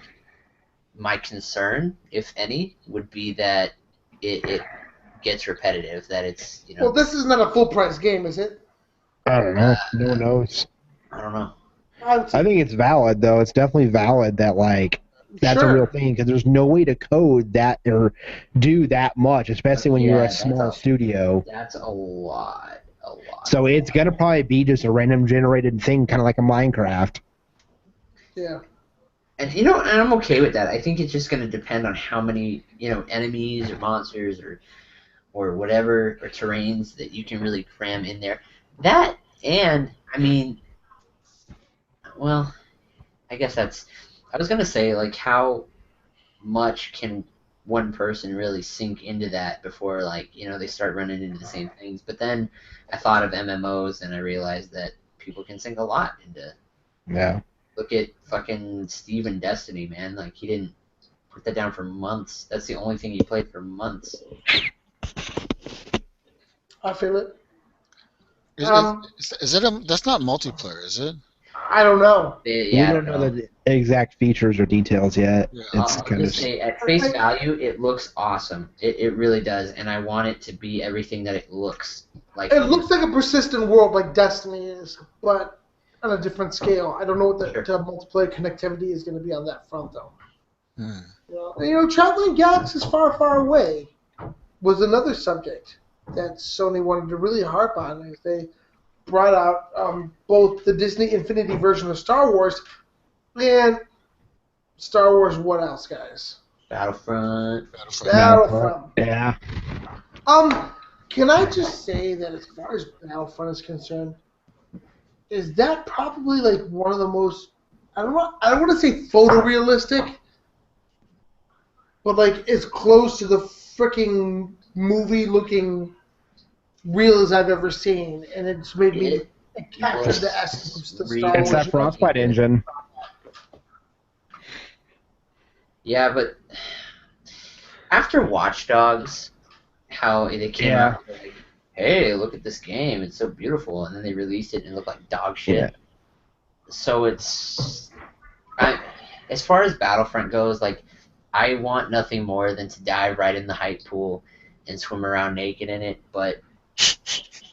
Speaker 3: my concern, if any, would be that it gets repetitive. That it's
Speaker 2: Well, this is not a full price game, is it?
Speaker 5: I don't know. No one knows.
Speaker 3: I don't know.
Speaker 2: I
Speaker 5: think it's valid though. It's definitely valid that like that's
Speaker 2: Sure.
Speaker 5: a real thing because there's no way to code that or do that much, especially when you're
Speaker 3: Yeah,
Speaker 5: a
Speaker 3: that's
Speaker 5: small
Speaker 3: a-
Speaker 5: studio.
Speaker 3: That's a lot.
Speaker 5: So it's gonna probably be just a random generated thing, kind of like a Minecraft.
Speaker 2: Yeah.
Speaker 3: And and I'm okay with that. I think it's just going to depend on how many enemies or monsters or whatever or terrains that you can really cram in there. That and I mean, well, I guess I was going to say like how much can one person really sink into that before like they start running into the same things. But then I thought of MMOs and I realized that people can sink a lot into
Speaker 5: Yeah.
Speaker 3: look at fucking Steve in Destiny, man. Like, he didn't put that down for months. That's the only thing he played for months.
Speaker 2: I feel it.
Speaker 4: Is it that's not multiplayer, is it?
Speaker 2: I don't know.
Speaker 3: Yeah,
Speaker 5: We
Speaker 3: I
Speaker 5: don't know the exact features or details yet.
Speaker 4: Yeah.
Speaker 5: It's
Speaker 3: I'll
Speaker 5: kind of
Speaker 3: just say, at face value, it looks awesome. It really does, and I want it to be everything that it looks like.
Speaker 2: It looks like a persistent world like Destiny is, but on a different scale. I don't know what the multiplayer connectivity is going to be on that front, though. Traveling galaxies far, far away was another subject that Sony wanted to really harp on as they brought out both the Disney Infinity version of Star Wars and Star Wars. What else, guys?
Speaker 3: Battlefront.
Speaker 5: Yeah.
Speaker 2: Can I just say that as far as Battlefront is concerned, is that probably like one of the most I don't want to say photorealistic, but like as close to the freaking movie looking real as I've ever seen, and it's made me capture the essence of the Star
Speaker 5: It's
Speaker 2: Wars.
Speaker 5: that Frostbite engine.
Speaker 3: Yeah, but after Watch Dogs, how they came out like, hey, look at this game, it's so beautiful, and then they released it and it looked like dog shit.
Speaker 5: Yeah.
Speaker 3: So as far as Battlefront goes, like, I want nothing more than to dive right in the hype pool and swim around naked in it, but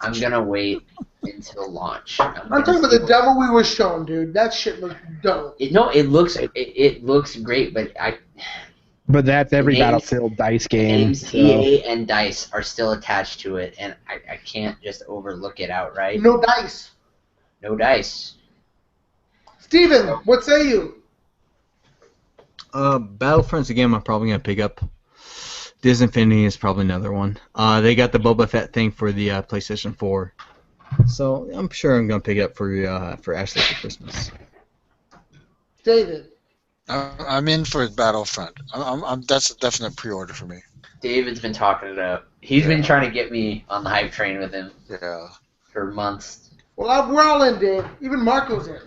Speaker 3: I'm gonna wait until launch.
Speaker 2: I'm talking about the demo we were shown, dude. That shit looked dope.
Speaker 3: It looks great, but
Speaker 5: But that's every
Speaker 3: Names-
Speaker 5: Battlefield DICE game.
Speaker 3: Names
Speaker 5: So.
Speaker 3: EA and DICE are still attached to it, and I can't just overlook it outright.
Speaker 2: No dice.
Speaker 3: No DICE.
Speaker 2: Steven, what say you?
Speaker 1: Battlefront's a game I'm probably gonna pick up. Disney Infinity is probably another one. They got the Boba Fett thing for the PlayStation 4, so I'm sure I'm gonna pick it up for Ashley for Christmas.
Speaker 2: David.
Speaker 4: I'm in for Battlefront. That's a definite pre-order for me.
Speaker 3: David's been talking it up. He's been trying to get me on the hype train with him
Speaker 4: Yeah.
Speaker 3: for months.
Speaker 2: Well, we're all in, Dave. Even Marco's in.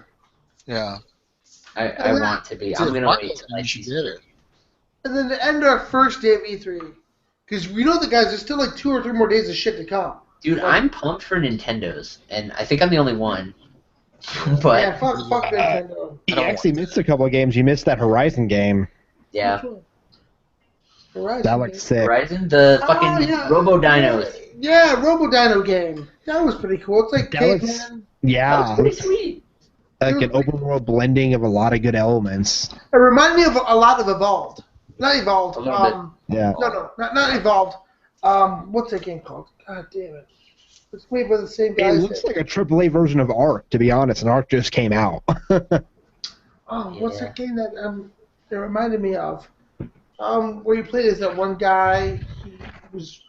Speaker 4: Yeah.
Speaker 3: I want to be. I'm gonna wait till I
Speaker 4: You
Speaker 3: see
Speaker 4: should get it.
Speaker 2: And then to end our first day of E3, because we know the guys, there's still like 2 or 3 more days of shit to come.
Speaker 3: Dude, I'm pumped for Nintendo's, and I think I'm the only one. But
Speaker 2: Yeah, fuck Nintendo.
Speaker 5: You actually missed a couple of games. You missed that Horizon game.
Speaker 3: yeah,
Speaker 2: Which one? Horizon
Speaker 5: That
Speaker 2: game.
Speaker 5: looked sick.
Speaker 3: Horizon, the fucking
Speaker 2: yeah.
Speaker 3: Robo Dinos.
Speaker 2: Yeah, Robo Dino game. That was pretty cool. It's like
Speaker 5: That looks-
Speaker 2: Caveman.
Speaker 3: That
Speaker 5: Yeah.
Speaker 3: was pretty sweet.
Speaker 5: Like an open world blending of a lot of good elements.
Speaker 2: It reminded me of a lot of Evolved. Not Evolved.
Speaker 3: A little bit.
Speaker 5: Yeah.
Speaker 2: No, not Evolved. What's that game called? God damn it. It's made by the same
Speaker 5: It
Speaker 2: guys.
Speaker 5: looks like a AAA version of Ark, to be honest, and Ark just came out.
Speaker 2: What's that game that it reminded me of? Where you played as that one guy. He was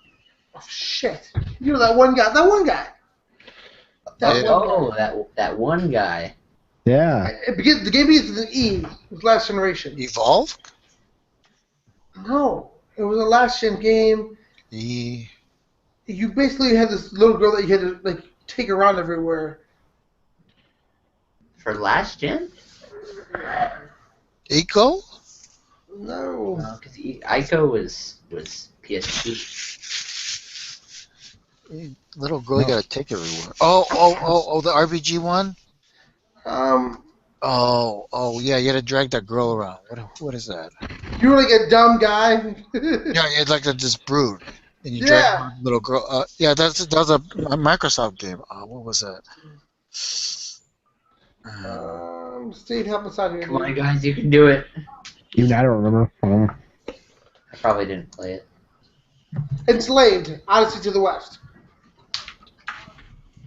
Speaker 2: shit. You know that one guy. That one guy. That one guy.
Speaker 3: That one guy.
Speaker 5: Yeah.
Speaker 2: The game begins with an E. It was Last Generation.
Speaker 4: Evolve?
Speaker 2: No, it was a last gen game. You basically had this little girl that you had to like take around everywhere.
Speaker 3: For last gen?
Speaker 4: Eco?
Speaker 2: No.
Speaker 3: Because Ico was PSP.
Speaker 4: Little girl, you gotta take everywhere. Oh, the RPG one? Oh, yeah, you had to drag that girl around. What is that?
Speaker 2: You were like a dumb guy.
Speaker 4: Yeah, you had like this brood, and you
Speaker 2: Yeah.
Speaker 4: drag the little girl. Yeah, that was a Microsoft game. What was that?
Speaker 2: Steve, help us out here.
Speaker 3: Come on, guys, you can do it.
Speaker 5: Even I don't remember.
Speaker 3: I probably didn't play it.
Speaker 2: Enslaved. Odyssey to the West.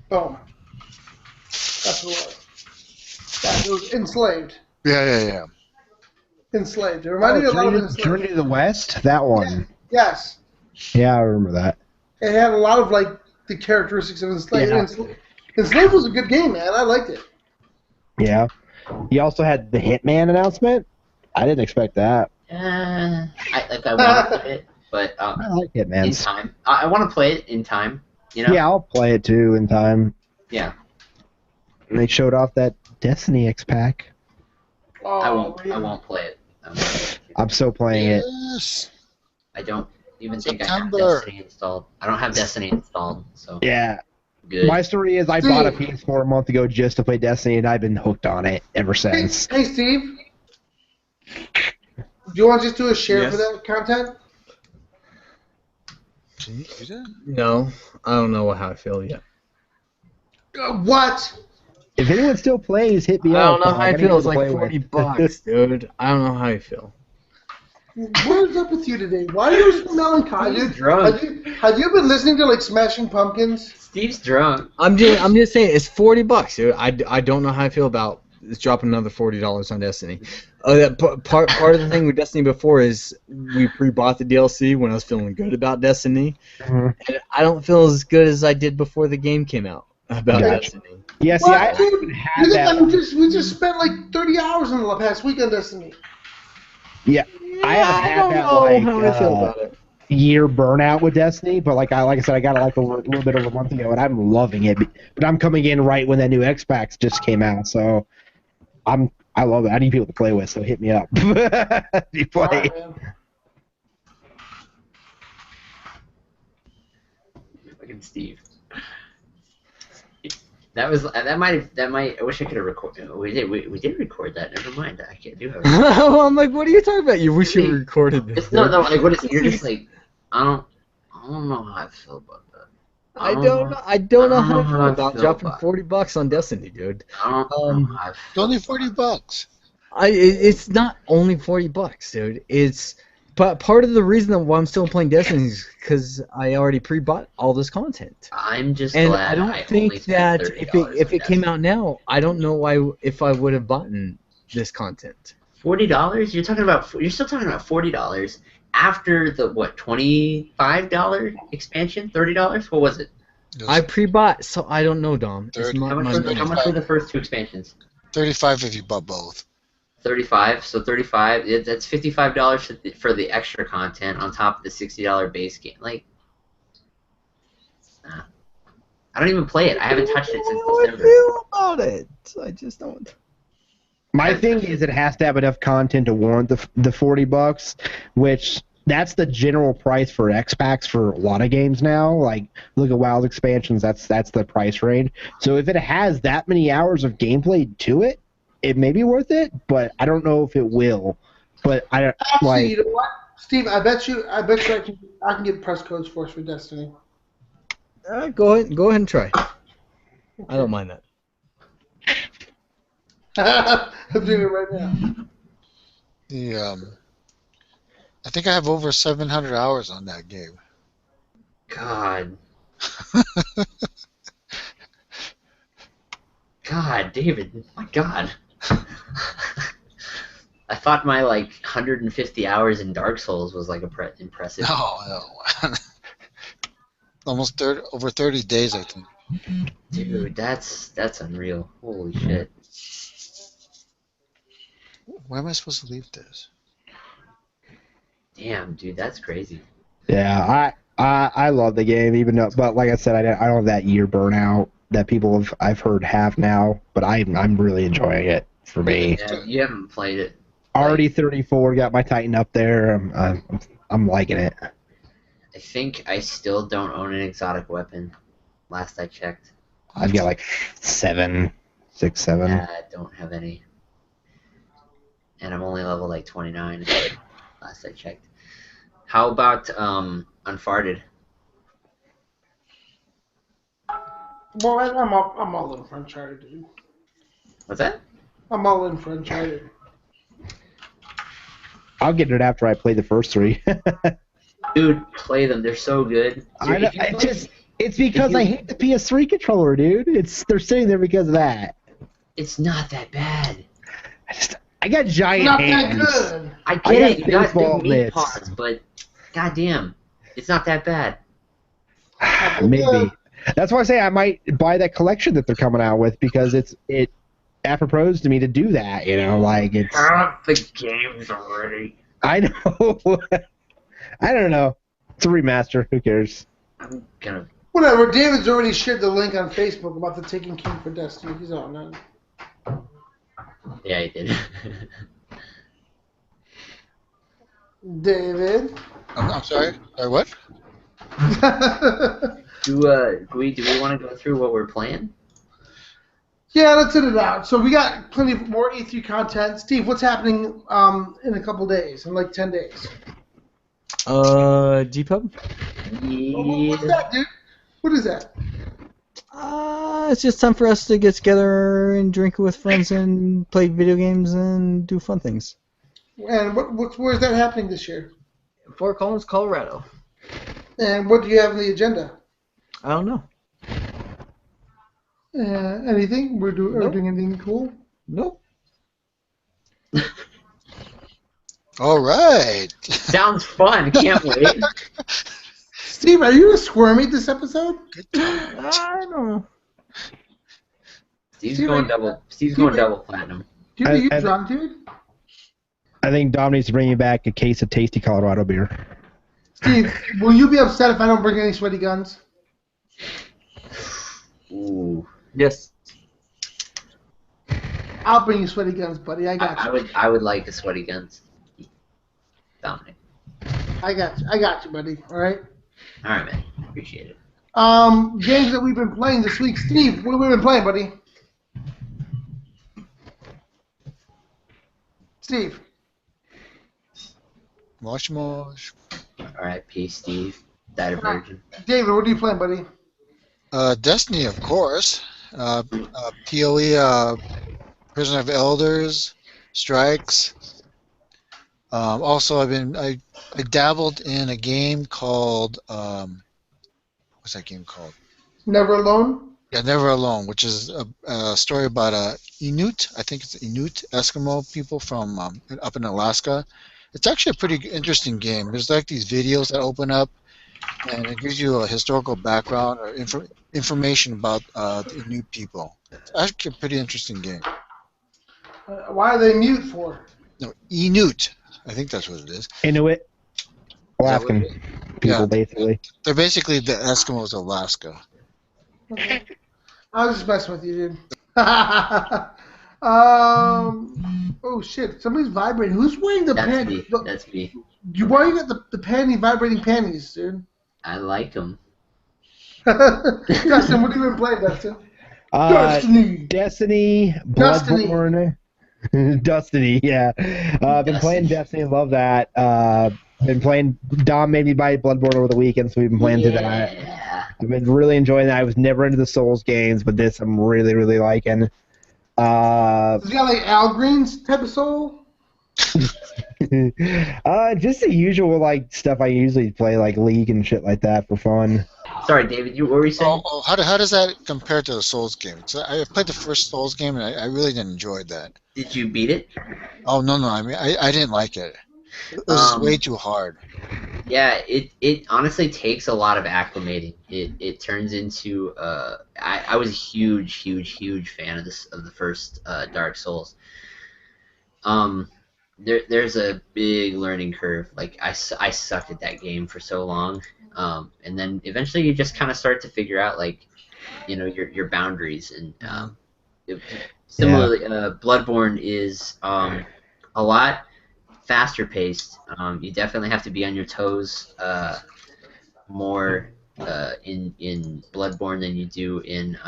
Speaker 2: Boom. That's what it was. That was Enslaved.
Speaker 4: Yeah.
Speaker 2: Enslaved. It reminded me a lot of Enslaved.
Speaker 5: Journey to the West? That one.
Speaker 2: Yes.
Speaker 5: Yeah, I remember that.
Speaker 2: It had a lot of like the characteristics of Enslaved.
Speaker 5: Yeah.
Speaker 2: Enslaved was a good game, man. I liked it.
Speaker 5: Yeah. You also had the Hitman announcement. I didn't expect that.
Speaker 3: I want to play it, but
Speaker 5: I like
Speaker 3: in
Speaker 5: Hitman's.
Speaker 3: time. I want to play it in time. You know?
Speaker 5: Yeah, I'll play it too in time.
Speaker 3: Yeah.
Speaker 5: And they showed off that Destiny X pack.
Speaker 3: I won't play it.
Speaker 5: I'm still playing it.
Speaker 4: Yes.
Speaker 3: I don't even think I have
Speaker 4: September.
Speaker 3: Destiny installed. I don't have Destiny installed, so
Speaker 5: Yeah.
Speaker 3: good.
Speaker 5: My story is I
Speaker 2: Steve.
Speaker 5: bought a PS4 a month ago just to play Destiny, and I've been hooked on it ever
Speaker 2: Hey,
Speaker 5: since.
Speaker 2: hey, Steve. Do you want to just do a share
Speaker 1: Yes.
Speaker 2: for that content?
Speaker 4: Can you do that?
Speaker 1: No, I don't know how I feel yet.
Speaker 2: What?
Speaker 5: If anyone still plays, hit me
Speaker 1: I
Speaker 5: up.
Speaker 1: don't know how I
Speaker 5: got
Speaker 1: feel.
Speaker 5: anyone
Speaker 1: It's
Speaker 5: to
Speaker 1: like
Speaker 5: play
Speaker 1: $40,
Speaker 5: with.
Speaker 1: dude. I don't know how I feel.
Speaker 2: What is up with you today? Why are you so melancholy?
Speaker 3: He's drunk.
Speaker 2: Have you been listening to like Smashing Pumpkins?
Speaker 3: Steve's drunk.
Speaker 1: I'm just saying it's $40, dude. I don't know how I feel about it's dropping another $40 on Destiny. Part of the thing with Destiny before is we pre-bought the DLC when I was feeling good about Destiny,
Speaker 5: Mhm.
Speaker 1: and I don't feel as good as I did before the game came out about
Speaker 5: Gotcha.
Speaker 1: Destiny.
Speaker 5: Yeah, see, I
Speaker 2: What, dude?
Speaker 5: haven't
Speaker 2: You
Speaker 5: had
Speaker 2: think
Speaker 5: that.
Speaker 2: we just spent like 30 hours in the past week on Destiny.
Speaker 5: Yeah, I haven't had
Speaker 1: don't
Speaker 5: that
Speaker 1: know
Speaker 5: like
Speaker 1: how I feel about it.
Speaker 5: year burnout with Destiny, but like I said, I got it like a little bit over a month ago, and I'm loving it. But I'm coming in right when that new Xbox just came out, so I love it. I need people to play with, so hit me up. If you play.
Speaker 2: Alright, man.
Speaker 3: Fucking Steve. That might. I wish I could have recorded. We did record that. Never mind. I can't do it.
Speaker 1: I'm like, what are you talking about? You wish you recorded this.
Speaker 3: It's no. Like, what is? You're just like, I don't know how I feel about that.
Speaker 1: I don't know how I feel
Speaker 3: I
Speaker 1: about
Speaker 3: feel
Speaker 1: dropping
Speaker 3: about
Speaker 1: $40 on Destiny, dude.
Speaker 3: I don't know how I
Speaker 4: It's
Speaker 3: feel.
Speaker 4: only $40.
Speaker 1: It's not only $40, dude. But part of the reason why I'm still playing Destiny is because I already pre-bought all this content.
Speaker 3: I'm just
Speaker 1: And
Speaker 3: glad
Speaker 1: I don't
Speaker 3: only
Speaker 1: think
Speaker 3: spent
Speaker 1: that
Speaker 3: $30
Speaker 1: if
Speaker 3: on
Speaker 1: it came
Speaker 3: Destiny.
Speaker 1: out now, I don't know if I would have bought this content.
Speaker 3: $40? You're still talking about $40 after the what? $25 expansion? $30? What was it?
Speaker 1: I pre-bought, so I don't know, Dom. It's
Speaker 4: 30.
Speaker 1: my,
Speaker 3: How much,
Speaker 1: my
Speaker 3: were,
Speaker 1: memory.
Speaker 3: how much were the first two expansions?
Speaker 4: 35 if you bought both.
Speaker 3: 35. So 35. That's $55 for the extra content on top of the $60 base game. Like, I don't even play it. I haven't touched it since
Speaker 1: How I
Speaker 3: December.
Speaker 1: feel about it. I just don't.
Speaker 5: My thing is, it has to have enough content to warrant the $40, which that's the general price for Xbox for a lot of games now. Like, look at WoW's expansions. That's the price range. So if it has that many hours of gameplay to it, it may be worth it. But I don't know if it will. But I don't
Speaker 2: Actually,
Speaker 5: like.
Speaker 2: you know what, Steve? I bet you I can get press codes for us for Destiny.
Speaker 1: Go ahead and try. I don't mind that.
Speaker 2: I'm doing it right now.
Speaker 4: I think I have over 700 hours on that game.
Speaker 3: God. God, David. My God. I thought my like 150 hours in Dark Souls was like impressive.
Speaker 4: No. Almost over 30 days, I think.
Speaker 3: Dude, that's unreal. Holy shit.
Speaker 4: Where am I supposed to leave this?
Speaker 3: Damn, dude, that's crazy.
Speaker 5: Yeah, I love the game, but like I said, I don't have that year burnout that I've heard have now. But I'm really enjoying it for me.
Speaker 3: Yeah, you haven't played it.
Speaker 5: Already 34, got my Titan up there. I'm liking it.
Speaker 3: I think I still don't own an exotic weapon. Last I checked.
Speaker 5: I've got like 7.
Speaker 3: Yeah, I don't have any. And I'm only level like 29. Last I checked. How about Unfarted?
Speaker 2: Well, I'm all in for Uncharted, dude.
Speaker 3: What's that?
Speaker 2: I'm all in for Uncharted.
Speaker 5: I'll get it after I play the first 3.
Speaker 3: Dude, play them. They're so good.
Speaker 5: I know, it's because I hate the PS3 controller, dude. They're sitting there because of that.
Speaker 3: It's not that bad.
Speaker 5: I got giant
Speaker 2: Not
Speaker 5: hands.
Speaker 2: that good.
Speaker 3: I
Speaker 5: I
Speaker 3: get
Speaker 5: got
Speaker 3: it. You got
Speaker 5: baseball
Speaker 3: big meat
Speaker 5: mitts.
Speaker 3: paws, but goddamn, it's not that bad.
Speaker 5: Maybe. That's why I say I might buy that collection that they're coming out with because it apropos to me to do that. Like it's.
Speaker 3: The games already.
Speaker 5: I know. I don't know. It's a remaster. Who cares?
Speaker 3: I'm gonna.
Speaker 2: Whatever. David's already shared the link on Facebook about the Taken King for Destiny. He's on that.
Speaker 3: Yeah, he did.
Speaker 2: David.
Speaker 4: I'm sorry. Sorry, what?
Speaker 3: Do we want to go through what we're playing?
Speaker 2: Yeah, let's hit it out. So we got plenty of more E3 content. Steve, what's happening in a couple days, in like 10 days?
Speaker 1: Gpub?
Speaker 2: What's that, dude? What is that?
Speaker 1: It's just time for us to get together and drink with friends and play video games and do fun things.
Speaker 2: And where's that happening this year?
Speaker 1: Fort Collins, Colorado.
Speaker 2: And what do you have on the agenda?
Speaker 1: I don't know.
Speaker 2: Anything? Are we
Speaker 1: Nope.
Speaker 2: doing anything cool?
Speaker 1: Nope.
Speaker 4: All right.
Speaker 3: Sounds fun. Can't wait.
Speaker 2: Steve, are you a squirmy this episode?
Speaker 1: I don't know.
Speaker 3: Steve's
Speaker 2: Steve,
Speaker 3: going
Speaker 2: I-
Speaker 3: double. Steve's
Speaker 2: Steve,
Speaker 3: going
Speaker 2: I-
Speaker 3: double platinum.
Speaker 2: Dude, are you
Speaker 5: I-
Speaker 2: drunk, dude?
Speaker 5: I think Dom needs to bring you back a case of tasty Colorado beer.
Speaker 2: Steve, will you be upset if I don't bring any sweaty guns?
Speaker 3: Ooh.
Speaker 1: Yes.
Speaker 2: I'll bring you sweaty guns, buddy. I got you.
Speaker 3: I would like the sweaty guns. Dominic.
Speaker 2: I got you, buddy. All right.
Speaker 3: All right, man. Appreciate it.
Speaker 2: Games that we've been playing this week. Steve, what have we been playing, buddy? Steve.
Speaker 4: Mosh mosh.
Speaker 3: All right, peace, Steve. Died a virgin.
Speaker 2: David, what are you playing, buddy?
Speaker 4: Destiny, of course. PoE, Prison of Elders, Strikes. Also, I dabbled in a game called what's that game called?
Speaker 2: Never Alone?
Speaker 4: Yeah, Never Alone, which is a story about Inuit. I think it's Inuit Eskimo people from up in Alaska. It's actually a pretty interesting game. There's like these videos that open up, and it gives you a historical background or information about the Inuit people. It's actually a pretty interesting game.
Speaker 2: Why are they mute for?
Speaker 4: No, Inuit. I think that's what it is.
Speaker 5: Inuit. Alaskan people,
Speaker 4: Yeah.
Speaker 5: basically.
Speaker 4: They're basically the Eskimos of Alaska.
Speaker 2: Okay. I was just messing with you, dude. Oh shit! Somebody's vibrating. Who's wearing the
Speaker 3: That's
Speaker 2: panties?
Speaker 3: me. That's me.
Speaker 2: Why you got the panty vibrating panties, dude?
Speaker 3: I like them.
Speaker 2: Dustin, what have you been playing, Dustin? Destiny.
Speaker 5: Destiny,
Speaker 2: Destiny.
Speaker 5: Bloodborne. Destiny, yeah. Been playing Destiny, love that. Been playing, Dom made me buy Bloodborne over the weekend, so we've been playing through that.
Speaker 3: Yeah.
Speaker 5: I've been really enjoying that. I was never into the Souls games, but this I'm really, really liking.
Speaker 2: Does he got like Al Green's type of soul?
Speaker 5: Just the usual like stuff I usually play, like League and shit like that for fun.
Speaker 3: Sorry, David. What were you saying?
Speaker 4: How does that compare to the Souls game? So I played the first Souls game, and I really didn't enjoy that.
Speaker 3: Did you beat it?
Speaker 4: Oh, no. I mean, I didn't like it. It was way too hard.
Speaker 3: Yeah, it honestly takes a lot of acclimating. It turns into I was a huge fan of the first Dark Souls. There's a big learning curve. Like I sucked at that game for so long, and then eventually you just kind of start to figure out like, you know, your boundaries and similarly, Bloodborne is a lot faster paced. You definitely have to be on your toes more in Bloodborne than you do in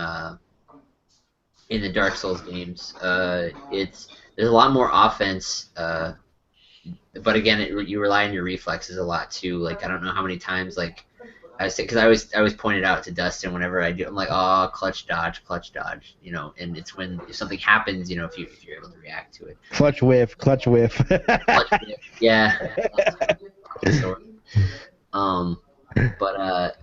Speaker 3: the Dark Souls games. There's a lot more offense, but again, you rely on your reflexes a lot too. Like I don't know how many times like because I always point it out to Dustin whenever I do. I'm like, oh, clutch dodge, you know. And it's when if something happens, you know, if you're able to react to it.
Speaker 5: Clutch whiff.
Speaker 3: Clutch whip. Yeah. But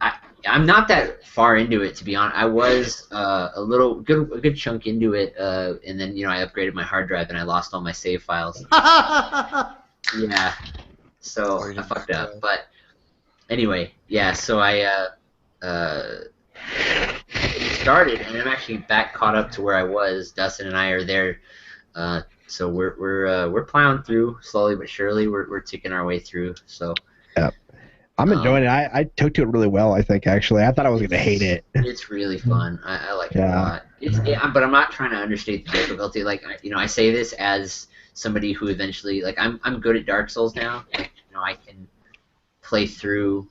Speaker 3: I'm not that far into it, to be honest. I was a good chunk into it, and then you know I upgraded my hard drive and I lost all my save files. Yeah, so I fucked up. But anyway, yeah. So I started, and I'm actually back caught up to where I was. Dustin and I are there. So we're plowing through slowly but surely. We're ticking our way through. So.
Speaker 5: I'm enjoying it. I took to it really well, I think, actually. I thought I was going to hate it.
Speaker 3: It's really fun. I like it a lot. But I'm not trying to understate the difficulty. Like, I say this as somebody who eventually, like, I'm good at Dark Souls now. Like, I can play through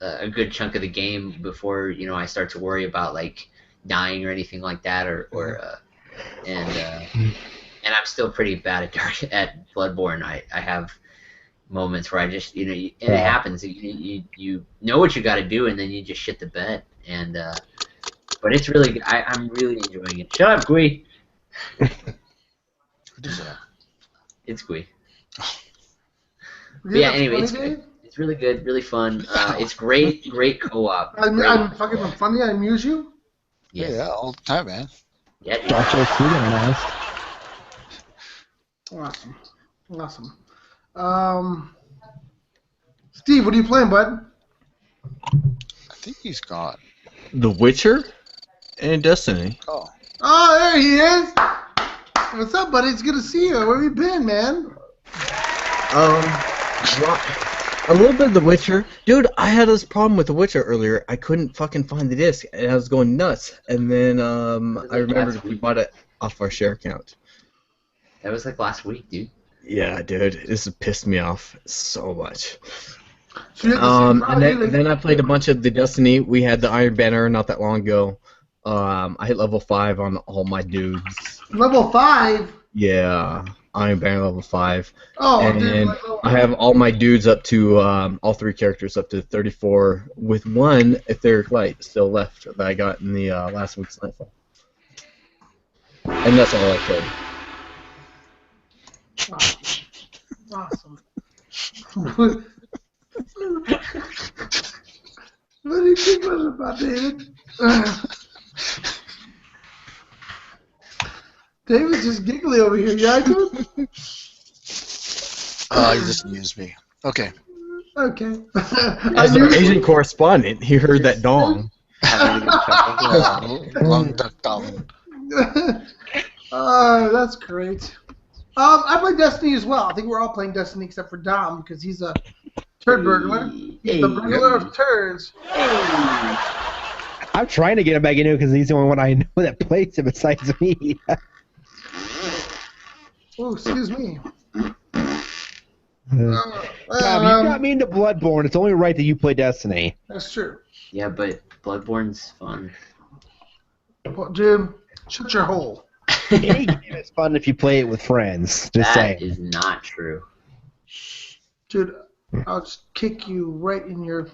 Speaker 3: a good chunk of the game before I start to worry about like dying or anything like that, and I'm still pretty bad at Bloodborne. I have moments where I just and it happens. You know what you got to do, and then you just shit the bed. And but it's really good. I'm really enjoying it. Shut up, Gui.
Speaker 4: What is that?
Speaker 3: It's Gui.
Speaker 2: Yeah,
Speaker 3: anyway,
Speaker 2: funny,
Speaker 3: it's really good, really fun. It's great co-op.
Speaker 2: I'm fucking funny. I amuse you.
Speaker 3: Yes.
Speaker 4: Yeah, all the time, man.
Speaker 3: Yeah.
Speaker 5: Dark Souls 2 are nice.
Speaker 2: Awesome. Steve, what are you playing, bud?
Speaker 4: I think he's gone.
Speaker 1: The Witcher and Destiny.
Speaker 4: Oh.
Speaker 2: Oh, there he is. What's up, buddy? It's good to see you. Where have you been, man?
Speaker 1: A little bit of The Witcher. Dude, I had this problem with The Witcher earlier. I couldn't fucking find the disc, and I was going nuts. And then I remembered we bought it off our share account.
Speaker 3: That was like last week, dude.
Speaker 1: Yeah, dude, this has pissed me off so much.
Speaker 2: So you had the same problem,
Speaker 1: And then I played a bunch of the Destiny. We had the Iron Banner not that long ago. I hit level 5 on all my dudes.
Speaker 2: Level 5?
Speaker 1: Yeah, Iron Banner level 5.
Speaker 2: Oh,
Speaker 1: and
Speaker 2: dude.
Speaker 1: I have all my dudes up to, all 3 characters up to 34, with one Etheric Light still left that I got in the last week's Nightfall. And that's all I played.
Speaker 2: Awesome. What do you think about David? David's just giggly over here. Yeah, I do.
Speaker 4: You just amused me. Okay.
Speaker 2: Okay.
Speaker 1: As our Asian correspondent, he heard that dong.
Speaker 4: Long duck dong.
Speaker 2: That's great. I play Destiny as well. I think we're all playing Destiny except for Dom because he's a turd burglar. He's the burglar of turds.
Speaker 5: I'm trying to get him back into it because he's the only one I know that plays it besides me.
Speaker 2: Oh, excuse me.
Speaker 5: Tom, you got me into Bloodborne. It's only right that you play Destiny.
Speaker 2: That's true.
Speaker 3: Yeah, but Bloodborne's fun.
Speaker 2: Well, Jim, shut your hole.
Speaker 5: Any game is fun if you play it with friends. Just
Speaker 3: That
Speaker 5: saying.
Speaker 3: is not true.
Speaker 2: Dude, I'll just kick you right in your...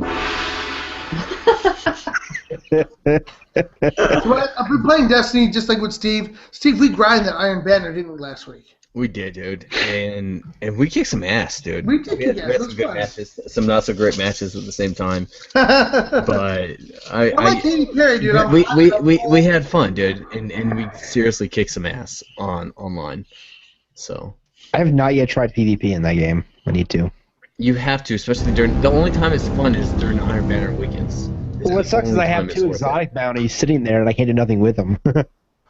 Speaker 2: I've been playing Destiny just like with Steve. Steve, we grind that Iron Banner, didn't we, last week?
Speaker 1: We did, dude, and we kicked some ass, dude.
Speaker 2: We did kick ass.
Speaker 1: We had
Speaker 2: It
Speaker 1: some
Speaker 2: was
Speaker 1: good
Speaker 2: fun.
Speaker 1: matches, some not so great matches at the same time.
Speaker 2: But
Speaker 1: But
Speaker 2: I like Katy Perry, dude.
Speaker 1: we had fun, dude, and we seriously kicked some ass online. So
Speaker 5: I have not yet tried PvP in that game. I need to.
Speaker 1: you have to, especially during the only time it's fun is during Iron Banner weekends.
Speaker 5: Well, what sucks is I have 2 exotic bounties sitting there and I can't do nothing with them.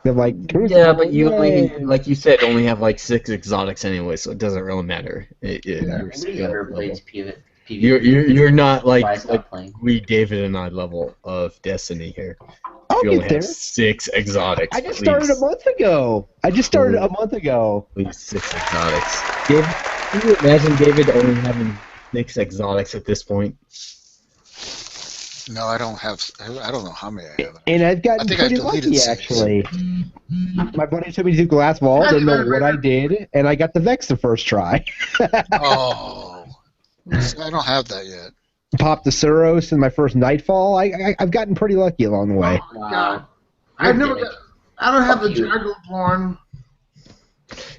Speaker 5: They're like,
Speaker 1: Yeah, but you only, like you said, only have like 6 exotics anyway, so it doesn't really matter. Your
Speaker 3: Nobody
Speaker 1: skill
Speaker 3: ever
Speaker 1: level.
Speaker 3: plays PvP.
Speaker 1: You're not
Speaker 3: Why I
Speaker 1: like
Speaker 3: stopped playing.
Speaker 1: we, David, and I level of Destiny here.
Speaker 5: I'll
Speaker 1: You only
Speaker 5: get there.
Speaker 1: have 6 exotics.
Speaker 5: I just started a month ago.
Speaker 1: At least 6 exotics. David, can you imagine David only having 6 exotics at this point?
Speaker 4: No, I don't have. I don't know how many I have.
Speaker 5: And I've
Speaker 4: I
Speaker 5: gotten
Speaker 4: think I
Speaker 5: pretty
Speaker 4: deleted
Speaker 5: lucky,
Speaker 4: 6.
Speaker 5: actually. My buddy took me to Glass Wall, didn't know what I did, and I got the Vex the first try.
Speaker 4: Oh, see, I don't have that yet.
Speaker 5: Popped the Suros in my first Nightfall. I've gotten pretty lucky along the way.
Speaker 2: God. I've never got... I don't have the Dragonborn.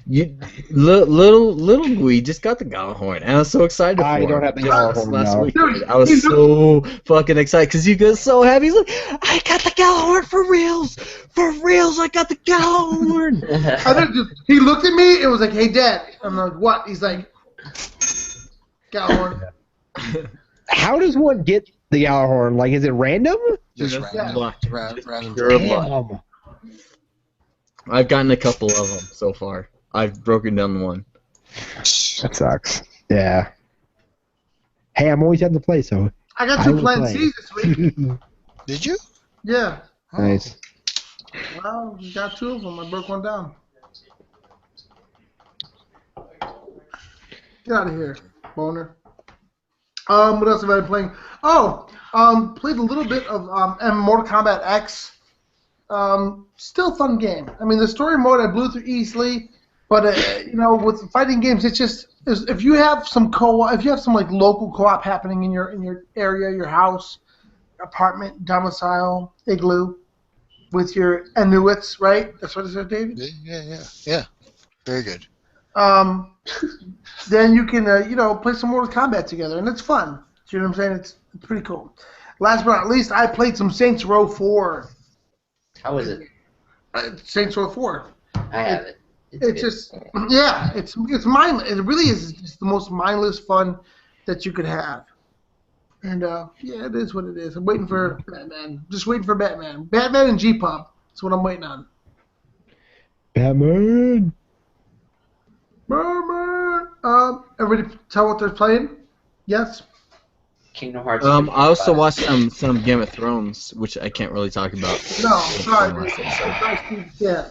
Speaker 1: Little Gui just got the Gallahorn, and I was so excited for
Speaker 5: I
Speaker 1: him.
Speaker 5: don't have the
Speaker 1: Just
Speaker 5: Gallahorn,
Speaker 1: last
Speaker 5: no.
Speaker 1: week. Dude, I was so fucking excited because he got so happy. He's like, I got the Gallahorn for reals! For reals, I got the Gallahorn!
Speaker 2: He looked at me and was like, hey, Dad. I'm like, what? He's like, Gallahorn.
Speaker 5: How does one get the Gallahorn? Like, is it random?
Speaker 4: Just
Speaker 1: Just
Speaker 4: random.
Speaker 1: luck.
Speaker 4: Random.
Speaker 1: Pure luck.
Speaker 5: Damn.
Speaker 1: I've gotten a couple of them so far. I've broken down one.
Speaker 5: That sucks. Yeah. Hey, I'm always having to play, so
Speaker 2: I got
Speaker 5: I
Speaker 2: 2
Speaker 5: will
Speaker 2: Plan
Speaker 5: play.
Speaker 2: C this week.
Speaker 4: Did you?
Speaker 2: Yeah.
Speaker 5: Nice.
Speaker 2: Well, we got 2 of them. I broke one down. Get out of here, boner. What else have I been playing? Oh, played a little bit of Mortal Kombat X. Still fun game. I mean, the story mode I blew through easily, but with fighting games, it's just if you have some co-op, if you have some like local co-op happening in your area, your house, apartment, domicile, igloo, with your Inuits, right? That's what it said, David.
Speaker 4: Yeah. Very good.
Speaker 2: Then you can play some Mortal Kombat together, and it's fun. You know what I'm saying? It's pretty cool. Last but not least, I played some Saints Row 4.
Speaker 3: How is it?
Speaker 2: Saints Row 4.
Speaker 3: I have it.
Speaker 2: It's just, yeah, it's mindless. It really is just the most mindless fun that you could have. And yeah, it is what it is. I'm waiting for Batman. Just waiting for Batman. Batman and G-Pub. That's what I'm waiting on.
Speaker 5: Batman.
Speaker 2: Everybody tell what they're playing? Yes?
Speaker 3: Kingdom Hearts.
Speaker 1: I also watched some Game of Thrones, which I can't really talk about.
Speaker 2: No, sorry. Sorry, Steve. Yeah.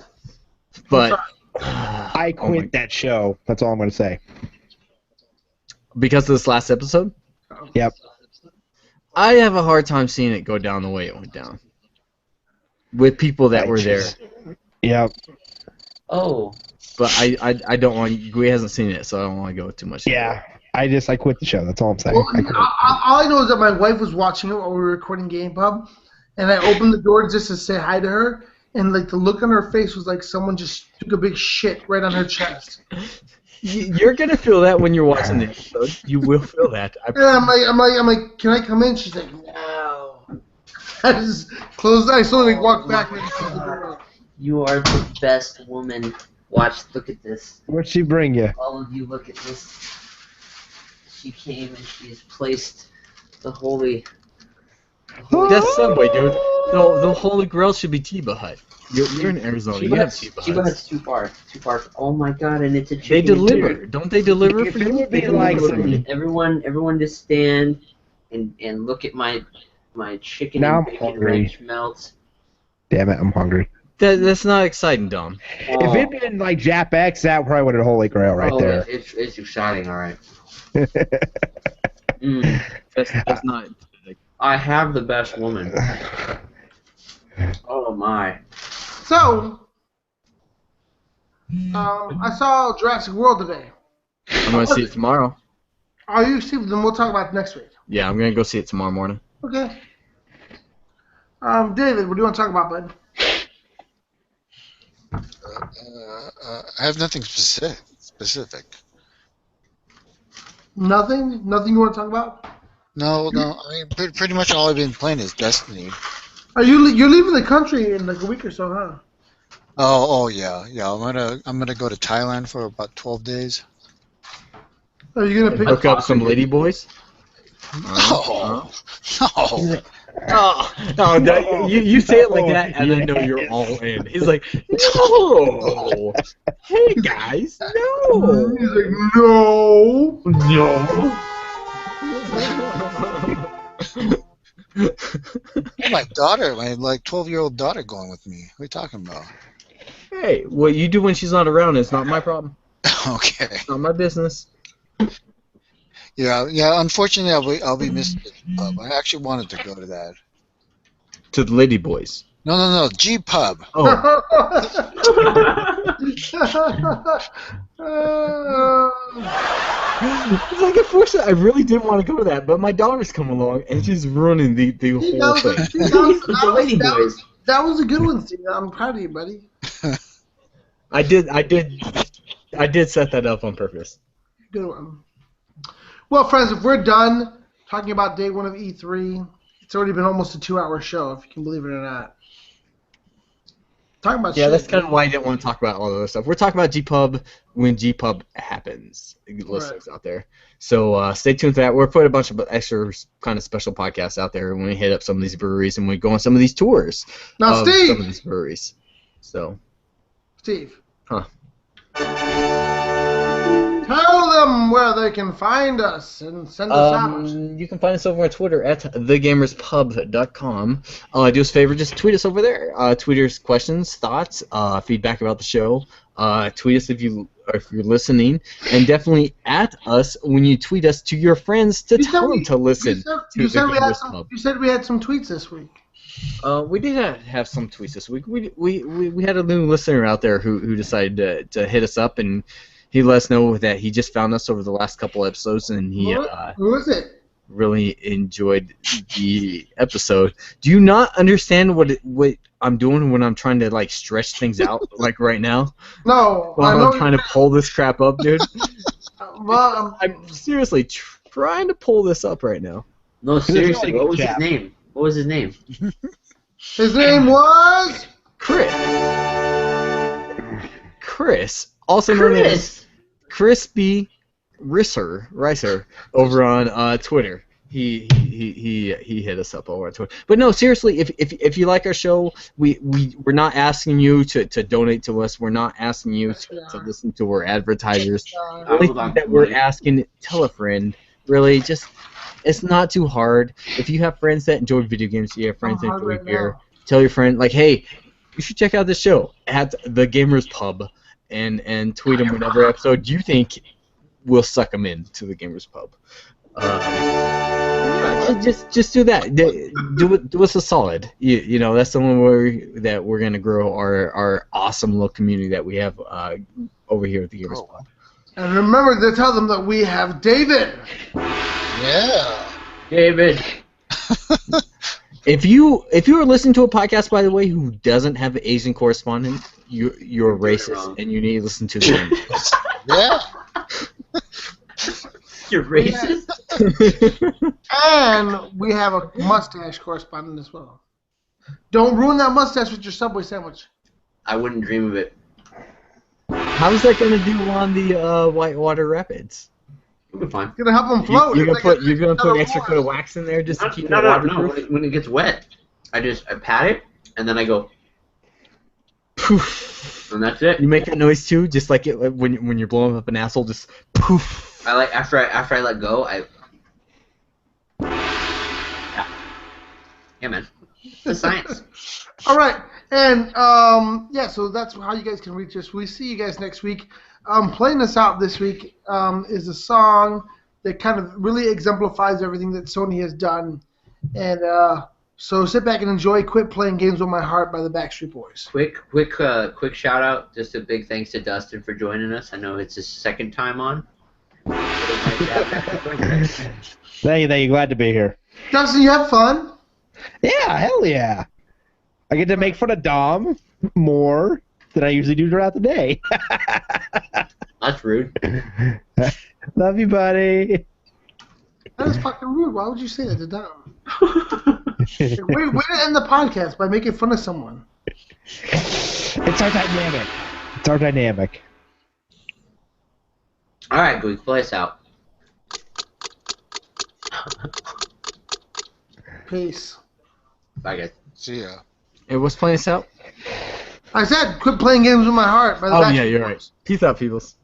Speaker 1: But
Speaker 5: I quit that show. That's all I'm going to say.
Speaker 1: Because of this last episode,
Speaker 5: Yep.
Speaker 1: I have a hard time seeing it go down the way it went down. With people that were there.
Speaker 5: Yep.
Speaker 3: Oh.
Speaker 1: But I don't want. Gui hasn't seen it, so I don't want to go too much.
Speaker 5: Yeah. I quit the show. That's all I'm saying.
Speaker 2: Well,
Speaker 5: I quit.
Speaker 2: all I know is that my wife was watching it while we were recording Game Pub, and I opened the door just to say hi to her, and like the look on her face was like someone just took a big shit right on her chest.
Speaker 1: You're gonna feel that when you're watching the episode. You will feel that.
Speaker 2: And I'm like, can I come in? She's like, no. I just closed. I slowly walked back and closed the door.
Speaker 3: You are the best woman. Look at this.
Speaker 5: What'd she bring you?
Speaker 3: All of you, look at this. She came and she has placed the holy.
Speaker 1: That's Subway, dude. The Holy Grail should be Tiba Hut. You're in Arizona. You have Tiba Hut.
Speaker 3: Tiba Hut's too far. Too far. Oh my god! And it's a chicken.
Speaker 1: They deliver. Don't they deliver for
Speaker 5: It
Speaker 1: you?
Speaker 5: would be like some.
Speaker 3: Everyone just stand and look at my chicken
Speaker 5: Now
Speaker 3: and
Speaker 5: I'm
Speaker 3: bacon
Speaker 5: hungry.
Speaker 3: ranch melts.
Speaker 5: Damn it, I'm hungry.
Speaker 1: That's not exciting, Dom.
Speaker 3: Oh,
Speaker 5: If it'd been like JapX, that probably would have Holy Grail right there.
Speaker 3: It's exciting. All right.
Speaker 1: That's not.
Speaker 3: I have the best woman. Oh my.
Speaker 2: So, I saw Jurassic World today.
Speaker 1: I'm gonna see it tomorrow.
Speaker 2: Are you, Steve? Then we'll talk about it next week.
Speaker 1: Yeah, I'm gonna go see it tomorrow morning.
Speaker 2: Okay. David, what do you want to talk about, bud?
Speaker 4: I have nothing specific.
Speaker 2: Nothing? Nothing you want to talk about?
Speaker 4: No. I mean, pretty much all I've been playing is Destiny.
Speaker 2: You're leaving the country in like a week or so, huh?
Speaker 4: Oh yeah. I'm gonna go to Thailand for about 12 days.
Speaker 2: Are you gonna pick
Speaker 1: Hook up some lady boys.
Speaker 4: No. No.
Speaker 1: No, you say it like that, and I know you're all in. He's like, no. Hey guys, no.
Speaker 2: He's like, no.
Speaker 1: No.
Speaker 4: My daughter, my 12-year-old daughter, going with me. What are you talking about?
Speaker 1: Hey, what you do when she's not around is not my problem.
Speaker 4: Okay.
Speaker 1: It's not my business.
Speaker 4: Yeah. Unfortunately, I'll be missing the pub. I actually wanted to go to that.
Speaker 1: To the lady boys.
Speaker 4: No. G Pub.
Speaker 1: Oh, it's like unfortunately, I really didn't want to go to that, but my daughter's come along and she's running the whole thing.
Speaker 3: The lady boys.
Speaker 2: That was a good one, Steve. I'm proud of you, buddy.
Speaker 1: I did set that up on purpose.
Speaker 2: Good one. Well, friends, if we're done talking about day one of E3, it's already been almost a 2-hour show, if you can believe it or not. Talking about
Speaker 1: Yeah,
Speaker 2: shit.
Speaker 1: that's kind of why I didn't want to talk about all the other stuff. We're talking about G-Pub when G-Pub happens, listeners out there. So stay tuned for that. We're putting a bunch of extra kind of special podcasts out there when we hit up some of these breweries and we go on some of these tours
Speaker 2: Now,
Speaker 1: of
Speaker 2: Steve!
Speaker 1: some of these breweries. So,
Speaker 2: Steve.
Speaker 1: Huh.
Speaker 2: Tell them them where they can find us and send us out.
Speaker 1: You can find us over on Twitter at thegamerspub.com. Do us a favor, just tweet us over there. Tweet us questions, thoughts, feedback about the show. Tweet us if you're listening, and definitely at us when you tweet us to your friends to tell them to listen.
Speaker 2: You said we had some tweets this week.
Speaker 1: We did have some tweets this week. We had a new listener out there who decided to hit us up, and he let us know that he just found us over the last couple episodes, and he
Speaker 2: Who is it?
Speaker 1: really enjoyed the episode. Do you not understand what I'm doing when I'm trying to like stretch things out like right now?
Speaker 2: No,
Speaker 1: While I'm trying to pull this crap up, dude.
Speaker 2: Well,
Speaker 1: I'm seriously trying to pull this up right now.
Speaker 3: No, seriously, what was his name? What was his name?
Speaker 2: his name was
Speaker 1: Chris, also known as Crispy Ricer over on Twitter. He hit us up over on Twitter. But no, seriously, if you like our show, we're not asking you to donate to us. We're not asking you to listen to our advertisers. The only thing that we're asking, tell a friend. Really, just it's not too hard. If you have friends that enjoy video games, you have friends that enjoy beer, tell your friend like, hey, you should check out this show at the Gamers Pub, and tweet them whatever episode you think will suck them into the Gamers Pub. Just do that. Do us a solid. You know, that's the one way that we're gonna grow our awesome little community that we have over here at the Gamers Pub.
Speaker 2: And remember to tell them that we have David.
Speaker 4: Yeah.
Speaker 3: David.
Speaker 1: If you are listening to a podcast, by the way, who doesn't have an Asian correspondent, you're racist, and you need to listen to them.
Speaker 4: Yeah.
Speaker 3: You're racist?
Speaker 2: And we have a mustache correspondent as well. Don't ruin that mustache with your Subway sandwich.
Speaker 3: I wouldn't dream of it.
Speaker 1: How's that gonna do on the Whitewater Rapids?
Speaker 3: It'll be fine.
Speaker 2: It's gonna help them float.
Speaker 1: You're gonna put extra coat of wax in there just to keep it waterproof?
Speaker 3: No. When it gets wet, I pat it, and then I go
Speaker 1: Poof.
Speaker 3: And that's it.
Speaker 1: You make that noise too, just like it when you're blowing up an asshole, just poof.
Speaker 3: I like after I let go, yeah, man. It's science.
Speaker 2: All right, and yeah, so that's how you guys can reach us. We see you guys next week. Playing us out this week is a song that kind of really exemplifies everything that Sony has done, and so sit back and enjoy "Quit Playing Games with My Heart" by the Backstreet Boys.
Speaker 3: Quick shout out! Just a big thanks to Dustin for joining us. I know it's his second time on.
Speaker 5: Thank you. Glad to be here.
Speaker 2: Dustin, you have fun?
Speaker 5: Yeah, hell yeah. I get to make fun of Dom more than I usually do throughout the day.
Speaker 3: That's rude.
Speaker 5: Love you, buddy.
Speaker 2: That is fucking rude. Why would you say that to Dom? Way to end the podcast by making fun of someone.
Speaker 5: It's our dynamic.
Speaker 3: All right, Goose, play us out.
Speaker 2: Peace.
Speaker 3: Bye, guys.
Speaker 4: See ya.
Speaker 1: Hey, what's playing us out?
Speaker 2: I said, "Quit Playing Games with My Heart" by the Backstreet
Speaker 1: Yeah, you're
Speaker 2: Boys.
Speaker 1: right. Peace out, peoples.